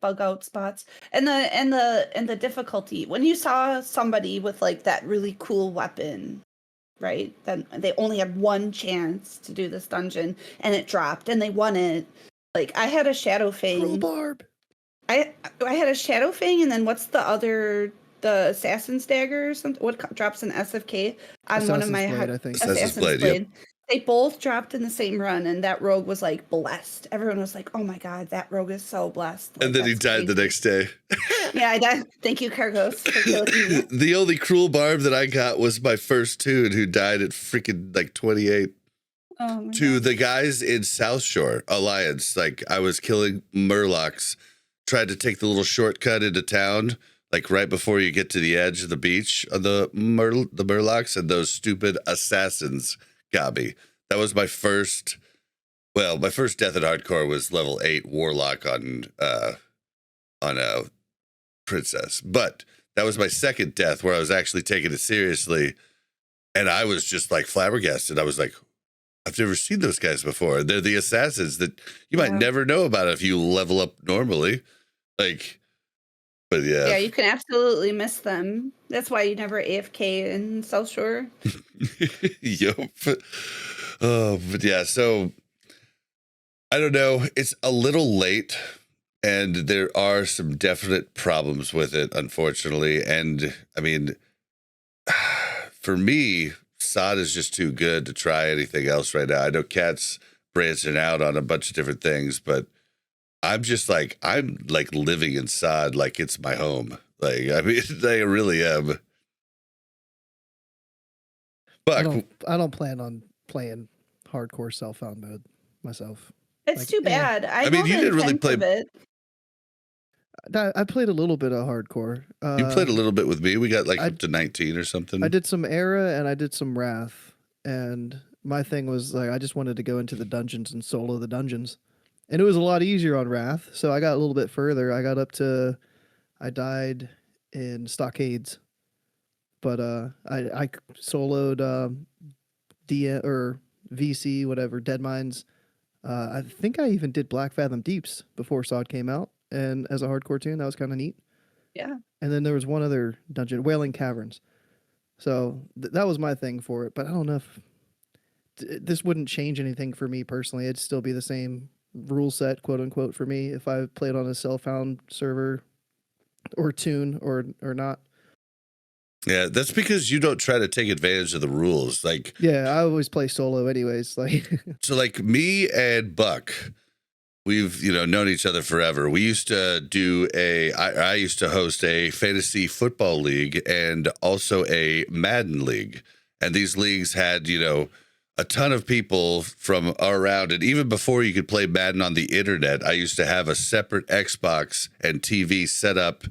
bug out spots, and the difficulty when you saw somebody with like that really cool weapon, right? Then they only had one chance to do this dungeon, and it dropped, and they won it. Like I had a Shadow Fang. Barb. I had a Shadow Fang, and then what's the Assassin's Dagger or something? What drops an SFK on one of Assassin's my Blade, I think. Assassin's Blade, yep. They both dropped in the same run, and that rogue was like blessed. Everyone was like, "Oh my god, that rogue is so blessed!" Like, And then he that's died the crazy. next day. Yeah, I died. Thank you, Cargos, for killing me. The only cruel barb that I got was my first tune, who died at freaking like 28. Oh my To god. the guys in South Shore Alliance, like, I was killing Murlocs, tried to take the little shortcut into town, like right before you get to the edge of the beach of the Murlocs, and those stupid assassins got me. That was my first. Well, my first death at hardcore was level 8 Warlock on a princess, but that was my second death where I was actually taking it seriously, and I was just like flabbergasted. I was like, I've never seen those guys before. They're the assassins that you might Yeah. never know about if you level up normally. Like, but yeah. Yeah, you can absolutely miss them. That's why you never AFK in South Shore. Yup. Oh, but yeah, so I don't know. It's a little late, and there are some definite problems with it, unfortunately. And I mean, for me, SOD is just too good to try anything else right now. I know Cat's branching out on a bunch of different things, but I'm like living in SOD like it's my home. Like, I mean, I really am. But I don't plan on playing hardcore self-found mode myself. It's Like, too bad. I mean, know you the didn't really intent play- of it. I played a little bit of hardcore. you played a little bit with me. We got like I- up to 19 or something. I did some Era and I did some Wrath, and my thing was like I just wanted to go into the dungeons and solo the dungeons, and it was a lot easier on Wrath. So I got a little bit further. I got up to, I died in Stockades, but I soloed DM or VC whatever Dead Mines. I think I even did Black Fathom Deeps before SOD came out, and as a hardcore tune, that was kind of neat. Yeah. And then there was one other dungeon, Wailing Caverns. So that was my thing for it. But I don't know if this wouldn't change anything for me personally. It'd still be the same rule set, quote unquote, for me if I played on a self-found server or tune or not. Yeah, that's because you don't try to take advantage of the rules. Like, Yeah, I always play solo anyways. Like, so like me and Buck, we've, known each other forever. We used to do I used to host a fantasy football league and also a Madden league. And these leagues had, a ton of people from around. And even before you could play Madden on the internet, I used to have a separate Xbox and TV set up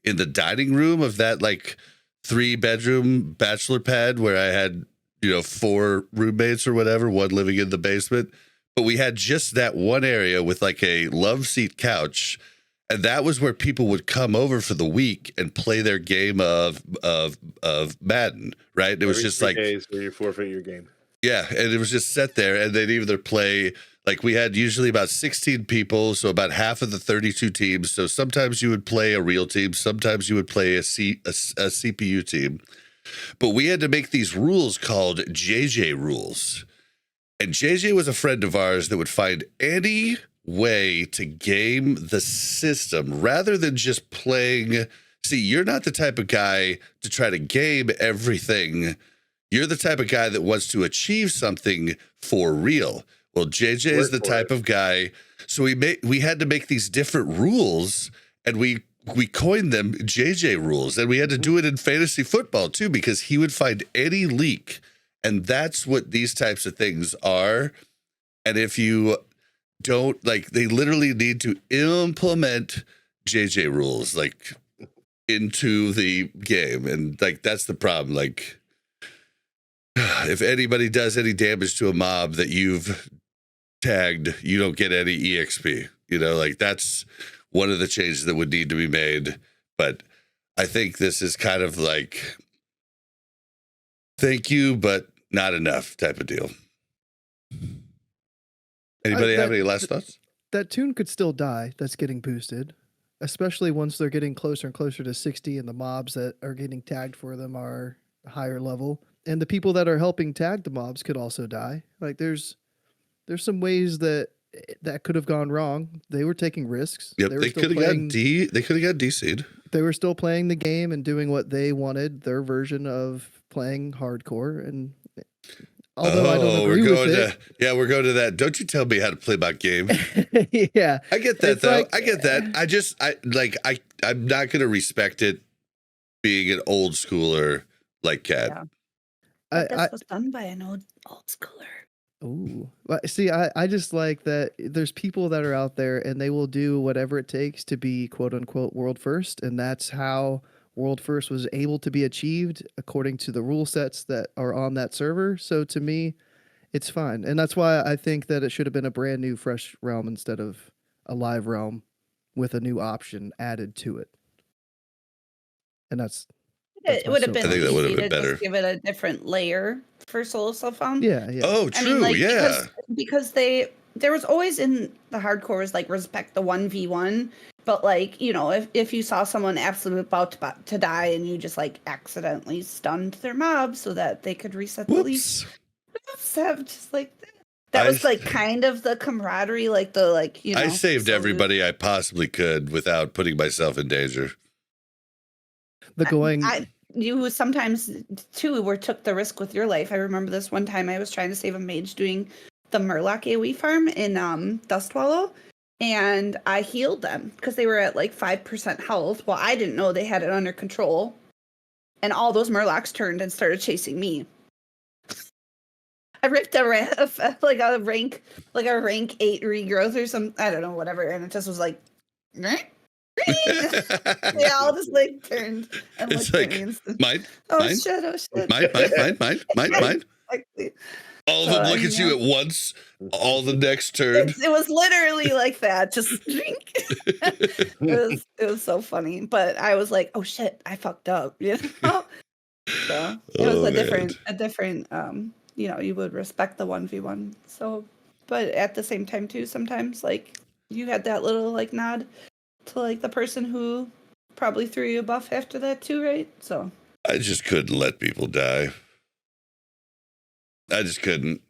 in the dining room of that, like, 3-bedroom bachelor pad where I had, 4 roommates or whatever, one living in the basement. But we had just that one area with like a love seat couch. And that was where people would come over for the week and play their game of Madden, right? It was Every just 3 like days where you forfeit your game. Yeah, and it was just set there, and they'd either play, like we had usually about 16 people, so about half of the 32 teams. So sometimes you would play a real team, sometimes you would play a CPU team. But we had to make these rules called JJ rules. And JJ was a friend of ours that would find any way to game the system rather than just playing. See, you're not the type of guy to try to game everything. You're the type of guy that wants to achieve something for real. Well, JJ is the type of guy. So we had to make these different rules, and we coined them JJ rules. And we had to do it in fantasy football too, because he would find any leak. And that's what these types of things are. And if you don't, like, they literally need to implement JJ rules, like, into the game. And like, that's the problem. Like, if anybody does any damage to a mob that you've tagged, you don't get any EXP. Like, that's one of the changes that would need to be made. But I think this is kind of like, thank you, but not enough type of deal. Anybody have any last thoughts? That tune could still die. That's getting boosted, especially once they're getting closer and closer to 60 and the mobs that are getting tagged for them are higher level. And the people that are helping tag the mobs could also die. Like, there's some ways that could have gone wrong. They were taking risks. Yep, they could have got DC'd. They were still playing the game and doing what they wanted, their version of playing hardcore. And although I don't agree with it, we're going to that. Don't you tell me how to play my game. Yeah, I get that though. Like, I get that. I'm not going to respect it being an old schooler like Cat. Yeah. This was done by an old schooler. Ooh. See, I just like that there's people that are out there and they will do whatever it takes to be quote unquote world first. And that's how world first was able to be achieved according to the rule sets that are on that server. So to me, it's fine. And that's why I think that it should have been a brand new fresh realm instead of a live realm with a new option added to it. And that's It would have been I think that would have easy been to better. just give it a different layer for solo self-found. Yeah. Oh, true. Because there was always in the hardcore was like respect the 1v1, but like, if you saw someone absolutely about to die and you just like accidentally stunned their mob so that they could reset the lead. Just like that was like kind of the camaraderie, like the I saved everybody I possibly could without putting myself in danger. You sometimes too took the risk with your life. I remember this one time I was trying to save a mage doing the Murloc AoE farm in Dustwallow, and I healed them because they were at like 5% health. Well, I didn't know they had it under control, and all those Murlocs turned and started chasing me. I ripped a rank 8 regrowth or some, I don't know, whatever, and it just was like. They all just like turned and It's looked like, at me. mine. Shit. Mine. All of them look at you at once. All the next turn. It was literally like that. Just drink. It was so funny. But I was like, oh shit, I fucked up. So it was a different you would respect the 1v1. So, but at the same time too, sometimes like you had that little like nod to like the person who probably threw you a buff after that too, right? So I just couldn't let people die. I just couldn't.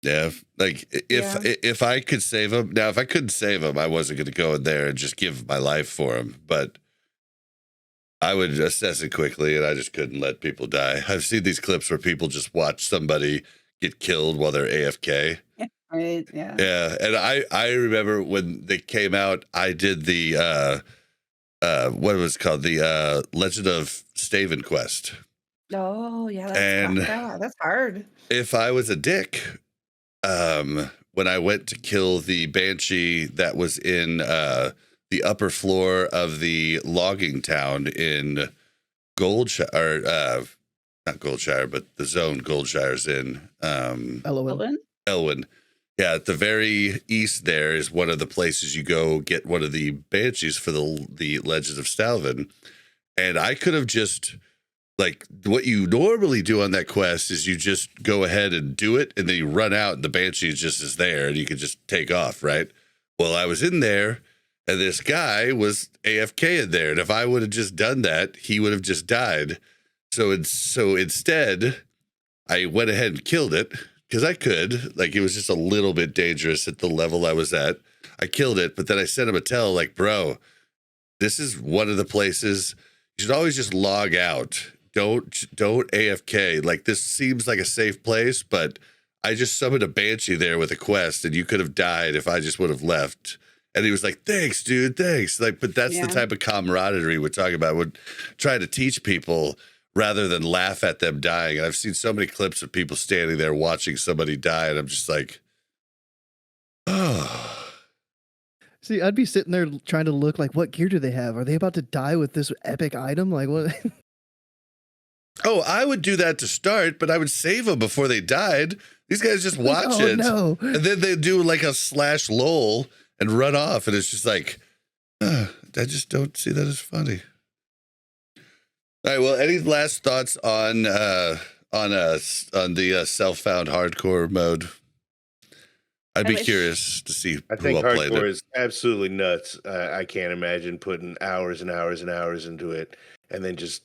Yeah, like if I could save them. Now, if I couldn't save them, I wasn't going to go in there and just give my life for them. But I would assess it quickly, and I just couldn't let people die. I've seen these clips where people just watch somebody get killed while they're AFK. Right. Yeah. Yeah, and I remember when they came out, I did the what was it called, the Legend of Staven quest. Oh yeah. And That's hard. if I was a dick, when I went to kill the banshee that was in the upper floor of the logging town in Goldshire, or not Goldshire, but the zone Goldshire's in, Elwyn. Elwyn. Yeah, at the very east there is one of the places you go get one of the banshees for the Legends of Stalvin. And I could have just, like, what you normally do on that quest is you just go ahead and do it, and then you run out, and the banshee just is there, and you can just take off, right? Well, I was in there, and this guy was AFK in there, and if I would have just done that, he would have just died. So instead, I went ahead and killed it. Because I could, like, it was just a little bit dangerous at the level I was at. I killed it, but then I sent him a tell, like, bro, this is one of the places you should always just log out. Don't AFK. Like, this seems like a safe place, but I just summoned a banshee there with a quest, and you could have died if I just would have left. And he was like, thanks, dude, thanks. Like, but that's the type of camaraderie we're talking about. We're trying to teach people rather than laugh at them dying. And I've seen so many clips of people standing there watching somebody die, and I'm just like, oh. See, I'd be sitting there trying to look like, what gear do they have? Are they about to die with this epic item? Like, what? Oh, I would do that to start, but I would save them before they died. These guys just watch it. No. And then they do like a / lol and run off. And it's just like, I just don't see that as funny. All right. Well, any last thoughts on the self-found hardcore mode? I'd be curious to see I who think all played hardcore it. is absolutely nuts. I can't imagine putting hours and hours and hours into it and then it's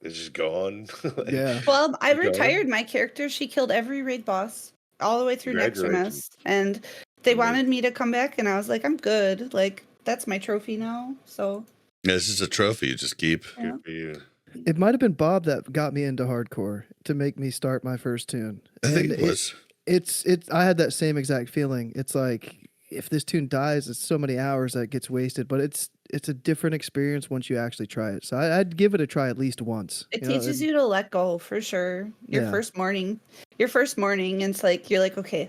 just gone. Yeah. Well, I retired my character. She killed every raid boss all the way through Nexternest, and they wanted me to come back, and I was like, I'm good. Like, that's my trophy now. So Yeah, this is a trophy you just keep. Yeah. Good for you. It might have been Bob that got me into hardcore to make me start my first tune. I think it was. I had that same exact feeling. It's like, if this tune dies, it's so many hours that gets wasted, but it's a different experience once you actually try it. So I'd give it a try at least once. it teaches you to let go for sure. Your first morning, it's like, you're like, okay,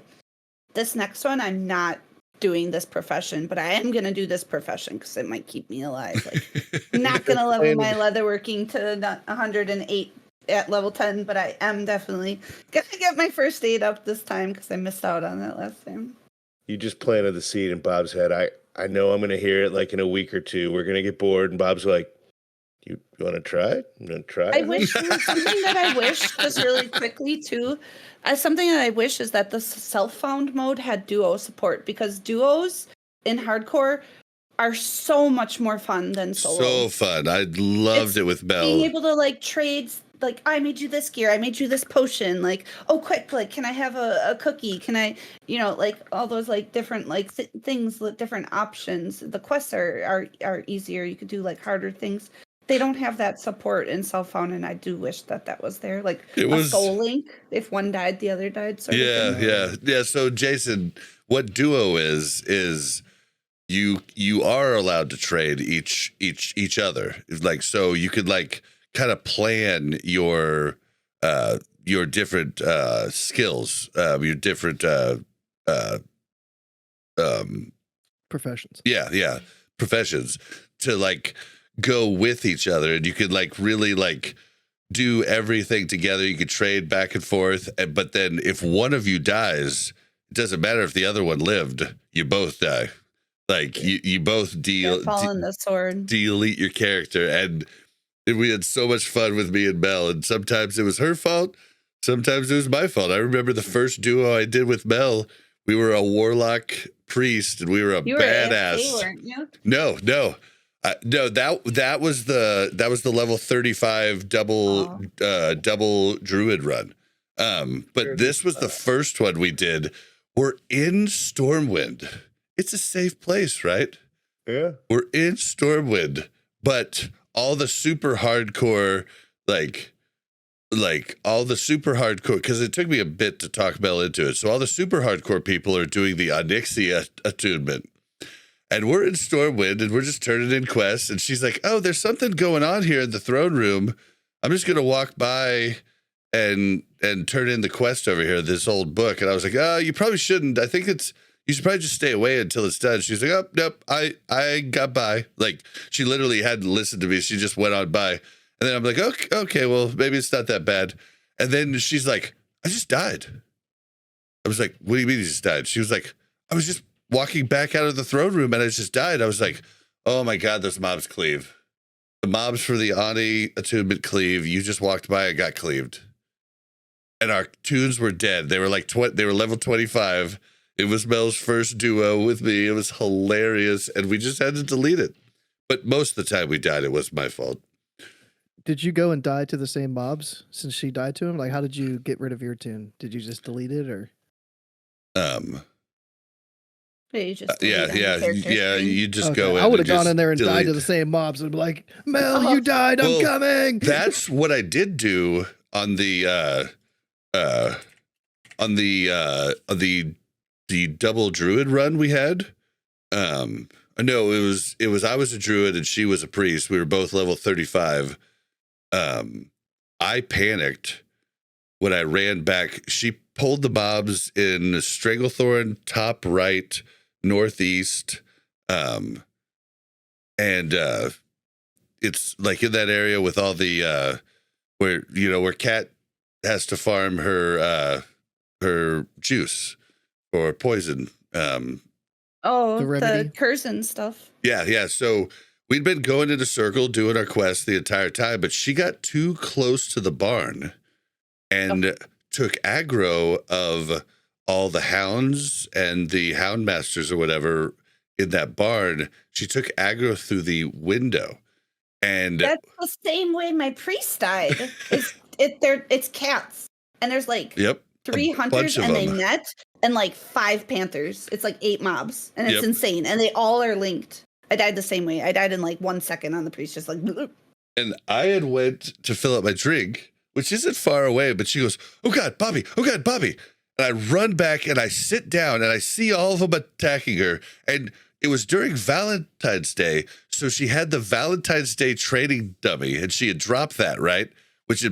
this next one, I'm not doing this profession, but I am going to do this profession because it might keep me alive. Like, I'm not going to level my leatherworking to 108 at level 10, but I am definitely going to get my first aid up this time because I missed out on that last time. You just planted the seed in Bob's head. I know I'm going to hear it like in a week or two. We're going to get bored, and Bob's like, you want to try it? I'm going to try it. I wish something that I wish just really quickly too. Something that I wish is that the self-found mode had duo support, because duos in hardcore are so much more fun than solo. So fun. I loved it with Mel. Being able to like trade, like, I made you this gear, I made you this potion, like, oh, quick, like, can I have a cookie? Can I, like, all those like different like things, different options. The quests are easier. You could do like harder things. They don't have that support in self-found, and I do wish that was there. Like a soul link, if one died, the other died. Sort of thing. Yeah. So Jason, what duo is you are allowed to trade each other. Like, so you could like kind of plan your different skills, your different professions. Yeah, professions to like go with each other, and you could like really like do everything together. You could trade back and forth, but then if one of you dies, it doesn't matter if the other one lived. You both die. Like you both fall on the sword. delete your character, and we had so much fun with me and Mel. And sometimes it was her fault, sometimes it was my fault. I remember the first duo I did with Mel. We were a warlock priest, and we were a badass. AFK, weren't you? No, that was the level 35 double druid run. But this was the first one we did. We're in Stormwind. It's a safe place, right? Yeah. We're in Stormwind, but all the super hardcore, like all the super hardcore, because it took me a bit to talk Mel into it. So all the super hardcore people are doing the Onyxia attunement. And we're in Stormwind and we're just turning in quests. And she's like, oh, there's something going on here in the throne room. I'm just going to walk by and turn in the quest over here, this old book. And I was like, oh, you probably shouldn't. I think you should probably just stay away until it's done. She's like, oh, nope, I got by. Like, she literally hadn't listened to me. She just went on by. And then I'm like, okay, well, maybe it's not that bad. And then she's like, I just died. I was like, what do you mean you just died? She was like, I was just walking back out of the throne room and I just died. I was like, oh my God, those mobs cleave. The mobs for the Ani attunement cleave. You just walked by and got cleaved. And our tunes were dead. They were like, they were level 25. It was Mel's first duo with me. It was hilarious. And we just had to delete it. But most of the time we died, it was my fault. Did you go and die to the same mobs since she died to him? Like, how did you get rid of your tune? Did you just delete it or? You just Yeah. You just go in. I would have gone just in there and delete. died to the same mobs and be like, Mel, you died. I'm coming. That's what I did do on the double druid run we had. No, it was I was a druid and she was a priest. We were both level 35. I panicked when I ran back. She pulled the mobs in Stranglethorn, top right, northeast. And it's like in that area with all the where Cat has to farm her juice or poison. The Curzon stuff. Yeah. So we'd been going in a circle doing our quest the entire time, but she got too close to the barn and took aggro of all the hounds and the hound masters or whatever in that barn. She took aggro through the window. And that's the same way my priest died. It's cats. And there's like 3 hunters and they net and like 5 panthers. It's like 8 mobs. And it's insane. And they all are linked. I died the same way. I died in like 1 second on the priest, just like. And I had went to fill up my drink, which isn't far away, but she goes, oh God, Bobby. And I run back and I sit down and I see all of them attacking her. And it was during Valentine's Day. So she had the Valentine's Day trading dummy and she had dropped that, right? Which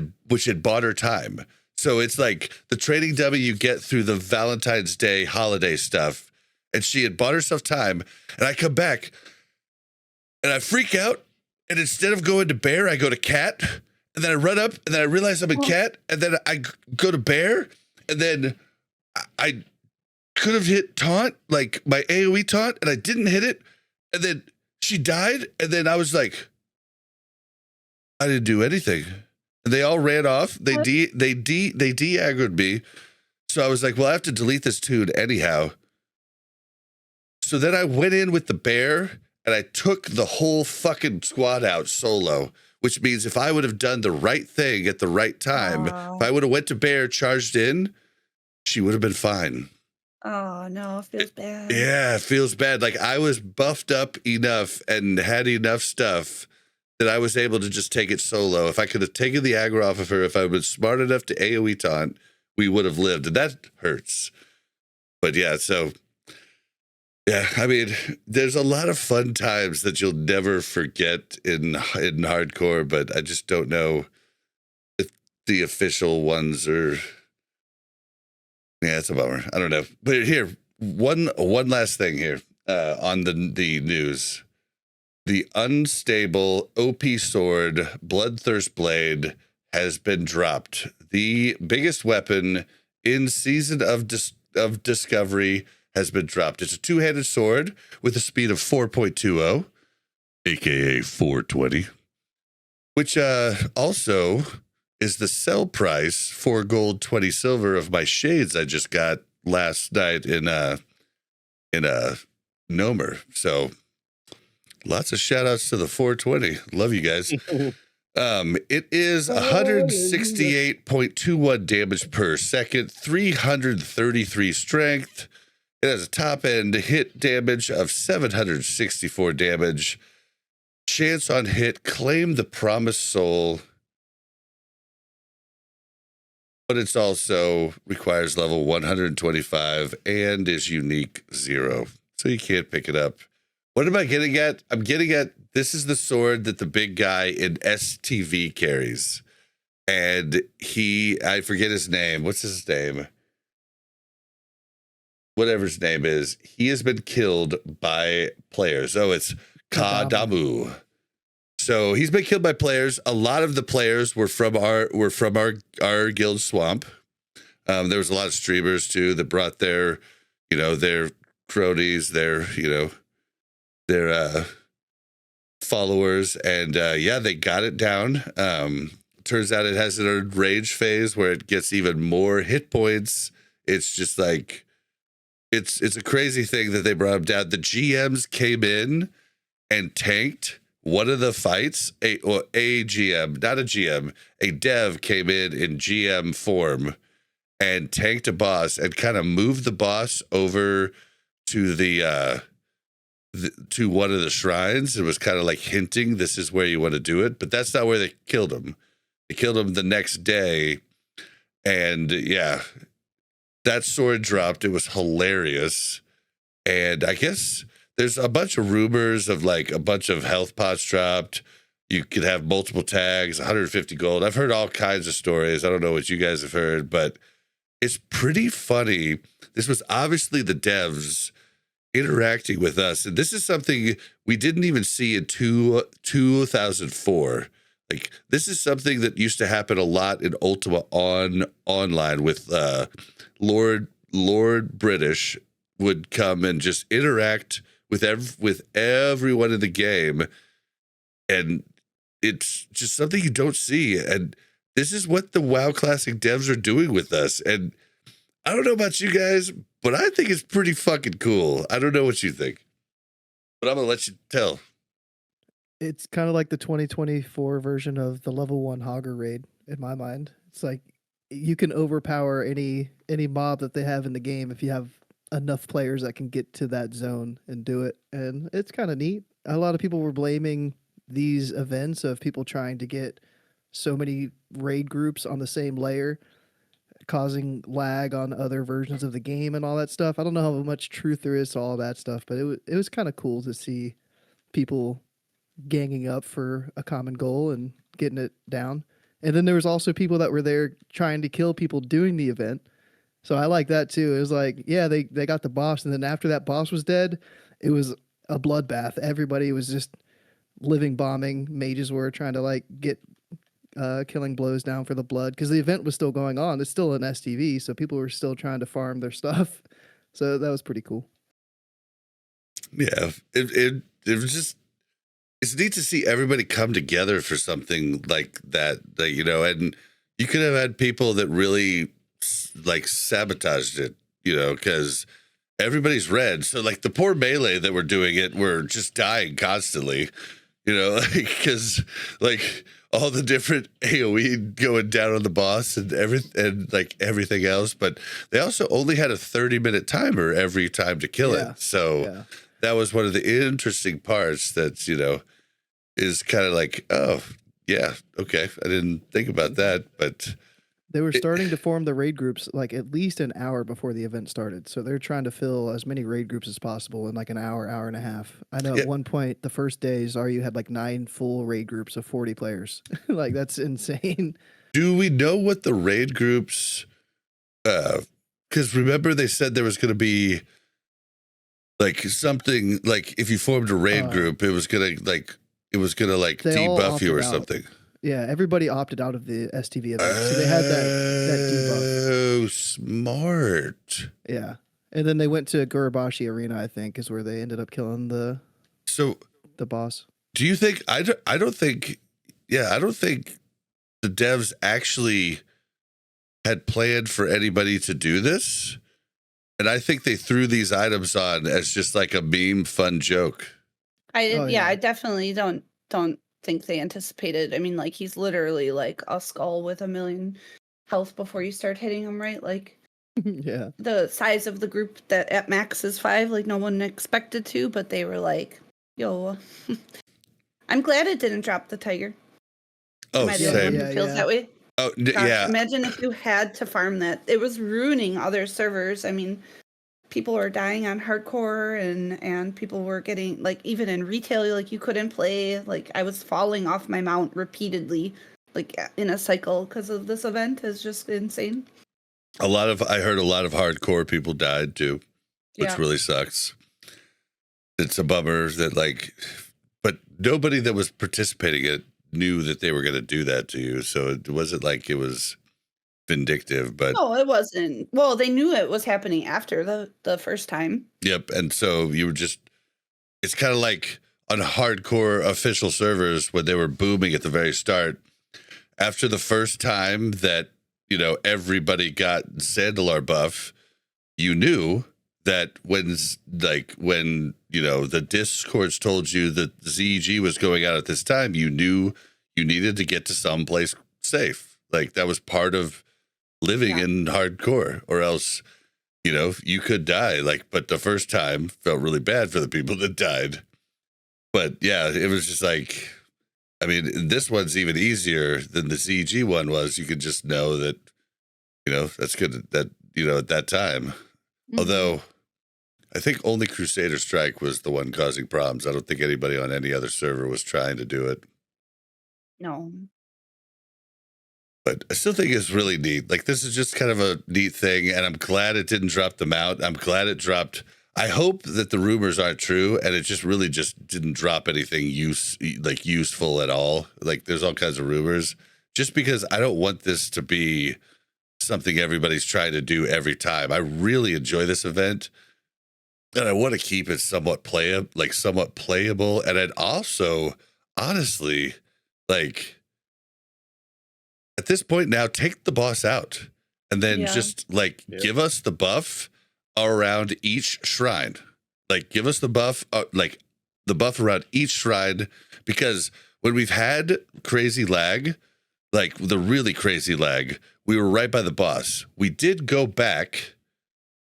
had bought her time. So it's like the trading dummy you get through the Valentine's Day holiday stuff. And she had bought herself time. And I come back and I freak out. And instead of going to bear, I go to cat. And then I run up and then I realize I'm a cat. And then I go to bear. And then I could have hit taunt, like my AoE taunt, and I didn't hit it. And then she died. And then I was like, I didn't do anything. And they all ran off. They de-aggroed me. So I was like, well, I have to delete this tune anyhow. So then I went in with the bear and I took the whole fucking squad out solo, which means if I would have done the right thing at the right time, if I would have went to bear, charged in, she would have been fine. Oh, no, it feels bad. Yeah, it feels bad. Like I was buffed up enough and had enough stuff that I was able to just take it solo. If I could have taken the aggro off of her, if I was smart enough to AoE taunt, we would have lived. And that hurts. But yeah, so yeah, I mean, there's a lot of fun times that you'll never forget in hardcore, but I just don't know if the official ones are. Yeah, it's a bummer. I don't know. But here, one last thing here on the news. The unstable OP sword Bloodthirst Blade has been dropped. The biggest weapon in Season of Discovery has been dropped. It's a 2-handed sword with a speed of 4.20, aka 420, which also is the sell price 4 gold, 20 silver of my shades I just got last night in a Nomer. So lots of shout outs to the 420. Love you guys. It is 168.21 damage per second, 333 strength. It has a top end hit damage of 764 damage. chance on hit, claim the promised soul, but it's also requires level 125 and is unique 0. So you can't pick it up. What am I getting at? I'm getting at this is the sword that the big guy in STV carries. And I forget his name. What's his name? Whatever his name is, he has been killed by players. Oh, it's Kadamu. So he's been killed by players. A lot of the players were from our guild swamp. There was a lot of streamers too that brought their cronies, their followers, and they got it down. Turns out it has a rage phase where it gets even more hit points. It's just like it's a crazy thing that they brought him down. The GMs came in and tanked one of the fights. A GM, not a GM, a dev came in GM form and tanked a boss and kind of moved the boss over to to one of the shrines. It was kind of like hinting this is where you want to do it, but that's not where they killed him. They killed him the next day, and yeah, that sword dropped. It was hilarious, and I guess there's a bunch of rumors of like a bunch of health pots dropped. You could have multiple tags, 150 gold. I've heard all kinds of stories. I don't know what you guys have heard, but it's pretty funny. This was obviously the devs interacting with us, and this is something we didn't even see in 2004. Like, this is something that used to happen a lot in Ultima online with Lord British would come and just interact with everyone in the game, and it's just something you don't see. And this is what the WoW Classic devs are doing with us. And I don't know about you guys, but I think it's pretty fucking cool. I don't know what you think, but I'm gonna let you tell. It's kind of like the 2024 version of the level 1 Hogger raid in my mind. It's like you can overpower any mob that they have in the game if you have enough players that can get to that zone and do it. And it's kind of neat. A lot of people were blaming these events of people trying to get so many raid groups on the same layer, causing lag on other versions of the game and all that stuff. I don't know how much truth there is to all that stuff, but it was kind of cool to see people ganging up for a common goal and getting it down. And then there was also people that were there trying to kill people doing the event. So I like that too. It was like, yeah, they got the boss, and then after that boss was dead, it was a bloodbath. Everybody was just living bombing. Mages were trying to like get killing blows down for the blood because the event was still going on. It's still an STV, so people were still trying to farm their stuff. So that was pretty cool. Yeah, it was just, it's neat to see everybody come together for something like that, and you could have had people that really like sabotaged it, because everybody's red. So like the poor melee that were doing it were just dying constantly, because like all the different AoE going down on the boss and everything else. But they also only had a 30-minute timer every time to kill it. So that was one of the interesting parts that's, is kind of like, oh, yeah, okay. I didn't think about that, but they were starting to form the raid groups like at least an hour before the event started. So they're trying to fill as many raid groups as possible in like an hour and a half. I know at one point, the first day, Zaryu had like 9 full raid groups of 40 players. Like, that's insane. Do we know what the raid groups, because remember they said there was going to be like something, like if you formed a raid group, it was going to debuff you or something. Yeah, everybody opted out of the STV event, so they had that debuff. Oh, smart. Yeah, and then they went to Gurabashi Arena, I think, is where they ended up killing the boss. Do you think? I don't think the devs actually had planned for anybody to do this, and I think they threw these items on as just like a meme, fun joke. I definitely don't think they anticipated. I mean, like, he's literally like a skull with 1 million health before you start hitting him, right? Like, yeah, the size of the group that at max is 5, like no one expected to, but they were like, yo, I'm glad it didn't drop the tiger. Oh, Am I the only one same. who feels that way? Oh, Gosh, yeah. imagine if you had to farm that. It was ruining other servers. I mean, people were dying on hardcore and people were getting, like, even in retail, like, you couldn't play. Like, I was falling off my mount repeatedly, like, in a cycle because of this event. Is just insane. I heard a lot of hardcore people died too, which really sucks. It's a bummer that, like, but nobody that was participating in it knew that they were going to do that to you. So it wasn't like it was vindictive, but No, it wasn't. Well, they knew it was happening after the first time. yep. And so you were just, it's kind of like on hardcore official servers when they were booming at the very start. After the first time that, you know, everybody got Zandalar buff, you knew that when, you know, the Discords told you that ZEG was going out at this time, you knew you needed to get to some place safe. Like, that was part of living in hardcore, or else, you know, you could die. Like, but the first time felt really bad for the people that died. But yeah, it was just like, I mean, this one's even easier than the ZEG one was. You could just know that, you know, that's good that, you know, at that time. Although I think only Crusader Strike was the one causing problems. I don't think anybody on any other server was trying to do it. No. But I still think it's really neat. Like, this is just kind of a neat thing, and I'm glad it didn't drop them out. I'm glad it dropped. I hope that the rumors aren't true, and it just really just didn't drop anything useful at all. Like, there's all kinds of rumors. Just because I don't want this to be something everybody's trying to do every time. I really enjoy this event, and I want to keep it somewhat playable. And I'd also, honestly, like, at this point now, take the boss out and then just give us the buff around each shrine. Like, give us the buff, the buff around each shrine, because when we've had crazy lag, like the really crazy lag, we were right by the boss. We did go back.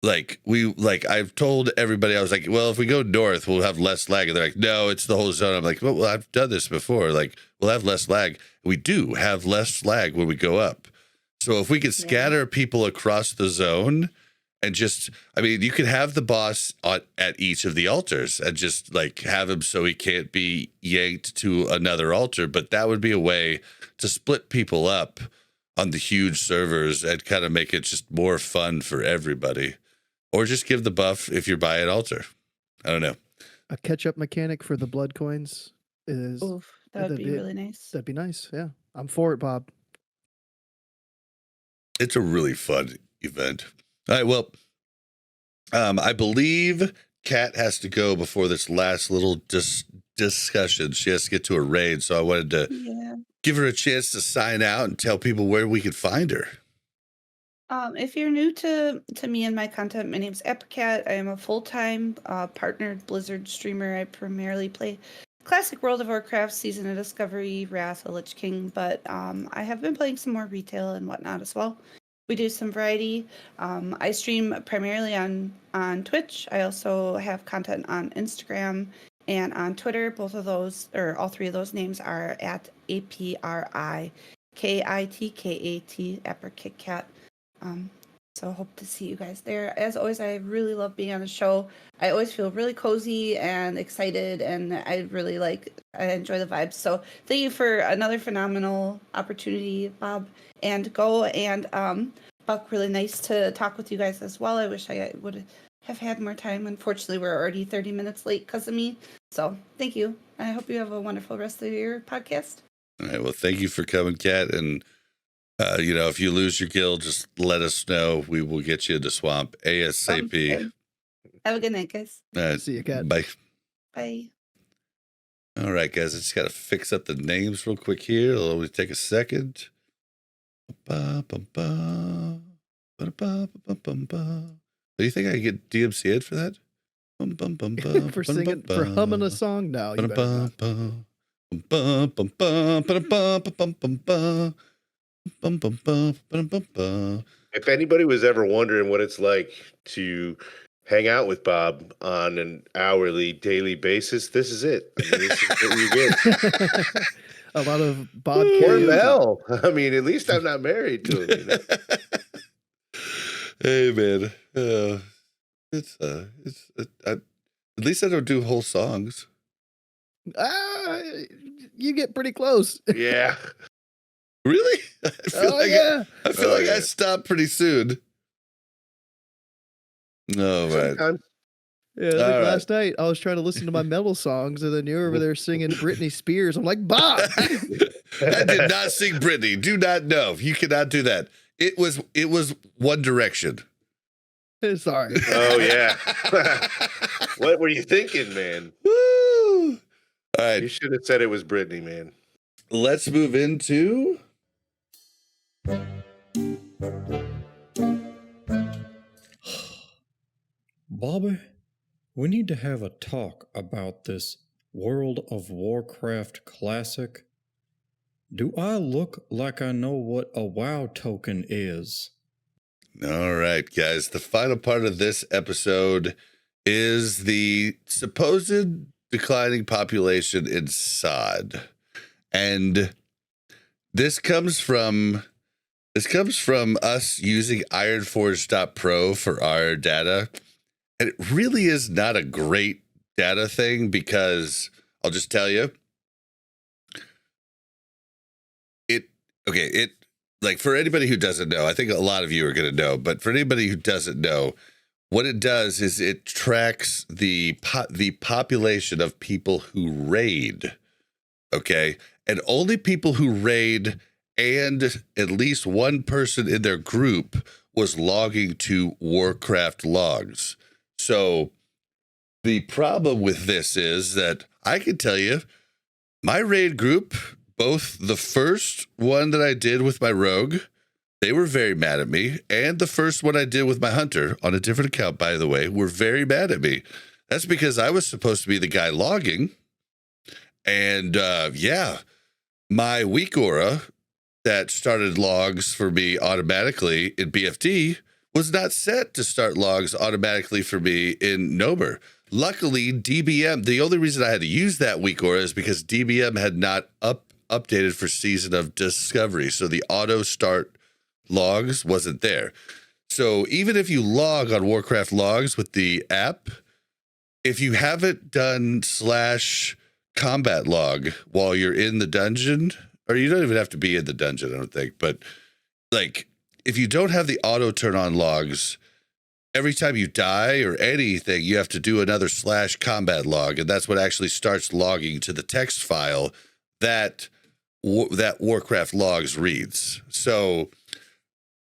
I've told everybody, I was like, well, if we go north, we'll have less lag. And they're like, no, it's the whole zone. I'm like, well, I've done this before. Like, we'll have less lag. We do have less lag when we go up. So if we could scatter people across the zone and just, I mean, you could have the boss at each of the altars and just like have him so he can't be yanked to another altar. But that would be a way to split people up on the huge servers and kind of make it just more fun for everybody. Or just give the buff if you're by an altar. I don't know. A catch-up mechanic for the blood coins is... Oof, that would be really nice. That'd be nice, yeah. I'm for it, Bob. It's a really fun event. All right, well, I believe Kat has to go before this last little discussion. She has to get to a raid, so I wanted to give her a chance to sign out and tell people where we could find her. If you're new to me and my content, my name's Aprikitkat. I am a full-time partnered Blizzard streamer. I primarily play classic World of Warcraft, Season of Discovery, Wrath of Lich King, but I have been playing some more retail and whatnot as well. We do some variety. I stream primarily on Twitch. I also have content on Instagram and on Twitter. Both of those, or all three of those names, are at APRIKITKAT, Aprikitkat. So hope to see you guys there. As always, I really love being on the show. I always feel really cozy and excited, and I enjoy the vibes. So thank you for another phenomenal opportunity, Bob and Go, and Buck. Really nice to talk with you guys as well. I wish I would have had more time. Unfortunately, we're already 30 minutes late because of me. So thank you. I hope you have a wonderful rest of your podcast. All right. Well, thank you for coming, Kat. And if you lose your guild, just let us know. We will get you into Swamp ASAP. Have a good night, guys. See you, Kat. Bye. Bye. All right, guys. I just got to fix up the names real quick here. It'll only take a second. Do you think I can get DMCA'd for that? For humming a song? No. You better not. If anybody was ever wondering what it's like to hang out with Bob on an hourly, daily basis, this is it. I mean, this is what you get. A lot of Bob Or karaoke. Mel. I mean, at least I'm not married to him. You know? Hey man, at least I don't do whole songs. You get pretty close. Yeah. Really? I feel Oh, like yeah. I stopped pretty soon. No, man. Sometimes. Yeah, like All right. last night, I was trying to listen to my metal songs, and then you're over there singing Britney Spears. I'm like, Bob. I did not sing Britney. Do not know. You cannot do that. It was One Direction. Sorry. Oh, yeah. What were you thinking, man? Woo! All right, You should have said it was Brittany, man. let's move into Bobby, we need to have a talk about this World of Warcraft Classic. Do I look like I know what a WoW token is? All right, guys. The final part of this episode is the supposed declining population in Sod. And this comes from us using ironforge.pro for our data. And it really is not a great data thing because I'll just tell you, like for anybody who doesn't know, I think a lot of you are going to know, but for anybody who doesn't know, what it does is it tracks the population of people who raid, okay? And only people who raid and at least one person in their group was logging to Warcraft logs. So the problem with this is that I can tell you, my raid group, both the first one that I did with my rogue, they were very mad at me, and the first one I did with my hunter, on a different account, by the way, were very mad at me. That's because I was supposed to be the guy logging, and my weak aura that started logs for me automatically in BFD was not set to start logs automatically for me in Nober. Luckily, DBM, the only reason I had to use that weak aura is because DBM had not updated for Season of Discovery, so the auto start logs wasn't there. So even if you log on Warcraft logs with the app, if you haven't done /combat log while you're in the dungeon, or you don't even have to be in the dungeon, I don't think, but like if you don't have the auto turn on logs, every time you die or anything, you have to do another /combat log, and that's what actually starts logging to the text file that Warcraft logs reads. So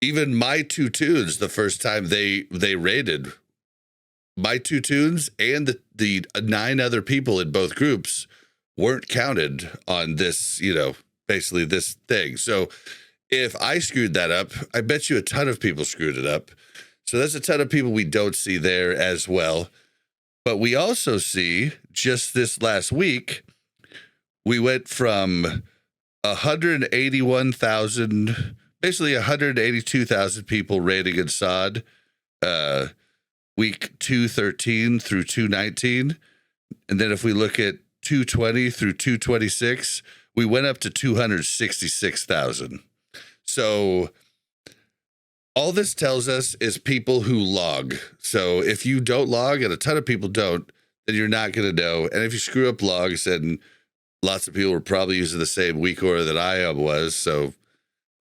even my two tunes, the first time they raided, my two tunes and the 9 other people in both groups weren't counted on this, basically this thing. So if I screwed that up, I bet you a ton of people screwed it up. So that's a ton of people we don't see there as well. But we also see, just this last week, we went from 181,000, basically 182,000 people raiding in Sod, week 213 through 219. And then if we look at 220 through 226, we went up to 266,000. So all this tells us is people who log. So if you don't log, and a ton of people don't, then you're not going to know. And if you screw up logs, then lots of people were probably using the same weak aura that I was. So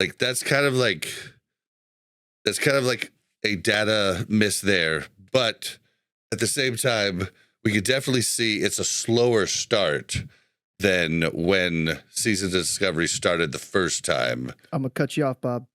like, that's kind of like a data miss there. But at the same time, we could definitely see it's a slower start than when Season of Discovery started the first time. I'm gonna cut you off, Bob.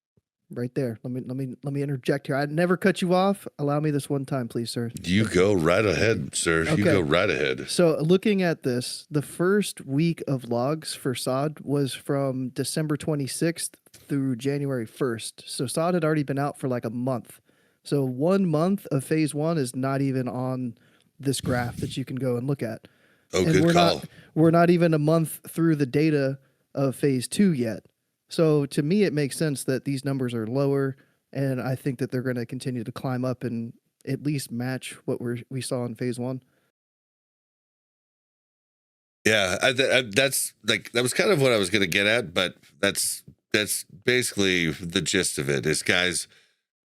Right there. Let me interject here. I never cut you off. Allow me this one time, please, sir. You go right ahead, sir. Okay. You go right ahead. So looking at this, the first week of logs for Sod was from December 26th through January 1st. So Sod had already been out for like a month. So 1 month of phase 1 is not even on this graph that you can go and look at. Oh, And good call. We're not even a month through the data of phase 2 yet. So to me, it makes sense that these numbers are lower, and I think that they're going to continue to climb up in at least match what we saw in phase 1. Yeah, that's like that was kind of what I was going to get at, but that's basically the gist of it. Is guys,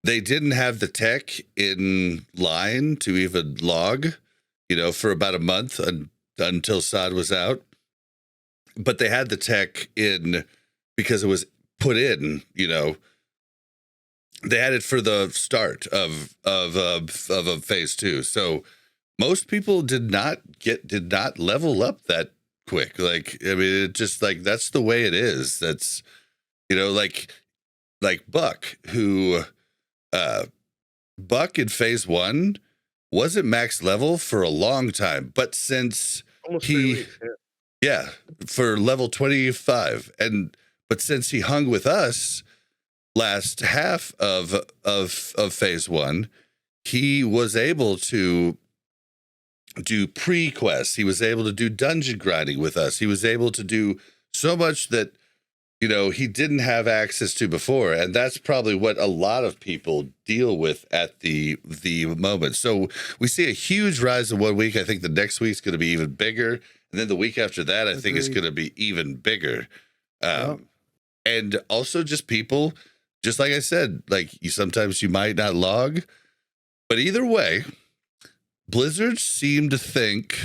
they didn't have the tech in line to even log, for about a month until SOD was out, but they had the tech in because it was put in. They had it for the start of phase 2, so. Most people did not level up that quick. Like, I mean, it just like, that's the way it is. That's, like Buck, who, Buck in phase 1 wasn't max level for a long time, but since Almost 3 weeks, yeah, for level 25. But since he hung with us last half of phase 1, he was able to do pre-quests. He was able to do dungeon grinding with us. He was able to do so much that, he didn't have access to before. And that's probably what a lot of people deal with at the moment. So we see a huge rise in 1 week. I think the next week's going to be even bigger. And then the week after that, I think it's going to be even bigger. And also just people, just like I said, like sometimes you might not log, but either way, Blizzard seem to think,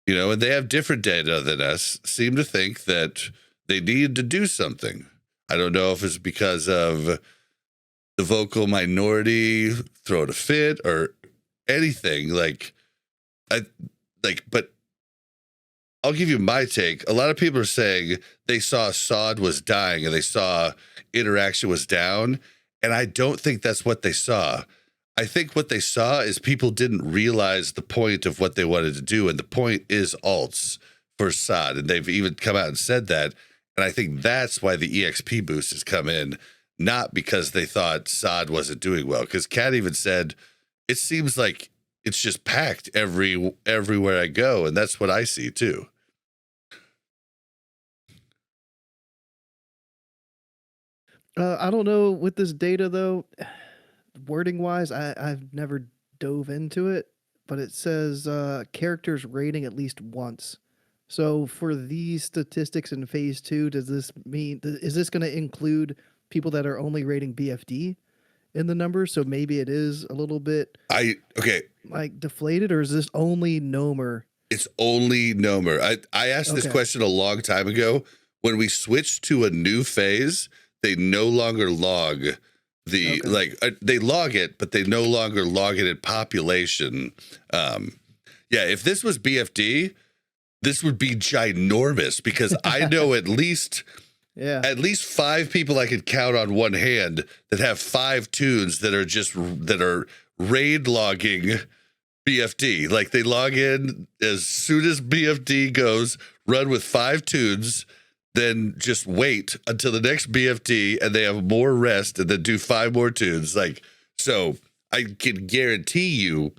and they have different data than us, seem to think that they need to do something. I don't know if it's because of the vocal minority throwing a fit or anything. But I'll give you my take. A lot of people are saying they saw SOD was dying and they saw interaction was down, and I don't think that's what they saw. I think what they saw is people didn't realize the point of what they wanted to do, and the point is alts for SOD, and they've even come out and said that, and I think that's why the EXP boost has come in, not because they thought SOD wasn't doing well, because Kat even said, it seems like it's just packed everywhere I go, and that's what I see too. I don't know with this data, though. Wording wise, I've never dove into it, but it says characters rating at least once. So for these statistics in phase 2, does this mean, is this going to include people that are only rating BFD in the numbers? So maybe it is a little bit like deflated, or is this only Nomer? It's only Nomer. I asked this question a long time ago. When we switched to a new phase, they no longer log they log it, but they no longer log it in population. If this was BFD, this would be ginormous, because I know at least 5 people I could count on one hand that have 5 tunes that are raid logging BFD. Like, they log in as soon as BFD goes, run with 5 tunes, then just wait until the next BFD, and they have more rest, and then do 5 more tunes. Like, so I can guarantee you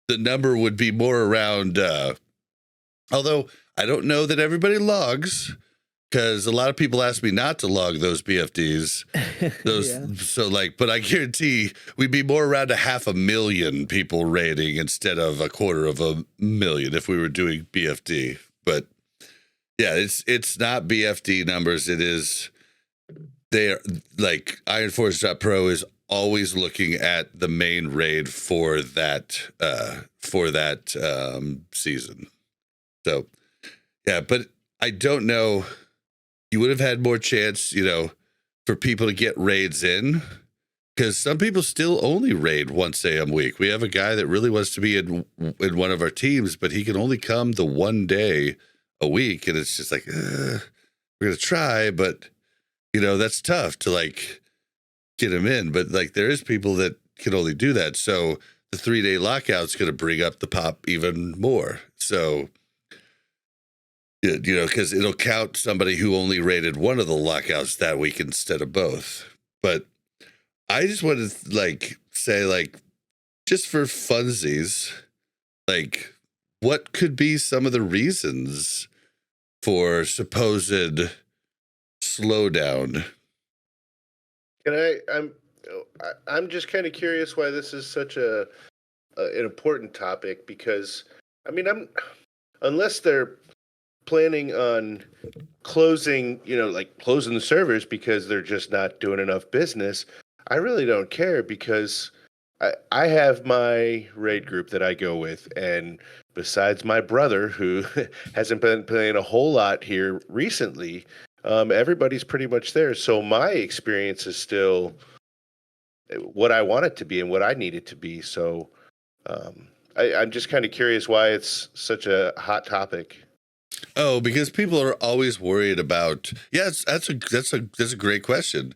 the number would be more around, although I don't know that everybody logs, because a lot of people ask me not to log those BFDs. But I guarantee we'd be more around 500,000 people rating instead of 250,000 if we were doing BFD. But yeah, it's not BFD numbers. It is, they're like IronForge.pro is always looking at the main raid for that season. So yeah, but I don't know. You would have had more chance, for people to get raids in, because some people still only raid once a week. We have a guy that really wants to be in one of our teams, but he can only come the one day a week, and it's just like, we're gonna try, but that's tough to like get him in. But like, there is people that can only do that, so the 3-day lockout's gonna bring up the pop even more. So because it'll count somebody who only rated one of the lockouts that week instead of both. But I just want to say, just for funsies, what could be some of the reasons for supposed slowdown? Can I? I'm just kind of curious why this is such an important topic, because I mean, unless they're planning on closing, like closing the servers because they're just not doing enough business, I really don't care, because I have my raid group that I go with, and besides my brother, who hasn't been playing a whole lot here recently, everybody's pretty much there. So my experience is still what I want it to be and what I need it to be. So I'm just kind of curious why it's such a hot topic. Oh, because people are always worried about. Yes, that's a great question.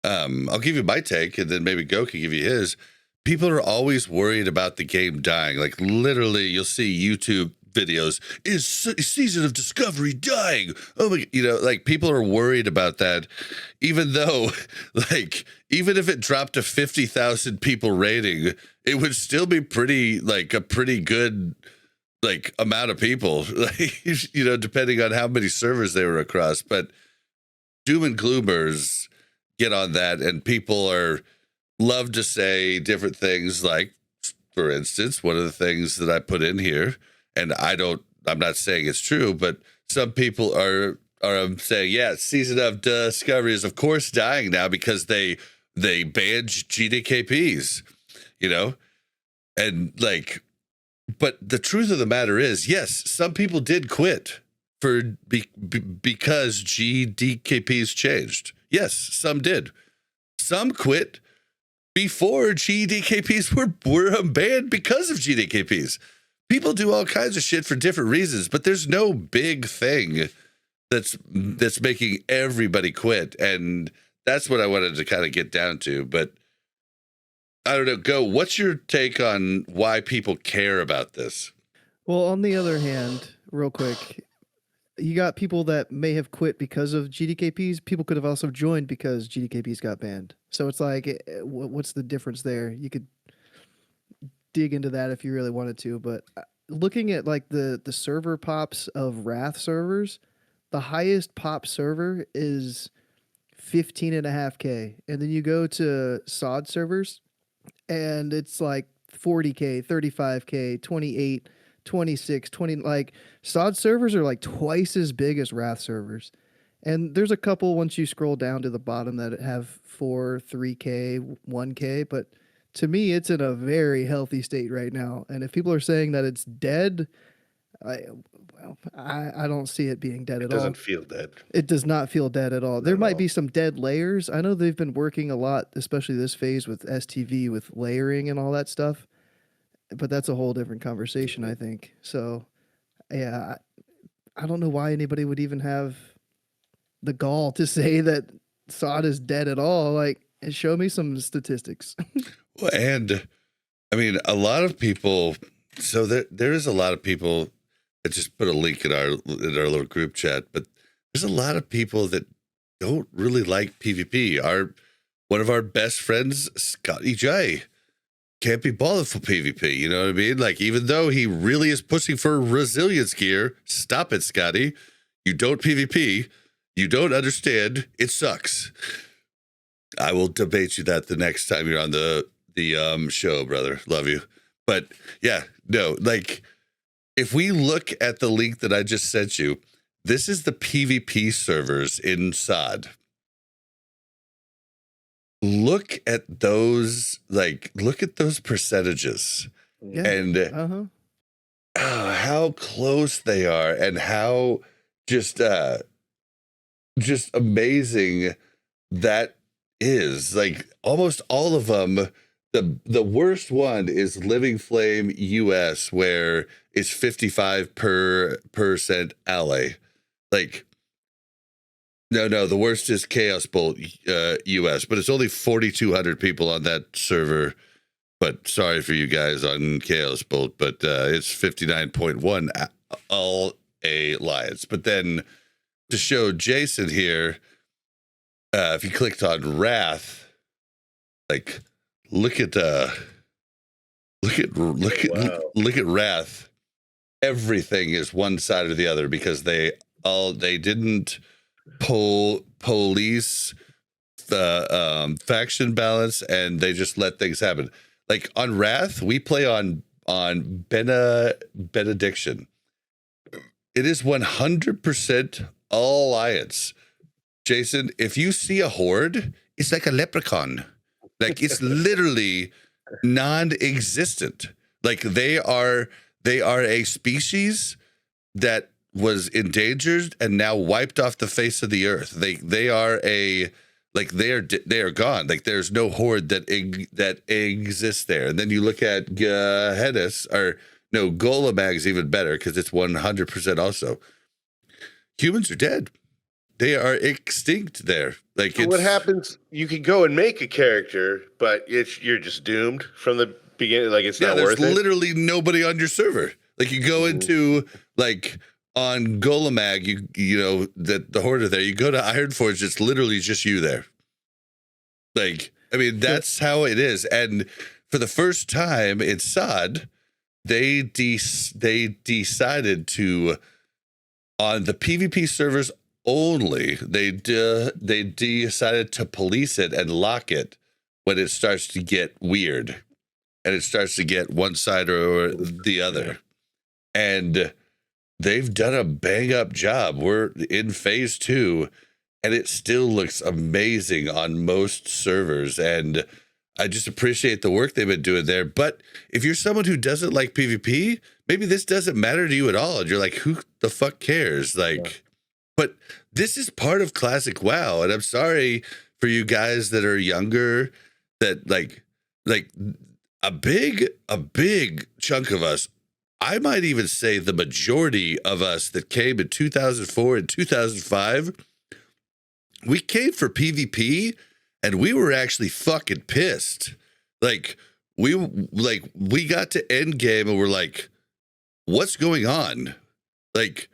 I'll give you my take, and then maybe Go can give you his. People are always worried about the game dying. Like literally, you'll see YouTube videos, is Season of Discovery dying? Oh my, like people are worried about that, even though, like, even if it dropped to 50,000 people rating, it would still be a pretty good, like, amount of people, like, depending on how many servers they were across. But doom and gloomers get on that, and people love to say different things. Like, for instance, one of the things that I put in here, and I'm not saying it's true, but some people are saying, yeah, Season of Discovery is of course dying now because they banned GDKPs, and like, but the truth of the matter is, yes, some people did quit because GDKPs changed. Yes, some did. Some quit before GDKPs were banned because of GDKPs. People do all kinds of shit for different reasons, but there's no big thing that's making everybody quit. And that's what I wanted to kind of get down to. But I don't know, Go, what's your take on why people care about this? Well, on the other hand, real quick, you got people that may have quit because of GDKPs. People could have also joined because GDKPs got banned. So it's like, what's the difference there? You could dig into that if you really wanted to, but looking at like the server pops of Wrath servers, the highest pop server is 15.5K, and then you go to SOD servers and it's like 40K, 35K, 28, 26, 20. Like SOD servers are like twice as big as Wrath servers. And there's a couple once you scroll down to the bottom that have 4, 3K, 1K, but to me, it's in a very healthy state right now. And if people are saying that it's dead, I don't see it being dead at all. It doesn't feel dead. It does not feel dead at all. There might be some dead layers. I know they've been working a lot, especially this phase with STV, with layering and all that stuff. But that's a whole different conversation, I think. So, yeah, I don't know why anybody would even have the gall to say that SOD is dead at all. Like, show me some statistics. And I mean, a lot of people. So there is a lot of people that just put a link in our little group chat, but there's a lot of people that don't really like PvP. One of our best friends, Scotty J, can't be bothered for PvP. You know what I mean? Like, even though he really is pushing for resilience gear, stop it, Scotty. You don't PvP. You don't understand. It sucks. I will debate you that the next time you're on the show, brother. Love you. But yeah, no, like, if we look at the link that I just sent you, this is the PvP servers in SOD. Look at those, percentages, Yeah. and how close they are, and how just amazing that is. Like, almost all of them. The worst one is Living Flame US, where it's 55% ally. Like, no, the worst is Chaos Bolt US, but it's only 4,200 people on that server. But sorry for you guys on Chaos Bolt, but it's 59.1 all alliance. But then to show Jason here, if you clicked on Wrath, like, look at Wrath. Everything is one side or the other because they didn't police faction balance, and they just let things happen. Like on Wrath, we play on Benediction. It is 100% all alliance. Jason, if you see a horde, it's like a leprechaun. Like it's literally non-existent. Like they are a species that was endangered and now wiped off the face of the earth. They are gone. Like there's no horde that exists there. And then you look at Golemag's even better because it's 100% also. Humans are dead. They are extinct there. Like so what happens? You can go and make a character, but you're just doomed from the beginning. Like it's not worth it. There's literally nobody on your server. Like you go into like on Golemag, you know that the horde are there. You go to Ironforge, it's literally just you there. Like I mean, that's how it is. And for the first time in SOD, they decided to on the PvP servers only. They decided to police it and lock it when it starts to get weird. And it starts to get one side or the other. And they've done a bang up job. We're in phase 2 and it still looks amazing on most servers. And I just appreciate the work they've been doing there. But if you're someone who doesn't like PvP, maybe this doesn't matter to you at all. And you're like, who the fuck cares? Like, but this is part of classic WoW. And I'm sorry for you guys that are younger that like a big chunk of us, I might even say the majority of us that came in 2004 and 2005, we came for PvP and we were actually fucking pissed. Like we got to end game and we're like, what's going on? Like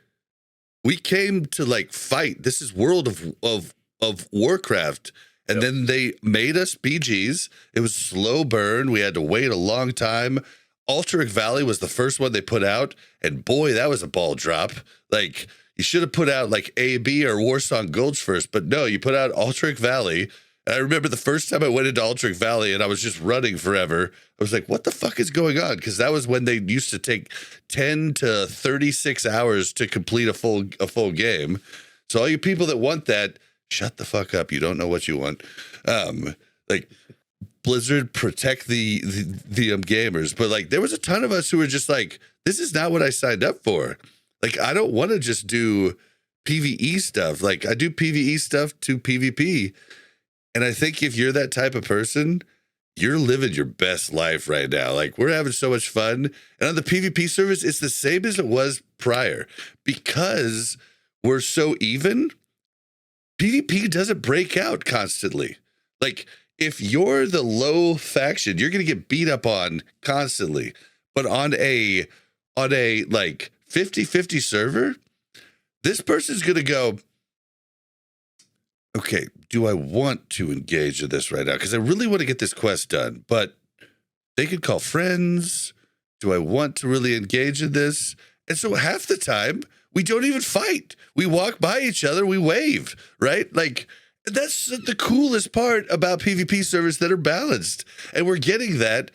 we came to like fight. This is World of Warcraft. And then they made us BGs. It was slow burn. We had to wait a long time. Alterac Valley was the first one they put out. And boy, that was a ball drop. Like you should have put out like AB or Warsong Gulch first. But no, you put out Alterac Valley. And I remember the first time I went into Alterac Valley and I was just running forever. I was like, what the fuck is going on? Because that was when they used to take 10 to 36 hours to complete a full game. So all you people that want that, shut the fuck up. You don't know what you want. Like Blizzard, protect the gamers. But like there was a ton of us who were just like, this is not what I signed up for. Like I don't want to just do PvE stuff. Like I do PvE stuff to PvP. And I think if you're that type of person, you're living your best life right now. Like we're having so much fun. And on the PvP service, it's the same as it was prior. Because we're so even, PvP doesn't break out constantly. Like if you're the low faction, you're going to get beat up on constantly. But on a like 50-50 server, this person's going to go, okay, do I want to engage in this right now? Because I really want to get this quest done, but they could call friends. Do I want to really engage in this? And so half the time, we don't even fight. We walk by each other, we wave, right? Like, that's the coolest part about PvP servers that are balanced. And we're getting that.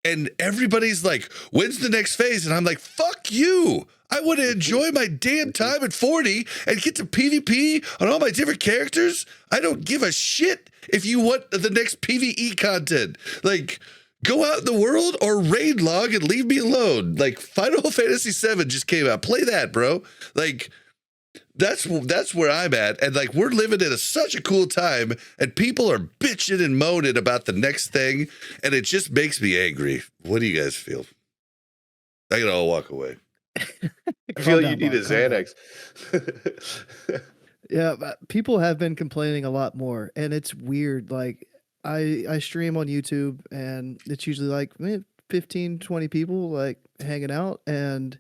And everybody's like, when's the next phase? And I'm like, fuck you. I want to enjoy my damn time at 40 and get to PvP on all my different characters. I don't give a shit if you want the next PvE content. Like, go out in the world or raid log and leave me alone. Like, Final Fantasy VII just came out. Play that, bro. Like, that's where I'm at. And, like, we're living in such a cool time, and people are bitching and moaning about the next thing, and it just makes me angry. What do you guys feel? I can all walk away. I feel you need a Xanax. Yeah, but people have been complaining a lot more, and it's weird. Like I stream on YouTube, and it's usually like 15, 20 people like hanging out, and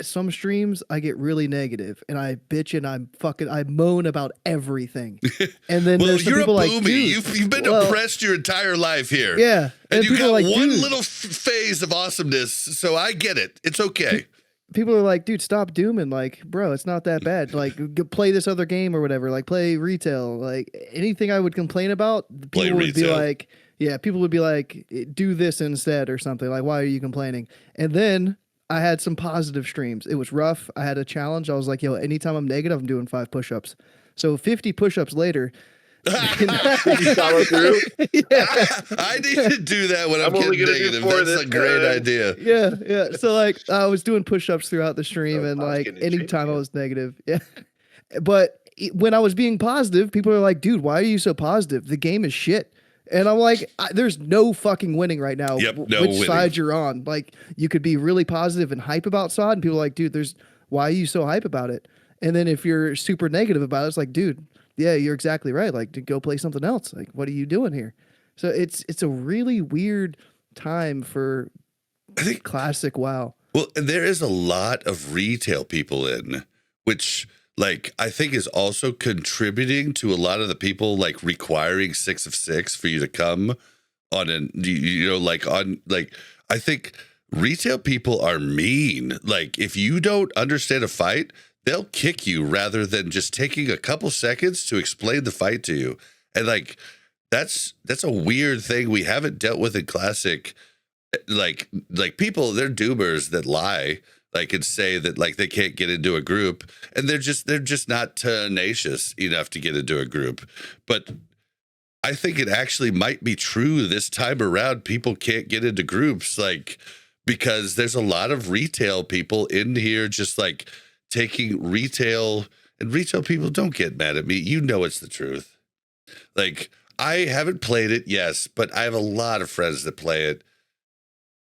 some streams I get really negative, and I bitch and I moan about everything. And then well, there's some you're people a like, boomie. You've been depressed your entire life here. Yeah, and you got like, one little phase of awesomeness, so I get it. It's okay. people are like, dude, stop dooming. Like, bro, it's not that bad. Like, play this other game or whatever. Like, play retail. Like, anything I would complain about, people would be like, yeah, people would be like, do this instead or something. Like, why are you complaining? And then I had some positive streams. It was rough. I had a challenge. I was like, yo, anytime I'm negative, I'm doing 5 push-ups. So 50 push-ups later. Did you follow through? Yeah. I need to do that when I'm only getting gonna do negative. 4 That's this a great time. idea. Yeah. So like I was doing push-ups throughout the stream, and I was like getting in shape anytime I again. was negative. Yeah. But when I was being positive, people are like, dude, why are you so positive? The game is shit. And I'm like, there's no fucking winning right now. Yep, no which winning. side you're on. Like, you could be really positive and hype about SOD, and people are like, dude, why are you so hype about it? And then if you're super negative about it, it's like, dude, yeah, you're exactly right. Like, to go play something else. Like, what are you doing here? So it's a really weird time for I think classic WoW. Well, and there is a lot of retail people in, which like I think is also contributing to a lot of the people like requiring 6 of 6 for you to come on I think retail people are mean. Like if you don't understand a fight, they'll kick you rather than just taking a couple seconds to explain the fight to you. And like that's a weird thing we haven't dealt with in Classic. Like people, they're doomers that lie, like, and say that like they can't get into a group, and they're just not tenacious enough to get into a group. But I think it actually might be true this time around. People can't get into groups, like, because there's a lot of retail people in here just like taking retail, and retail people, don't get mad at me. You know, it's the truth. Like, I haven't played it, yes, but I have a lot of friends that play it.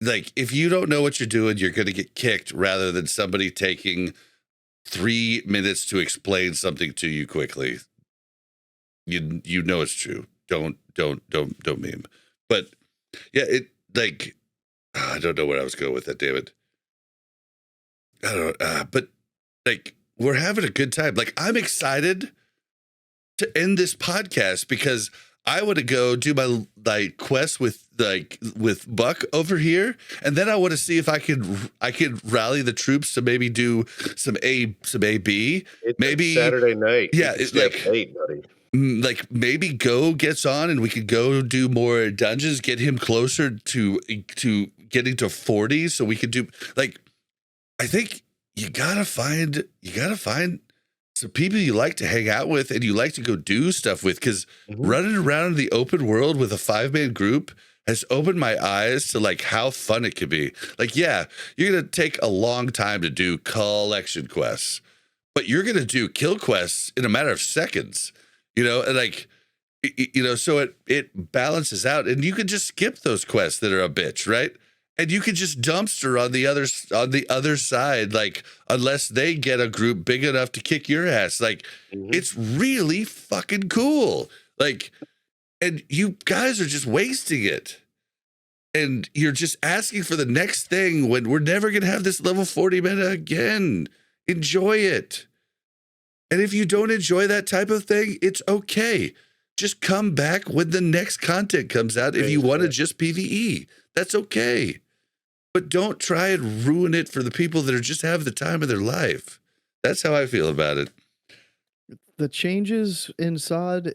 Like, if you don't know what you're doing, you're going to get kicked rather than somebody taking 3 minutes to explain something to you quickly. You know it's true. Don't meme. But yeah, it like I don't know where I was going with that. Damn it. I don't know. But like we're having a good time. Like I'm excited to end this podcast because I want to go do my quest with Buck over here, and then I want to see if I could rally the troops to maybe do some AB. It's maybe Saturday night. Yeah, it's like 8, buddy. Like maybe Go gets on and we could go do more dungeons, get him closer to getting to 40, so we could do like. I think you gotta find some people you like to hang out with and you like to go do stuff with, because running around the open world with a 5-man group has opened my eyes to like how fun it could be. Like, yeah, you're going to take a long time to do collection quests, but you're going to do kill quests in a matter of seconds, and like, so it balances out, and you can just skip those quests that are a bitch, right? And you could just dumpster on the other side, like, unless they get a group big enough to kick your ass. Like, it's really fucking cool. Like, and you guys are just wasting it. And you're just asking for the next thing when we're never going to have this level 40 meta again. Enjoy it. And if you don't enjoy that type of thing, it's okay. Just come back when the next content comes out. If you want to just PvE, that's okay. But don't try and ruin it for the people that are just having the time of their life. That's how I feel about it. The changes in SOD,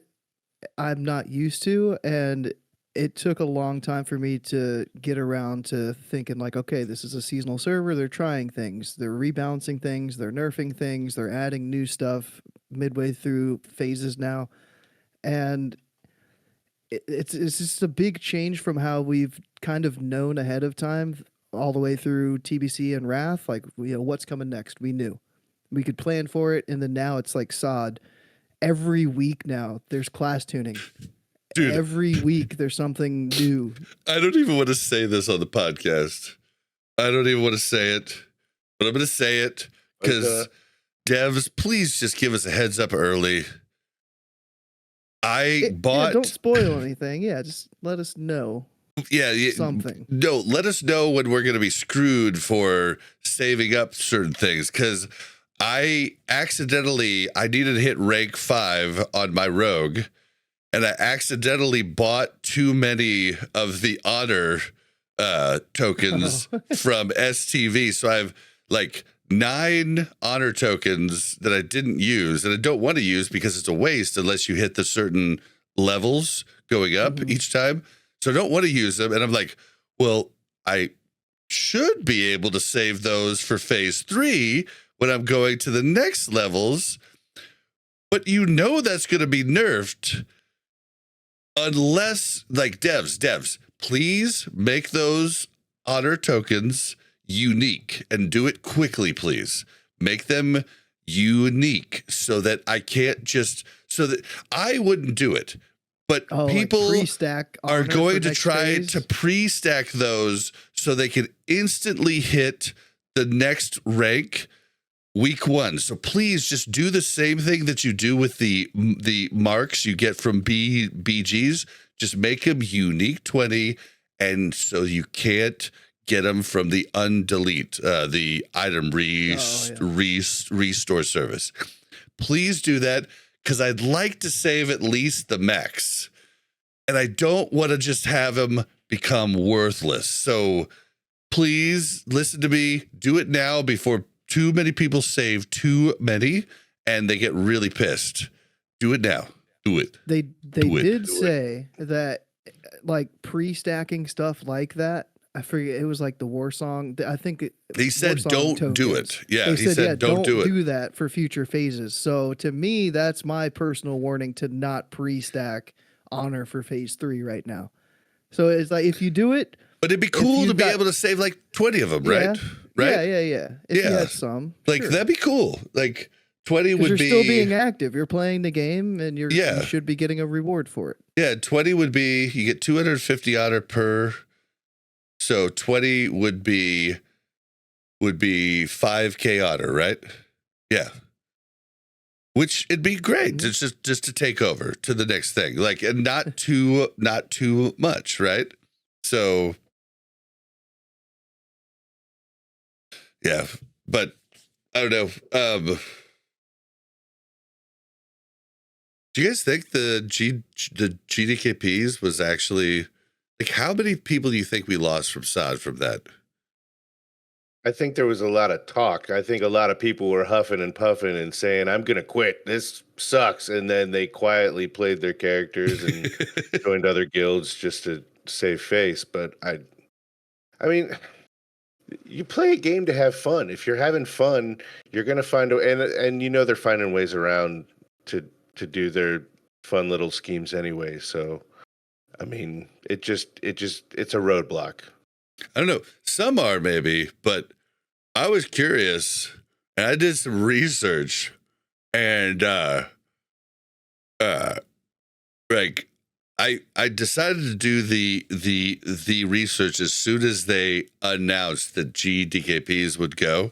I'm not used to, and it took a long time for me to get around to thinking like, okay, this is a seasonal server. They're trying things. They're rebalancing things. They're nerfing things. They're adding new stuff midway through phases now. And it's just a big change from how we've kind of known ahead of time all the way through TBC and Wrath. Like, what's coming next? We knew. We could plan for it, and then now it's like SOD. Every week now, there's class tuning. Dude. Every week, there's something new. I don't even want to say this on the podcast. I don't even want to say it, but I'm going to say it because devs, please just give us a heads up early. Don't spoil anything. Yeah, just let us know. Yeah, something. No, let us know when we're going to be screwed for saving up certain things, because I needed to hit rank 5 on my rogue, and I accidentally bought too many of the honor tokens from STV. So I've like 9 honor tokens that I didn't use, and I don't want to use because it's a waste unless you hit the certain levels going up each time. So I don't want to use them. And I'm like, well, I should be able to save those for phase 3 when I'm going to the next levels. But you know that's going to be nerfed unless, like, devs, please make those honor tokens unique and do it quickly, please. Make them unique so that I can't just, so that I wouldn't do it. But people pre-stack are honor going for to next try phase? to pre-stack those so they can instantly hit the next rank week 1. So please just do the same thing that you do with the marks you get from BGs. Just make them unique 20, and so you can't get them from the undelete, the item restore service. Please do that, because I'd like to save at least the max. And I don't want to just have them become worthless. So please listen to me. Do it now before too many people save too many and they get really pissed. Do it now. Do it. They Do it. did Do it. say that, like, pre-stacking stuff like that. I forget, it was like the war song. I think He said, Warsong don't do tokens. it. Yeah, They he said, don't do it. do that for future phases. So to me, that's my personal warning to not pre-stack honor for phase 3 right now. So it's like, if you do it, But it'd be cool you to be got- able to save like 20 of them, right? Yeah. Right? Yeah. If you Yeah. had some, Like, sure. that'd be cool. Like, 20 'Cause would you're be... still being active. You're playing the game, and you should be getting a reward for it. Yeah, 20 would be, you get 250 honor per. So 20 would be 5K honor, right? Yeah. Which it'd be great to just to take over to the next thing. Like, and not too much, right? So yeah, but I don't know. Do you guys think the GDKPs was actually, like, how many people do you think we lost from SOD from that? I think there was a lot of talk. I think a lot of people were huffing and puffing and saying, I'm going to quit. This sucks. And then they quietly played their characters and joined other guilds just to save face. But I mean, you play a game to have fun. If you're having fun, you're going to find and you know they're finding ways around to do their fun little schemes anyway. So, I mean, it's a roadblock. I don't know. Some are maybe, but I was curious and I did some research and like I decided to do the research as soon as they announced that GDKPs would go.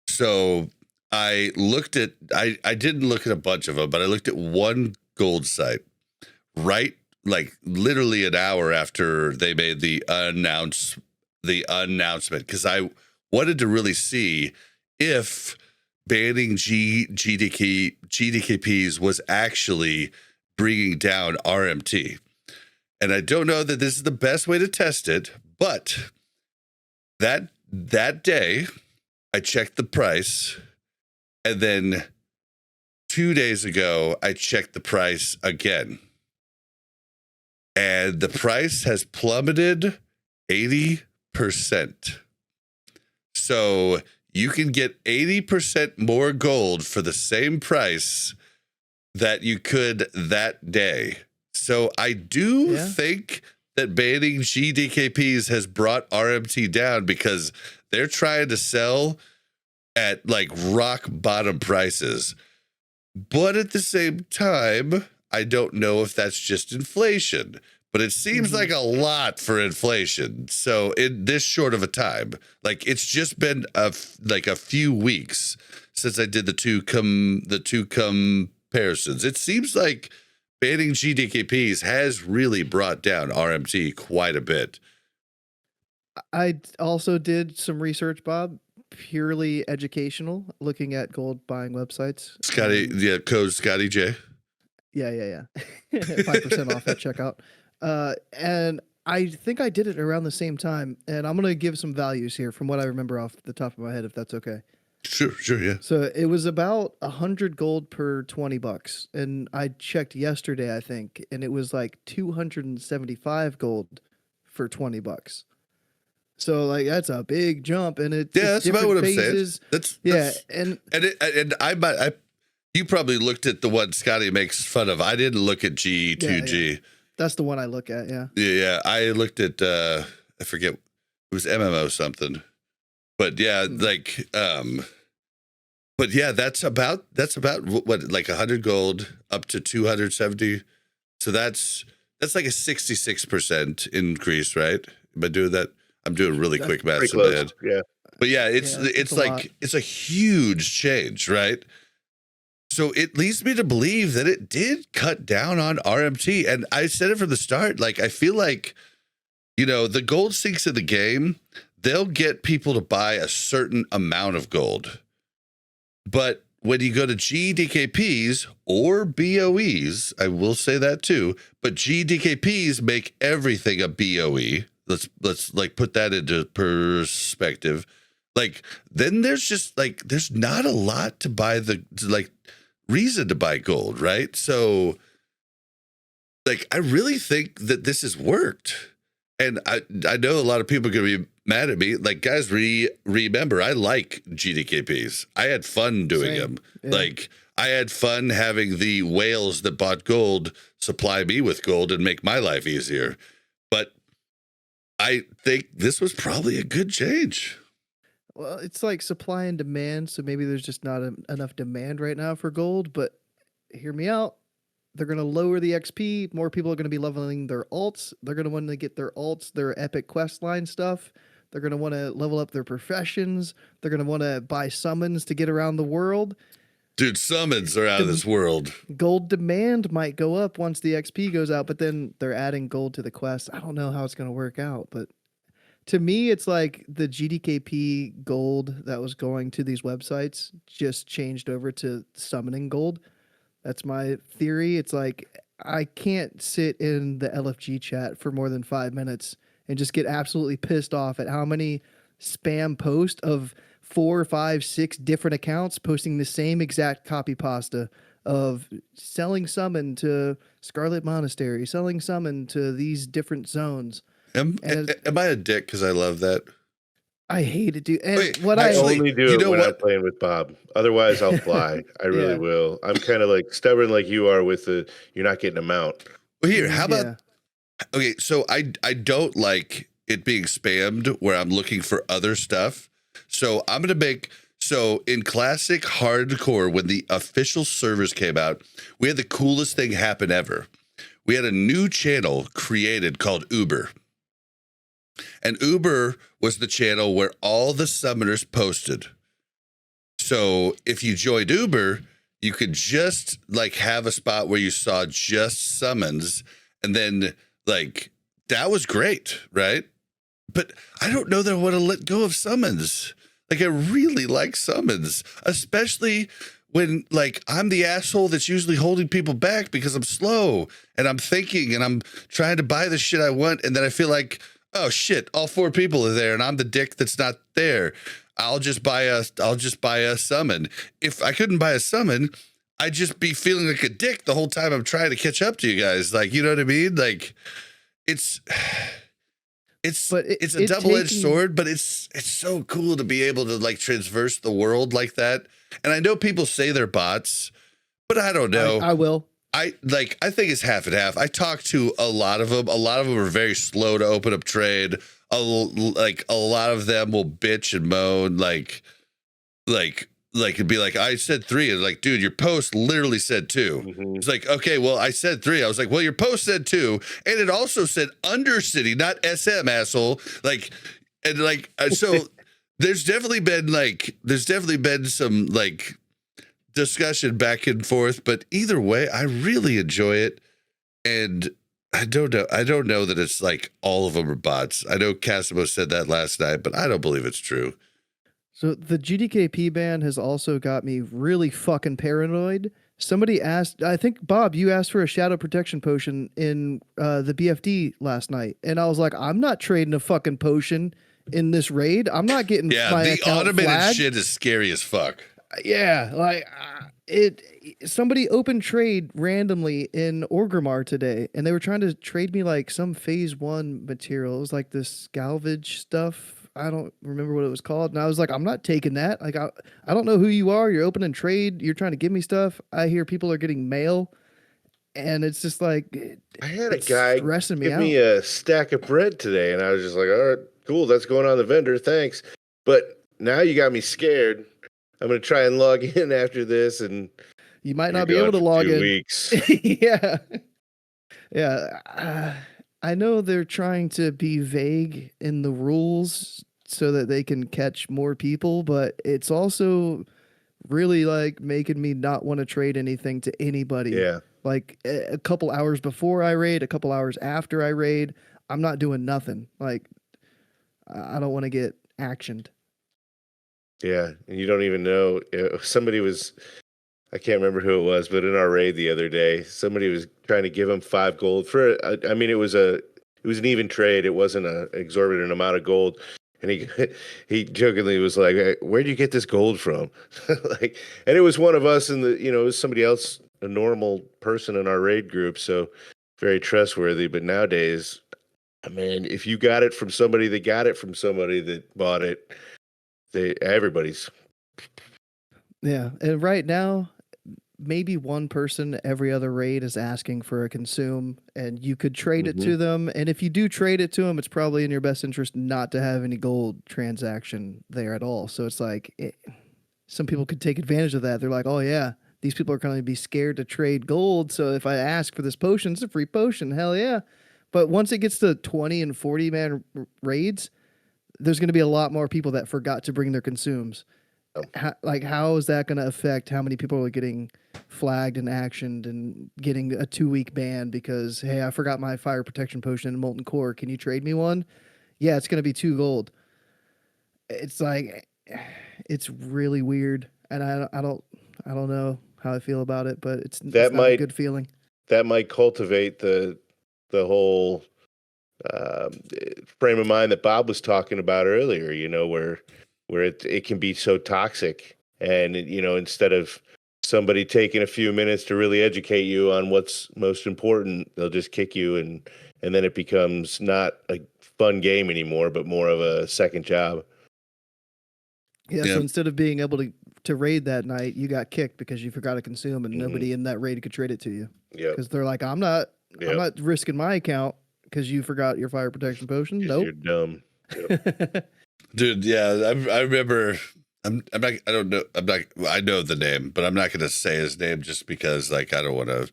So I looked at I didn't look at a bunch of them, but I looked at one gold site right, like, literally an hour after they made the announcement, because I wanted to really see if banning GDKPs was actually bringing down RMT. And I don't know that this is the best way to test it, but that day I checked the price, and then 2 days ago I checked the price again. And the price has plummeted 80%. So you can get 80% more gold for the same price that you could that day. So I do think that banning GDKPs has brought RMT down, because they're trying to sell at, like, rock bottom prices. But at the same time, I don't know if that's just inflation, but it seems like a lot for inflation. So in this short of a time, like, it's just been a few weeks since I did the two comparisons. It seems like banning GDKPs has really brought down RMT quite a bit. I also did some research, Bob, purely educational, looking at gold buying websites. Scotty, code Scotty J. Yeah. 5% off at checkout. And I think I did it around the same time. And I'm going to give some values here from what I remember off the top of my head, if that's okay. Sure, yeah. So it was about 100 gold per $20, and I checked yesterday, I think, and it was like 275 gold for $20. So like that's a big jump, and it's that's about what I'm saying. And You probably looked at the one Scotty makes fun of. I didn't look at G2G. Yeah. That's the one I look at. Yeah. Yeah. I looked at I forget, it was MMO something, but yeah, but yeah, that's about what, like 100 gold up to 270. So that's like a 66% increase, right? Am I doing that? I'm doing really quick math in my head. Yeah. But yeah, it's like it's a huge change, right? So it leads me to believe that it did cut down on RMT. And I said it from the start, like, I feel like, the gold sinks in the game, they'll get people to buy a certain amount of gold. But when you go to GDKPs or BOEs, I will say that too, but GDKPs make everything a BOE. Let's like put that into perspective. Like, then there's just like, there's not a lot to buy reason to buy gold, right? So like, I really think that this has worked. And I know a lot of people are going to be mad at me. Like, guys, remember, I like GDKPs. I had fun doing them. Yeah. Like, I had fun having the whales that bought gold supply me with gold and make my life easier. But I think this was probably a good change. Well, it's like supply and demand, so maybe there's just not enough demand right now for gold, but hear me out. They're going to lower the XP. More people are going to be leveling their alts. They're going to want to get their alts, their epic questline stuff. They're going to want to level up their professions. They're going to want to buy summons to get around the world. Dude, summons are out of this world. Gold demand might go up once the XP goes out, but then they're adding gold to the quest. I don't know how it's going to work out, but to me, it's like the GDKP gold that was going to these websites just changed over to summoning gold. That's my theory. It's like I can't sit in the LFG chat for more than 5 minutes and just get absolutely pissed off at how many spam posts of 4, 5, 6 different accounts posting the same exact copy pasta of selling summon to Scarlet Monastery, selling summon to these different zones. Am I a dick because I love that? I hate it, dude. And Wait, what I actually, only do it when I'm playing with Bob. Otherwise, I'll fly. I really will. I'm kind of like stubborn like you are with the you're not getting them out. Well, here, how about... Okay, so I don't like it being spammed where I'm looking for other stuff. So I'm going to make... So in Classic Hardcore, when the official servers came out, we had the coolest thing happen ever. We had a new channel created called Uber. And Uber was the channel where all the summoners posted. So if you joined Uber, you could just like have a spot where you saw just summons. And then like, that was great, right? But I don't know that I want to let go of summons. Like, I really like summons, especially when like I'm the asshole that's usually holding people back because I'm slow and I'm thinking and I'm trying to buy the shit I want. And then I feel like, oh shit, all 4 people are there and I'm the dick that's not there. I'll just buy a summon. If I couldn't buy a summon, I'd just be feeling like a dick the whole time I'm trying to catch up to you guys. Like, you know what I mean? Like, it's a double-edged sword, but it's so cool to be able to like traverse the world like that. And I know people say they're bots, but I don't know. I will. I think it's half and half. I talked to a lot of them. A lot of them are very slow to open up trade. A lot of them will bitch and moan like it'd be like, I said 3. And like, dude, your post literally said 2. Mm-hmm. It's like, okay, well, I said 3. I was like, well, your post said 2. And it also said Undercity, not SM, asshole. Like, and like, so there's definitely been some like discussion back and forth, but either way, I really enjoy it. And I don't know that it's like all of them are bots. I know Casimo said that last night, but I don't believe it's true. So the GDKP ban has also got me really fucking paranoid. Somebody asked, I think, Bob, you asked for a shadow protection potion in the BFD last night. And I was like, I'm not trading a fucking potion in this raid. I'm not getting Yeah, my the account automated flagged. shit is scary as fuck. Yeah, like somebody opened trade randomly in Orgrimmar today, and they were trying to trade me like some phase 1 material. It was like this salvage stuff. I don't remember what it was called. And I was like, I'm not taking that. Like, I don't know who you are. You're opening trade. You're trying to give me stuff. I hear people are getting mail, and it's just like I had a it's guy stressing me give out. me a stack of bread today, and I was just like, all right, cool, that's going on the vendor, thanks. But now you got me scared. I'm going to try and log in after this, and You might you're not be able to gone for log 2 in. weeks. Yeah. Yeah. I know they're trying to be vague in the rules so that they can catch more people, but it's also really like making me not want to trade anything to anybody. Yeah. Like a couple hours before I raid, a couple hours after I raid, I'm not doing nothing. Like I don't want to get actioned. Yeah, and you don't even know. Somebody was, I can't remember who it was, but in our raid the other day, somebody was trying to give him 5 gold for. I mean, it was an even trade. It wasn't an exorbitant amount of gold, and he jokingly was like, hey, "Where do you get this gold from?" Like, and it was one of us it was somebody else, a normal person in our raid group, so very trustworthy. But nowadays, I mean, if you got it from somebody that got it from somebody that bought it. Everybody's. Yeah, and right now, maybe one person every other raid is asking for a consume, and you could trade it to them. And if you do trade it to them, it's probably in your best interest not to have any gold transaction there at all. So it's like some people could take advantage of that. They're like, oh yeah, these people are going to be scared to trade gold. So if I ask for this potion, it's a free potion. Hell yeah. But once it gets to 20 and 40 man raids, there's going to be a lot more people that forgot to bring their consumes. How is that going to affect how many people are getting flagged and actioned and getting a 2-week ban because, hey, I forgot my fire protection potion and molten core. Can you trade me one? Yeah, it's going to be 2 gold. It's like, it's really weird. And I don't know how I feel about it, but it's not a good feeling. That might cultivate the whole frame of mind that Bob was talking about earlier, where it can be so toxic, and instead of somebody taking a few minutes to really educate you on what's most important, they'll just kick you, and then it becomes not a fun game anymore, but more of a second job. Yeah, so instead of being able to raid that night, you got kicked because you forgot to consume, and nobody in that raid could trade it to you. Yeah, because they're like, I'm not risking my account because you forgot your fire protection potion. Nope, you're dumb. Yep. Dude, yeah, I remember. I know the name, but I'm not going to say his name just because, like, I don't want to.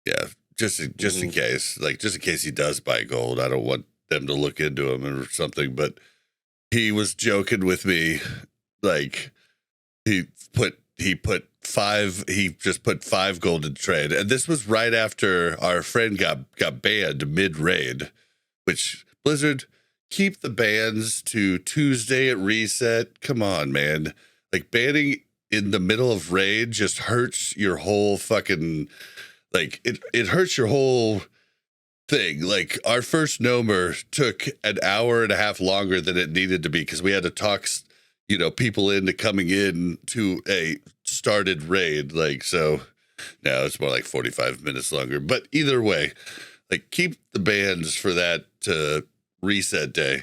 Yeah, just in case, just in case he does buy gold, I don't want them to look into him or something. But he was joking with me, like he just put 5 gold in trade, and this was right after our friend got banned mid raid, which Blizzard. Keep the bans to Tuesday at reset. Come on, man. Like, banning in the middle of raid just hurts your whole fucking, like, it hurts your whole thing. Like, our first Nomer took an hour and a half longer than it needed to be because we had to talk, people into coming in to a started raid. Like, so now it's more like 45 minutes longer. But either way, like, keep the bans for that reset day,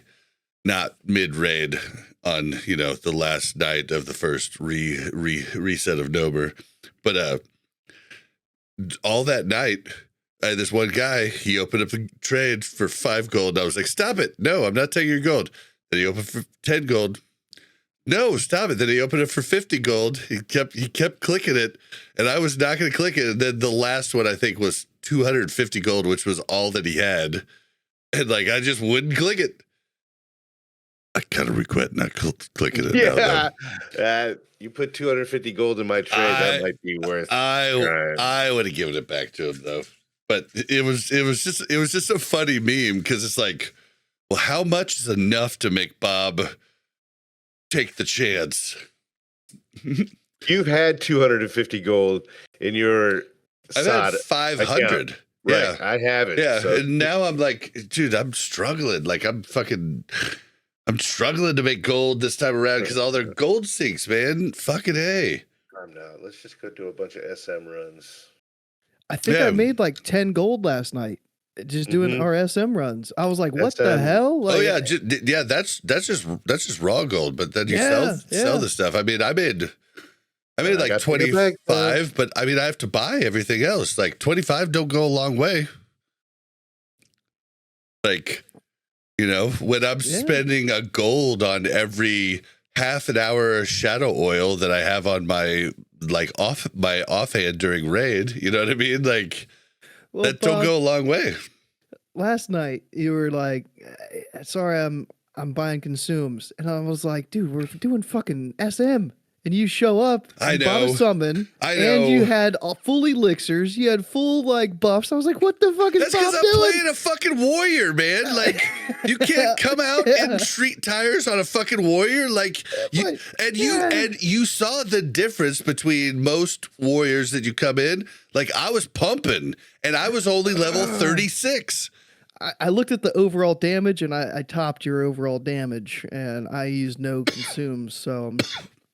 not mid raid on the last night of the first reset of Nober. But all that night, this one guy, he opened up the trade for 5 gold. I was like, stop it, no, I'm not taking your gold. Then he opened for 10 gold. No, stop it. Then he opened it for 50 gold. He kept clicking it, and I was not going to click it. And then the last one I think was 250 gold, which was all that he had. And like, I just wouldn't click it. I kind of regret not clicking it. Yeah, you put 250 gold in my trade. That might be worth. I would have given it back to him though. But it was just a funny meme because it's like, well, how much is enough to make Bob take the chance? You've had 250 gold in your. I've had 500. Right, yeah, I have it. Yeah, so. and now I'm like, dude, I'm struggling. Like, I'm fucking. I'm struggling to make gold this time around because all their gold sinks, man. Fucking A. I'm not. Let's just go do a bunch of SM runs. I think Yeah. I made like 10 gold last night just doing Mhm. our SM runs. I was like, what the SM. hell? Like, Oh yeah, yeah. That's just raw gold, but then you Yeah, sell yeah. the stuff. I mean, I made I like got to get back, 25, but I mean, I have to buy everything else. Like 25 don't go a long way. Like, you know, when I'm Yeah. spending a gold on every half an hour shadow oil that I have on my offhand during raid, you know what I mean? Like well, that don't Bob, go a long way. last night you were like, sorry, I'm buying consumes. And I was like, dude, we're doing fucking SM. And you show up, I you bought a know. summon, I and you know. had full elixirs, you had full like buffs. I was like, what the fuck is That's because Bob I'm doing? playing a fucking warrior, man. Like, you can't come out Yeah. in street tires on a fucking warrior. Like, you But, you yeah. and you saw the difference between most warriors that you come in. Like, I was pumping, and I was only level 36. I looked at the overall damage, and I topped your overall damage, and I used no consumes. So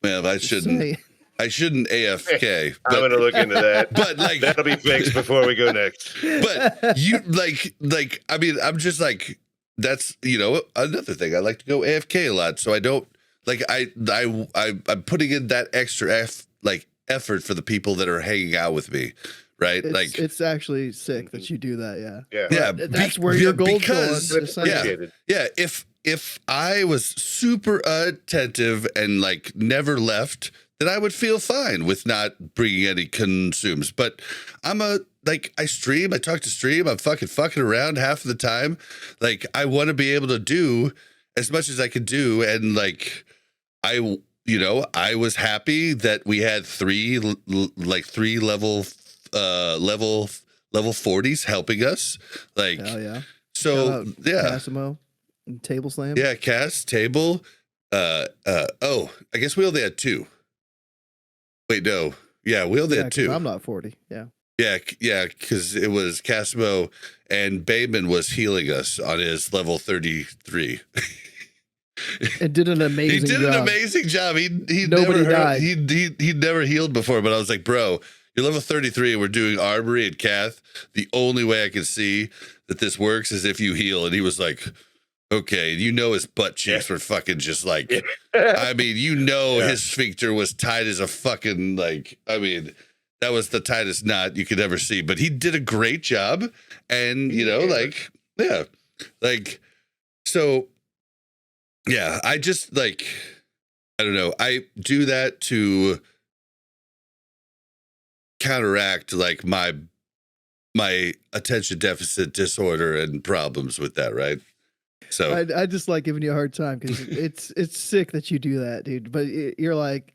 Man, I shouldn't AFK. I'm going to look into that. But like, That'll be fixed before we go next. but you like I mean, I'm just like, that's, you know, another thing. I like to go AFK a lot, so I don't like I'm putting in that extra effort for the people that are hanging out with me, right? it's actually sick that you do that. Yeah. Yeah, That's where your gold's because going. It's Just saying. appreciated. yeah, if I was super attentive and like never left, then I would feel fine with not bringing any consumes. But I stream, I talk to stream, I'm fucking around half of the time. Like, I want to be able to do as much as I could do. And like, I was happy that we had three level 40s helping us. Like, Hell yeah. so Shout out yeah. Cassimo and Table Slam. Yeah, cast, table. I guess we only had 2. Wait, no. Yeah, we only Yeah, had 'cause 2. I'm not 40. Yeah. Yeah, because it was Casimo and Bayman was healing us on his level 33. It did an amazing He did job. an amazing job. He Nobody never died. He never healed before, but I was like, bro, you're level 33 and we're doing armory and cath. The only way I can see that this works is if you heal. And he was like, okay, you know, his butt cheeks were fucking just like, I mean, you know, his sphincter was tight as a fucking, like, I mean, that was the tightest knot you could ever see. But he did a great job. And, you know, like, yeah, like, so, yeah, I just, like, I don't know. I do that to counteract, like, my attention deficit disorder and problems with that, right? So I just like giving you a hard time because it's sick that you do that, dude. But you're like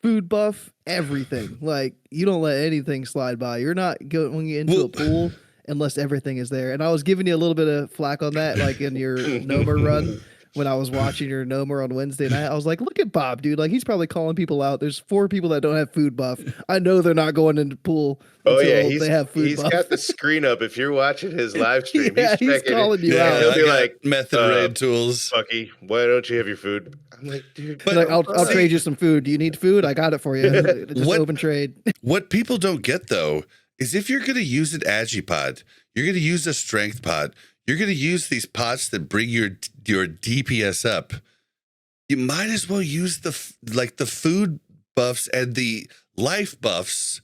food buff everything. Like, you don't let anything slide by. You're not going into a pool unless everything is there. And I was giving you a little bit of flack on that, like in your Nomer run. When I was watching your Nomer on Wednesday night, I was like, look at Bob, dude. Like, he's probably calling people out. There's 4 people that don't have food buff. I know they're not going into the pool Oh until yeah, they have food he's buff. got the screen up. If you're watching his live stream, Yeah, he's checking calling you yeah, out. He'll I be got like, method raid tools. Fucky, why don't you have your food? I'm like, dude. But Like, I'll see, trade you some food. Do you need food? I got it for you. Just What- open trade. What people don't get though is if you're going to use an Agipod, you're going to use a strength pod, you're going to use these pots that bring your DPS up. You might as well use the food buffs and the life buffs,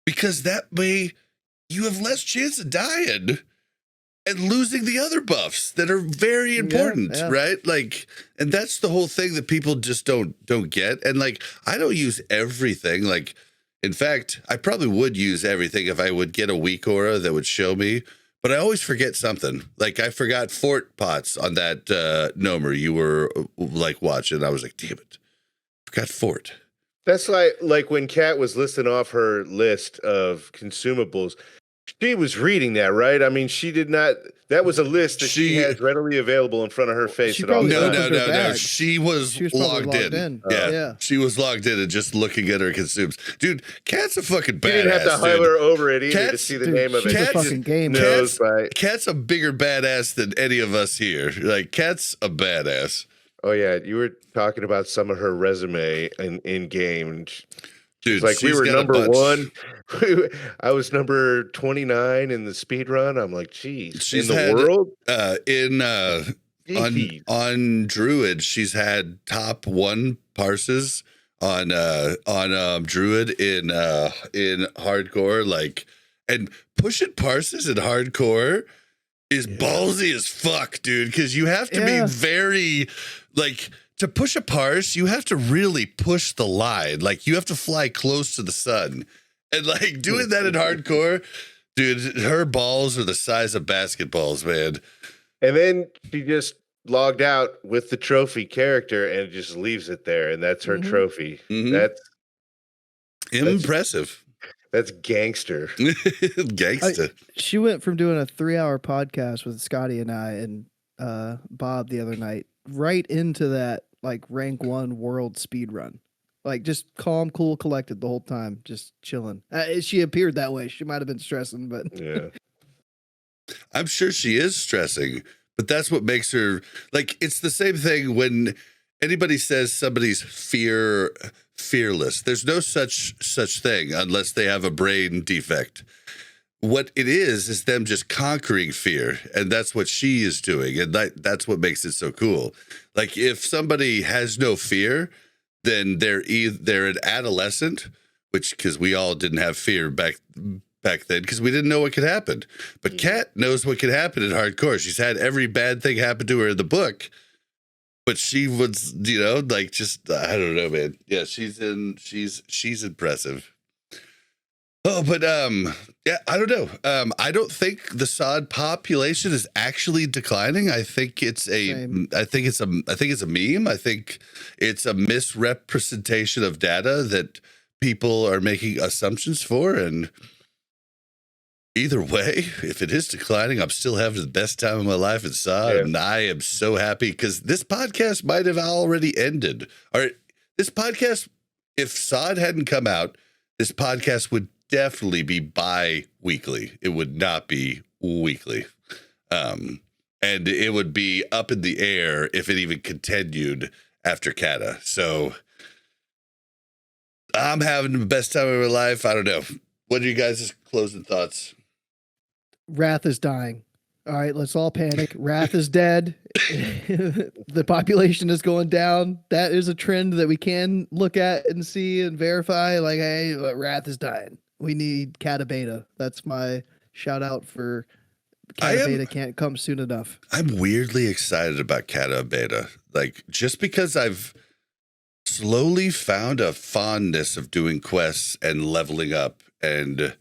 because that way you have less chance of dying and losing the other buffs that are very important, yeah. right? Like, and that's the whole thing that people just don't get. And like, I don't use everything. Like, in fact, I probably would use everything if I would get a weak aura that would show me. But I always forget something. Like, I forgot fort pots on that Nomer you were like watching. I was like, damn it, forgot fort. That's like when Kat was listing off her list of consumables. She was reading that, right? I mean, she did not. That was a list that she has readily available in front of her face She at all probably times. No. She was She was probably logged in. Oh. Yeah. She was logged in and just looking at her consumes. Dude, Cat's a fucking badass. You didn't have to hover over it either to see the name of she's it. a fucking game. Cat's a bigger badass than any of us here. Like, Cat's a badass. Oh yeah, you were talking about some of her resume in game. Dude, like we were got a number bunch. 1. I was number 29 in the speed run. I'm like, geez, She's in the had, world. On Druid, she's had top 1 parses on Druid in hardcore, like, and pushing parses in hardcore is ballsy as fuck, dude, because you have to be very, like, to push a parse, you have to really push the line. Like, you have to fly close to the sun. And, like, doing that in hardcore, dude, her balls are the size of basketballs, man. And then she just logged out with the trophy character and just leaves it there. And that's her trophy. That's impressive. That's gangster. Gangster. She went from doing a 3-hour podcast with Scotty and I and Bob the other night right into that, like, rank 1 world speed run. Like, just calm, cool, collected the whole time, just chilling. She appeared that way. She might have been stressing, but yeah, I'm sure she is stressing, but that's what makes her, like, it's the same thing when anybody says somebody's fearless. There's no such thing unless they have a brain defect. What it is them just conquering fear, and that's what she is doing, and that's what makes it so cool. Like, if somebody has no fear, then they're an adolescent, which, because we all didn't have fear back then because we didn't know what could happen. But Cat knows what could happen in hardcore. She's had every bad thing happen to her in the book, but she was, like, just, I don't know, man. Yeah, she's impressive. Oh, but yeah, I don't know. I don't think the sod population is actually declining. I think it's a meme. I think it's a misrepresentation of data that people are making assumptions for. And either way, if it is declining, I'm still having the best time of my life in sod, and I am so happy because this podcast might have already ended. All right, this podcast, if sod hadn't come out, this podcast would definitely be bi-weekly. It would not be weekly. And it would be up in the air if it even continued after Cata. So I'm having the best time of my life. I don't know. What are you guys' closing thoughts? Wrath is dying. All right, let's all panic. Wrath is dead. The population is going down. That is a trend that we can look at and see and verify. Like, hey, Wrath is dying. We need Cata Beta. That's my shout out for Cata Beta. Can't come soon enough. I'm weirdly excited about Cata Beta. Like, just because I've slowly found a fondness of doing quests and leveling up, and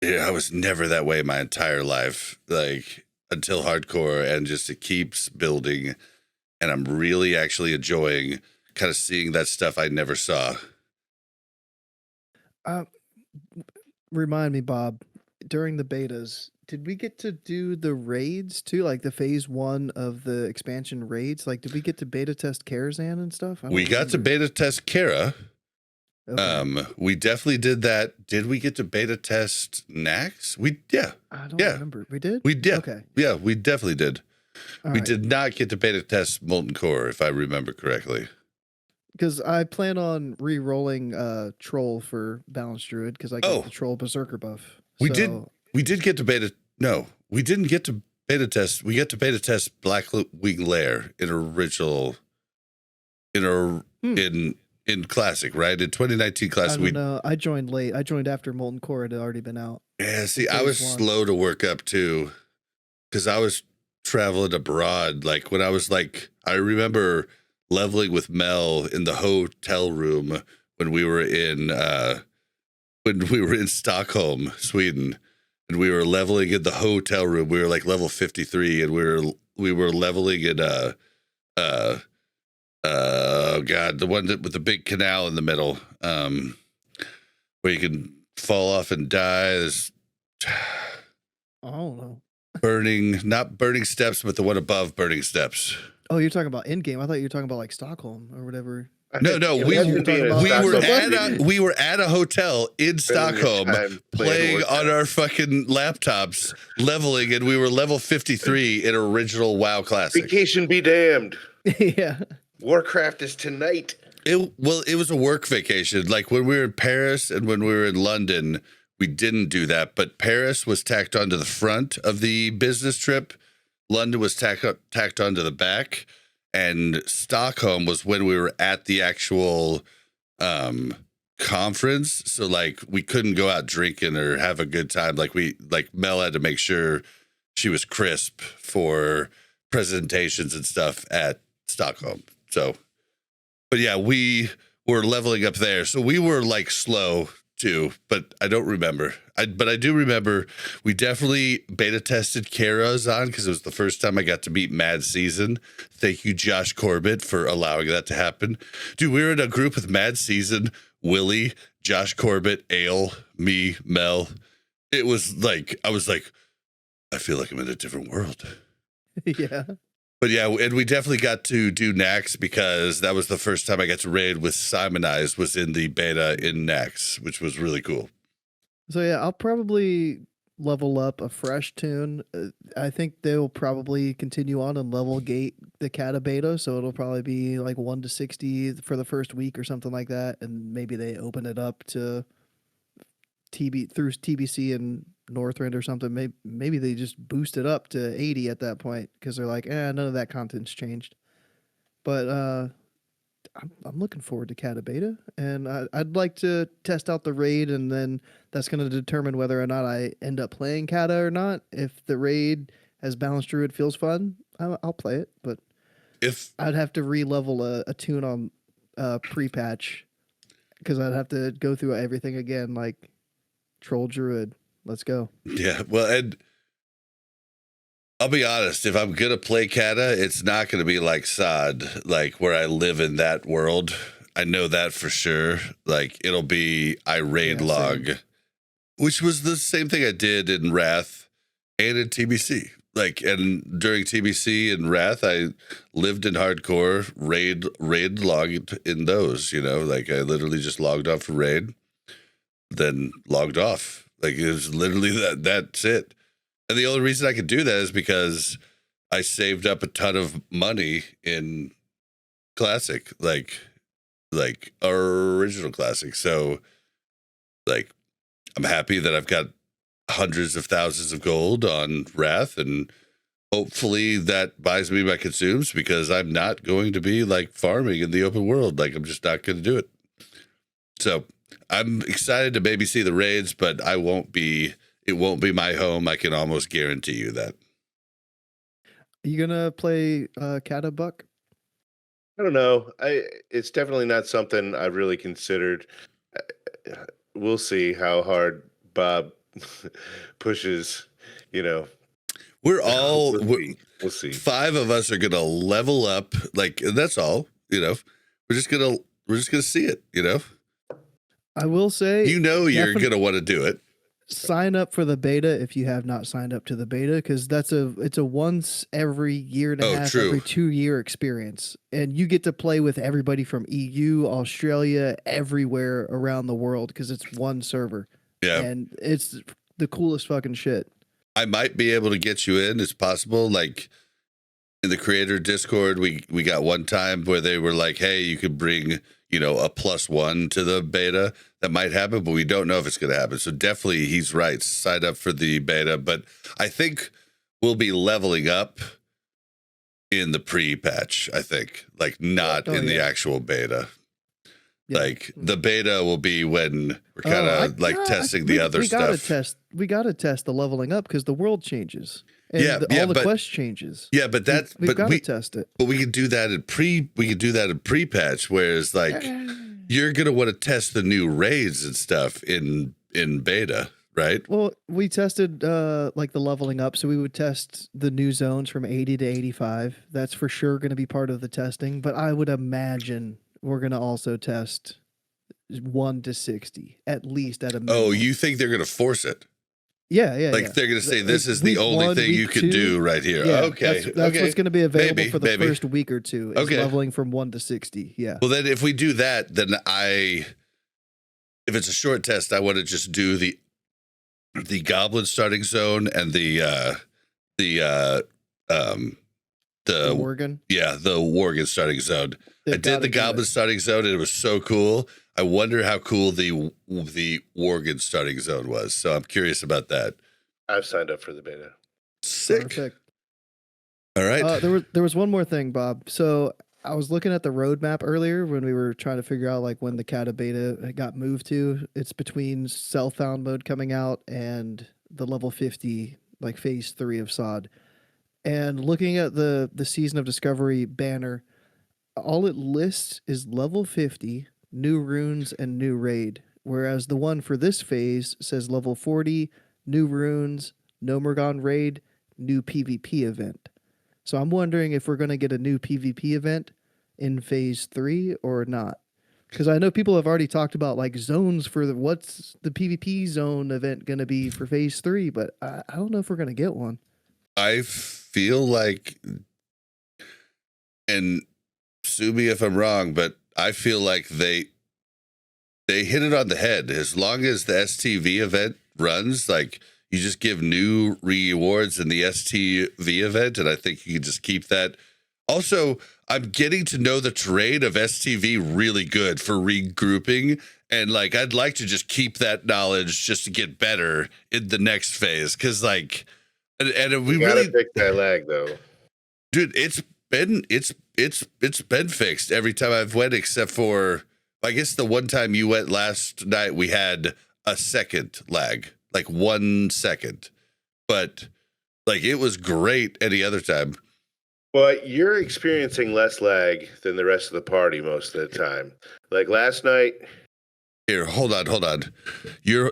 I was never that way my entire life, like, until hardcore, and just it keeps building, and I'm really actually enjoying kind of seeing that stuff I never saw. Remind me, Bob, during the betas, did we get to do the raids too? Like the phase 1 of the expansion raids? Like, did we get to beta test Karazhan and stuff? We got to beta test Kara. Okay. We definitely did that. Did we get to beta test Nax? I don't remember. We did? We did. Okay. Yeah, we definitely did. All We right. did not get to beta test Molten Core, if I remember correctly. Because I plan on re-rolling Troll for Balanced Druid because I got the Troll Berserker buff. We did get to beta. No, we didn't get to beta test. We get to beta test Black Wing Lair in original, in Classic, right? In 2019 Classic. I don't know. I joined late. I joined after Molten Core had already been out. Yeah, see, I was slow to work up too, because I was traveling abroad. Like, when I was like, I remember leveling with Mel in the hotel room when we were in Stockholm, Sweden, and we were leveling in the hotel room. We were like level 53, and we were leveling in oh god, the one with the big canal in the middle, where you can fall off and die. There's I don't know. not burning steps, but the one above burning steps. Oh, you're talking about in game. I thought you were talking about like Stockholm or whatever. No, we we were at a hotel in Stockholm playing on our fucking laptops, leveling, and we were level 53 in original WoW Classic. Vacation be damned. Yeah. Warcraft is tonight. It was a work vacation. Like when we were in Paris and when we were in London, we didn't do that. But Paris was tacked onto the front of the business trip. London was tacked onto the back. And Stockholm was when we were at the actual conference. So like we couldn't go out drinking or have a good time. Like Mel had to make sure she was crisp for presentations and stuff at Stockholm. So, but yeah, we were leveling up there. So we were like slow too, but I don't remember. But I do remember we definitely beta tested Karazhan because it was the first time I got to meet Mad Season. Thank you, Josh Corbett, for allowing that to happen. Dude, we were in a group with Mad Season, Willie, Josh Corbett, Ale, me, Mel. It was like, I was like, I feel like I'm in a different world. Yeah. But yeah, and we definitely got to do Nax because that was the first time I got to raid with Simonized was in the beta in Nax, which was really cool. So yeah, I'll probably level up a fresh tune. I think they'll probably continue on and level gate the Cata beta, so it'll probably be like 1 to 60 for the first week or something like that, and maybe they open it up to through TBC and Northrend or something. Maybe they just boost it up to 80 at that point because they're like, none of that content's changed. But I'm looking forward to Cata beta, and I'd like to test out the raid, and then that's going to determine whether or not I end up playing Cata or not. If the raid as balanced druid feels fun, I'll play it. But if I'd have to re-level a tune on pre-patch because I'd have to go through everything again, like Troll Druid. Let's go. Yeah, well, and I'll be honest, if I'm going to play Cata, it's not going to be like Sod, like where I live in that world. I know that for sure. Like, it'll be I raid log, same. Which was the same thing I did in Wrath and in TBC. Like, and during TBC and Wrath, I lived in hardcore, raid logged in those, like I literally just logged off for raid, then logged off. Like, it was literally that's it. And the only reason I could do that is because I saved up a ton of money in Classic, like our original Classic. So, like, I'm happy that I've got hundreds of thousands of gold on Wrath, and hopefully that buys me my consumes because I'm not going to be like farming in the open world. Like, I'm just not going to do it. So I'm excited to maybe see the raids, but it won't be my home. I can almost guarantee you that. You gonna play Cata, Buck? I don't know. It's definitely not something I've really considered. We'll see how hard Bob pushes, We're all we'll see. 5 of us are gonna level up, like, and that's all. We're just gonna see it. I will say, you're gonna want to do it. Sign up for the beta if you have not signed up to the beta, because it's a once every year and a half, true. every 2-year experience, and you get to play with everybody from EU, Australia, everywhere around the world because it's one server. Yeah, and it's the coolest fucking shit. I might be able to get you in. It's possible. Like in the creator Discord, we got one time where they were like, "Hey, you could bring a +1 to the beta." That might happen, but we don't know if it's going to happen. So definitely, he's right. Sign up for the beta, but I think we'll be leveling up in the pre-patch. I think, like, not in the actual beta. Yeah. Like the beta will be when we're kind of testing the other stuff. We gotta test the leveling up because the world changes. And all the quest changes. Yeah, but we've got to test it. But we can do that in pre-patch, whereas like you're gonna want to test the new raids and stuff in beta, right? Well, we tested like the leveling up, so we would test the new zones from 80 to 85. That's for sure going to be part of the testing. But I would imagine we're going to also test 1 to 60 at least at a minimum. Oh, you think they're gonna force it? Yeah. Like they're going to say this is the Week only 1, thing you week can 2. do right here. Yeah, Okay. That's what's going to be available Maybe, for the first week or two. Is leveling from 1 to 60. Yeah. Well, then if we do that, then if it's a short test, I want to just do the goblin starting zone and the Worgen. Yeah, the Worgen starting zone. I They've did gotta the do goblin it. starting zone, and it was so cool. I wonder how cool the Worgen starting zone was. So I'm curious about that. I've signed up for the beta. Sick. Perfect. All right. There was one more thing, Bob. So I was looking at the roadmap earlier when we were trying to figure out like when the Cata beta got moved to. It's between Self-Found mode coming out and the level 50, like phase 3 of SOD. And looking at the Season of Discovery banner, all it lists is level 50, new runes, and new raid. Whereas the one for this phase says level 40, new runes, Nomergon raid, new PvP event. So I'm wondering if we're going to get a new PvP event in phase 3 or not. Because I know people have already talked about like zones for what's the PvP zone event going to be for phase 3, but I don't know if we're going to get one. I feel like, and sue me if I'm wrong, but I feel like they hit it on the head. As long as the STV event runs, like you just give new rewards in the STV event, and I think you can just keep that. Also, I'm getting to know the terrain of STV really good for regrouping, and like I'd like to just keep that knowledge just to get better in the next phase, because like. And we gotta really fix that lag though, dude. It's been fixed every time I've went, except for I guess the one time you went last night. We had a second lag, like 1 second, but like it was great any other time. but you're experiencing less lag than the rest of the party most of the time. Like last night. Here, hold on. Your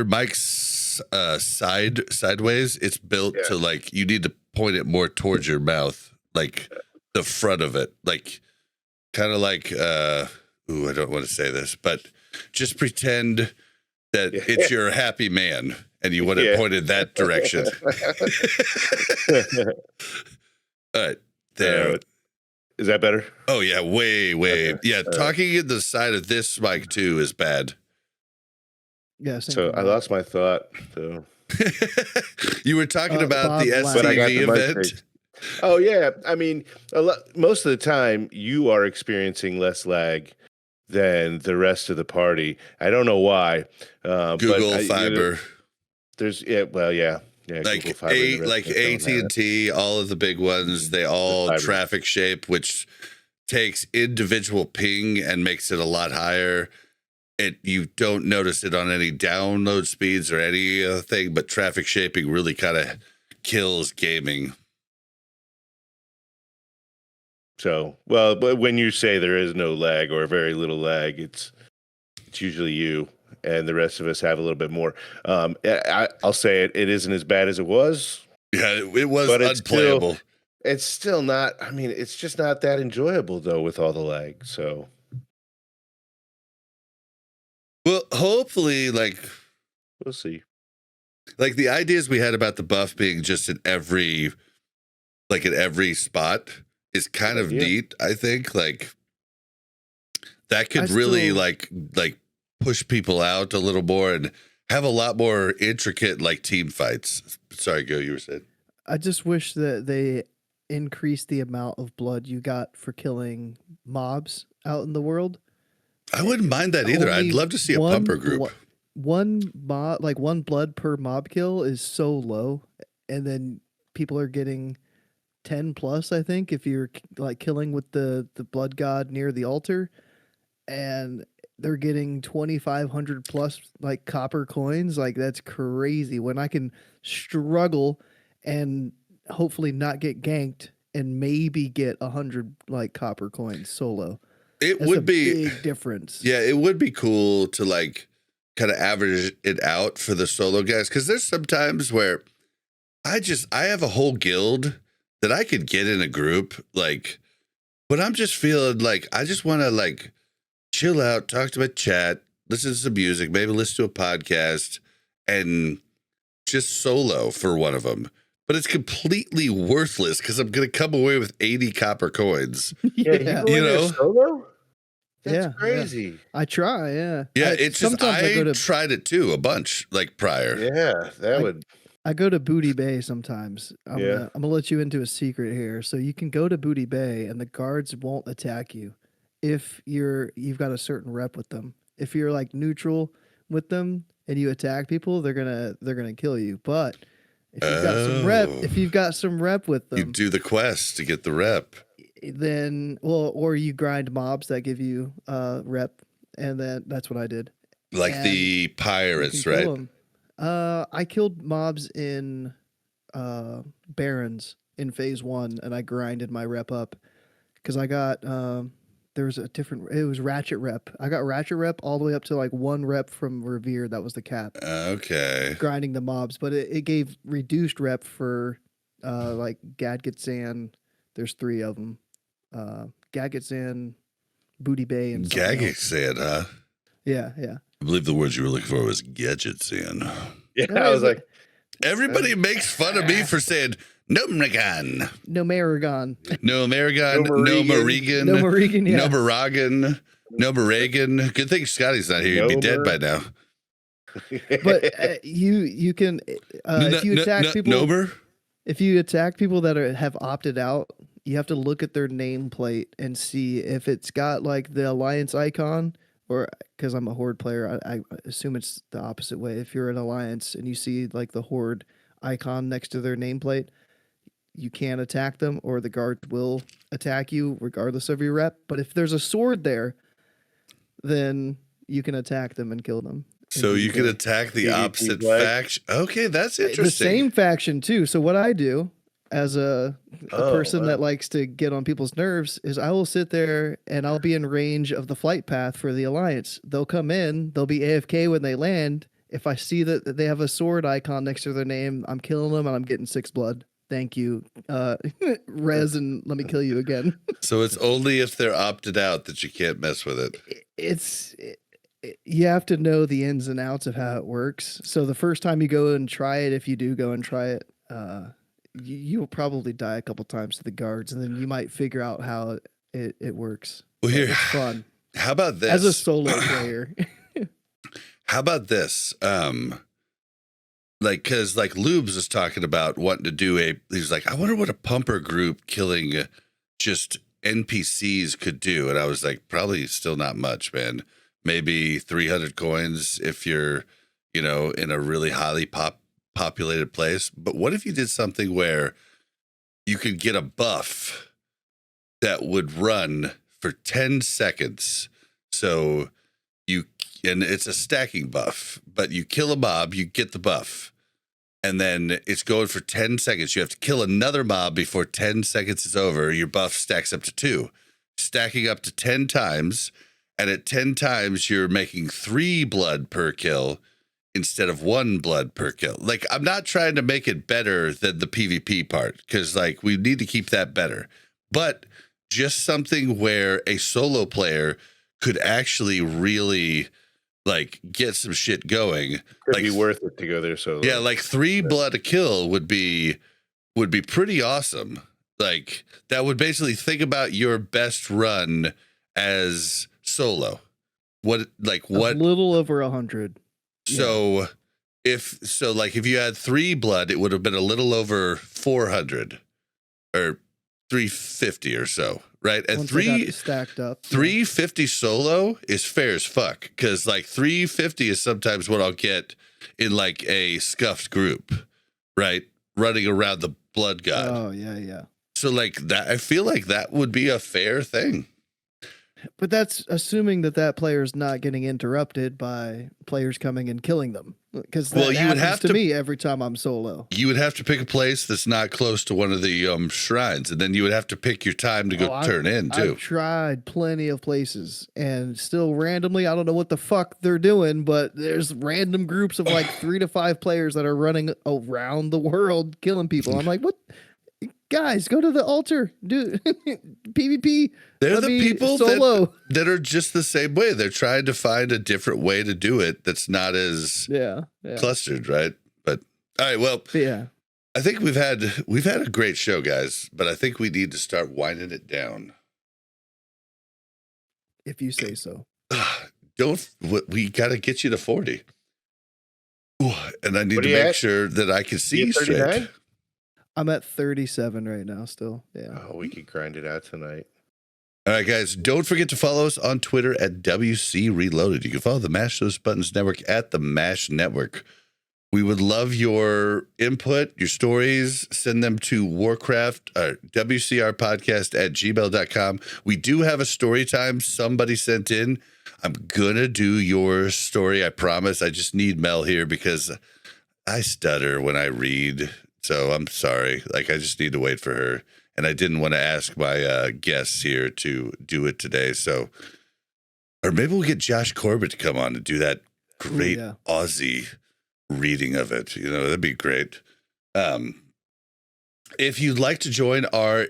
mic's sideways. It's built to like you need to point it more towards your mouth, like the front of it, like kind of like I don't want to say this, but just pretend that it's your happy man and you want it pointed that direction. All right, there. Is that better? Oh yeah, way. Okay. Yeah, talking in the side of this mic too is bad. Yeah. So I lost my thought. So you were talking about Bob the laughed. But I got STV the mic event. fixed. Oh yeah, I mean, most of the time you are experiencing less lag than the rest of the party. I don't know why. Google Fiber, There's like Google Fiber and the rest like of them don't have it. AT&T, all of the big ones, they all Fiber. traffic shape, which takes individual ping and makes it a lot higher. You don't notice it on any download speeds or any other thing, but traffic shaping really kind of kills gaming. So, well, but when you say there is no lag or very little lag, it's usually you, and the rest of us have a little bit more. I'll say it isn't as bad as it was. Yeah, it was But it's unplayable. It's still not. I mean, it's just not that enjoyable though with all the lag. So, Well, hopefully, like we'll see. the ideas we had about the buff being just in every spot is kind of neat. I think like that could really like push people out a little more and have a lot more intricate like team fights. Sorry, Go, you were saying. I just wish that they increased the amount of blood you got for killing mobs out in the world. I wouldn't mind that either. Only I'd love to see a pumper group. One blood per mob kill is so low, and then people are getting 10 plus, I think, if you're like killing with the blood god near the altar, and they're getting 2,500 plus like copper coins. Like that's crazy when I can struggle and hopefully not get ganked and maybe get 100 like copper coins solo. It That's would a be big difference. Yeah, it would be cool to like kind of average it out for the solo guys, because there's some times where I have a whole guild that I could get in a group, like, but I'm just feeling like I just want to like chill out, talk to my chat, listen to some music, maybe listen to a podcast, and just solo for one of them, but it's completely worthless because I'm going to come away with 80 copper coins. Yeah, You know? solo? That's Yeah, crazy. I try, yeah. Yeah, it's just, sometimes I tried it too a bunch, like prior. Yeah, that would. I go to Booty Bay sometimes. I'm Yeah. gonna let you into a secret here. So you can go to Booty Bay and the guards won't attack you if you've got a certain rep with them. If you're like neutral with them and you attack people, they're gonna kill you. But if you've got some rep with You them, do the quest to get the rep. then or you grind mobs that give you rep, and then that's what I did. Like And the You can pirates, kill right? 'em. I killed mobs in Barons in phase 1, and I grinded my rep up because I got there was it was ratchet rep. I got ratchet rep all the way up to like 1 rep from Revere. That was the cap. Okay. Grinding the mobs, but it gave reduced rep for like Gadgetzan. There's 3 of them. Gadgetzan, Booty Bay, and something Gagging else. said, huh? Yeah. I believe the words you were looking for was gadgets in. Yeah, I was like, Everybody makes fun of me for saying no Maragon, No Maragon. no Maragon, No no Marigan. Marigan, No Marigan, yeah. no Maragan, no Maragan. Good thing Scotty's not here. He'd be No dead by Mar- now. But you can if you attack people Nober? if you attack people that have opted out, you have to look at their nameplate and see if it's got like the alliance icon, or because I'm a horde player, I assume it's the opposite way. If you're an alliance and you see like the horde icon next to their nameplate, you can't attack them, or the guards will attack you regardless of your rep. But if there's a sword there, then you can attack them and kill them. So you can attack the PvP opposite black. faction. Okay, that's interesting. The same faction too. So what I do as a person wow. that likes to get on people's nerves is I will sit there and I'll be in range of the flight path for the alliance. They'll come in, they'll be AFK when they land. If I see that they have a sword icon next to their name, I'm killing them and I'm getting 6 blood. Thank you, Rez, and let me kill you again. So it's only if they're opted out that you can't mess with it. You have to know the ins and outs of how it works. So the first time you go and try it, if you do go and try it, you'll probably die a couple times to the guards, and then you might figure out how it works. Well, But here, it's fun how about this? as a solo player. How about this? Like, cause like Lubes was talking about wanting to do he's like, I wonder what a pumper group killing just NPCs could do. And I was like, probably still not much, man. Maybe 300 coins if you're, in a really highly populated place. But what if you did something where you could get a buff that would run for 10 seconds? So and it's a stacking buff, but you kill a mob, you get the buff. And then it's going for 10 seconds. You have to kill another mob before 10 seconds is over. Your buff stacks up to 2, stacking up to 10 times. And at 10 times, you're making 3 blood per kill instead of 1 blood per kill. Like, I'm not trying to make it better than the PvP part, because like we need to keep that better. But just something where a solo player could actually really like get some shit going. Could like be worth it to go there. So yeah, like 3 blood a kill would be pretty awesome. Like that would basically think about your best run as solo. What? A little over 100. So if you had 3 blood, it would have been a little over 400 or 350 or so, right? And Once I got it stacked up. 350 solo is fair as fuck, because like 350 is sometimes what I'll get in like a scuffed group, right? Running around the blood god. Oh yeah. So like that, I feel like that would be a fair thing. But that's assuming that player's not getting interrupted by players coming and killing them. Because that Well, you would happens have to to- me every time I'm solo. You would have to pick a place that's not close to one of the shrines, and then you would have to pick your time to go turn in too. I've tried plenty of places, and still randomly, I don't know what the fuck they're doing, but there's random groups of like 3 to 5 players that are running around the world killing people. I'm like, what? Guys, go to the altar, do PvP. They're let the me people solo. that are just the same way. They're trying to find a different way to do it that's not as Yeah. clustered, right? But All right. Well, But yeah, I think we've had a great show, guys, but I think we need to start winding it down. if you say so. We got to get you to 40. Ooh, and I need What to are you make at? sure that I can see You you at straight. 39? I'm at 37 right now still. Yeah. Oh, we could grind it out tonight. All right, guys, don't forget to follow us on Twitter at WC Reloaded. You can follow the Mash Those Buttons Network at the Mash Network. We would love your input, your stories. Send them to WCRpodcast at gmail.com. We do have a story time somebody sent in. I'm going to do your story, I promise. I just need Mel here because I stutter when I read. So I'm sorry. I just need to wait for her. And I didn't want to ask my guests here to do it today. So, or maybe we'll get Josh Corbett to come on and do that great Aussie reading of it. That'd be great. If you'd like to join our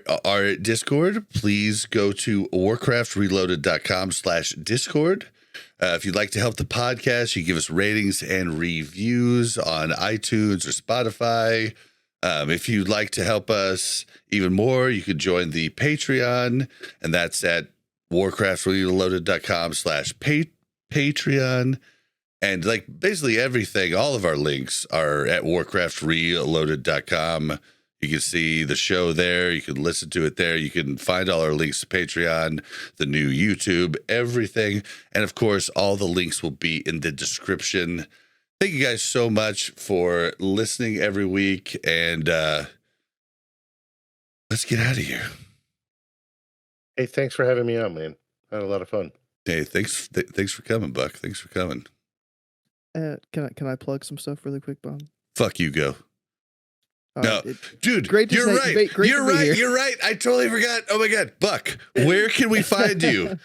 Discord, please go to warcraftreloaded.com/Discord. If you'd like to help the podcast, you give us ratings and reviews on iTunes or Spotify. If you'd like to help us even more, you could join the Patreon, and that's at warcraftreloaded.com/Patreon. And basically everything, all of our links are at warcraftreloaded.com. You can see the show there. You can listen to it there. You can find all our links to Patreon, the new YouTube, everything. And of course, all the links will be in the description. Thank you guys so much for listening every week. And let's get out of here. Hey, thanks for having me on, man. I had a lot of fun. Hey, thanks for coming, Buck. Thanks for coming. Can I plug some stuff really quick, Bob? Fuck you, go. All No, right, dude, great to you're say- right. great to You're be right. here. You're right. I totally forgot. Oh my God, Buck, where can we find you?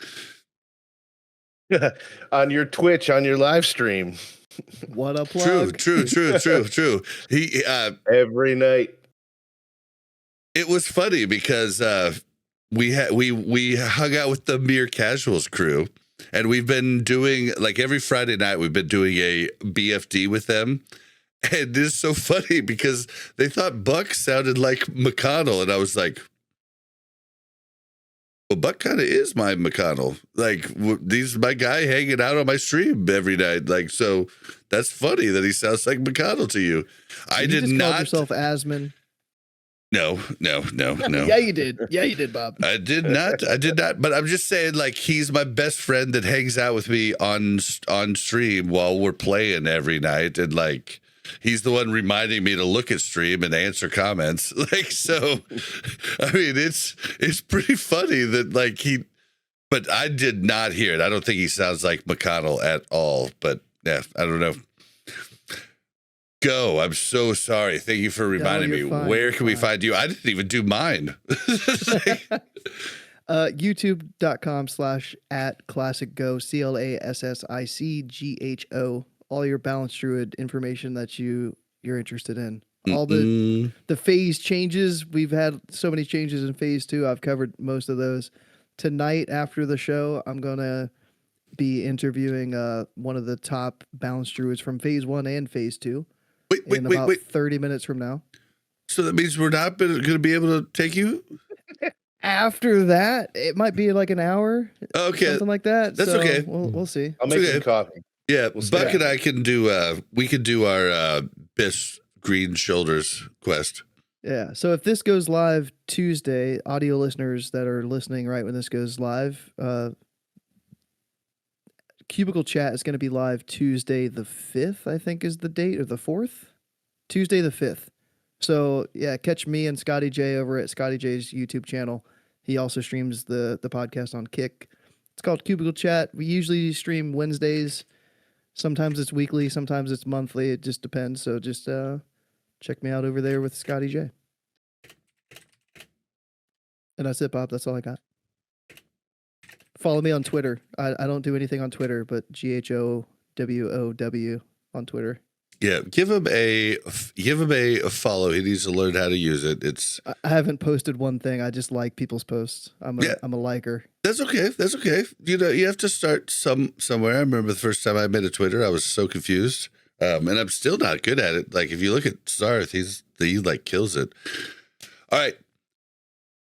On your Twitch, on your live stream, What a plug. True. He, every night. it was funny because we hung out with the Mere Casuals crew, and we've been doing every Friday night. We've been doing a BFD with them. And this is so funny because they thought Buck sounded like McConnell. And I was like, well, Buck kind of is my McConnell. He's my guy hanging out on my stream every night. So that's funny that he sounds like McConnell to you. I You did just not. called yourself Asman. No. Yeah, you did. Yeah, you did, Bob. I did not. But I'm just saying, he's my best friend that hangs out with me on stream while we're playing every night. And he's the one reminding me to look at stream and answer comments. So, I mean, it's pretty funny that but I did not hear it. I don't think he sounds like McConnell at all, but yeah, I don't know. Go. I'm so sorry. Thank you for reminding me. you're fine, Where you're can we fine. find you? I didn't even do mine. YouTube.com/@ClassicGho, ClassicGho. All your balanced druid information that you're interested in. All the phase changes. We've had so many changes in phase 2. I've covered most of those. Tonight after the show, I'm gonna be interviewing one of the top balanced druids from phase 1 and phase 2. Wait. 30 minutes from now. So that means we're not going to be able to take you? After that, it might be like an hour. Okay. Something like that. That's So okay. We'll see. I'll make okay. some coffee. Yeah, We'll see. Buck and I can do, we could do our Biss Green Shoulders quest. Yeah. So if this goes live Tuesday, audio listeners that are listening right when this goes live, Cubicle Chat is going to be live Tuesday the 5th, I think is the date, or the 4th? Tuesday the 5th. So yeah, catch me and Scotty J over at Scotty J's YouTube channel. He also streams the podcast on Kick. It's called Cubicle Chat. We usually stream Wednesdays. Sometimes it's weekly, sometimes it's monthly. It just depends. So just check me out over there with Scotty J. And that's it, Bob. That's all I got. Follow me on Twitter. I don't do anything on Twitter, but GHOWOW on Twitter. Yeah, give him a follow. He needs to learn how to use it. I haven't posted one thing. I just like people's posts. I'm a liker. That's okay. That's okay. You have to start somewhere. I remember the first time I made a Twitter, I was so confused. And I'm still not good at it. Like if you look at Sarth, he like kills it. All right.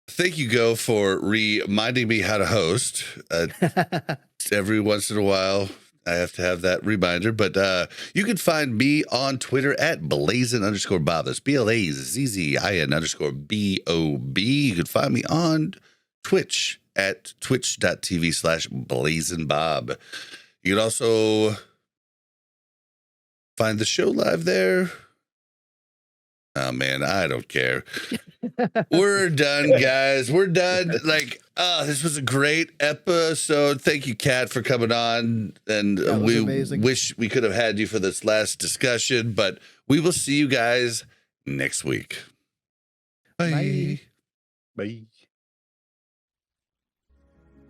Thank you, Go, for reminding me how to host. Every once in a while, I have to have that reminder. But you can find me on Twitter at Blazzin_Bob. That's BLAZZIN_BOB. You can find me on Twitch at twitch.tv/Blazzinbob. You can also find the show live there. Oh, man, I don't care. We're done, guys. We're done. Like, this was a great episode. Thank you, Kat, for coming on. And we amazing. Wish we could have had you for this last discussion, but we will see you guys next week. Bye. Bye.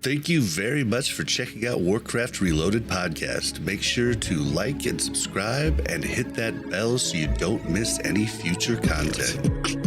Thank you very much for checking out Warcraft Reloaded Podcast. Make sure to like and subscribe and hit that bell so you don't miss any future content.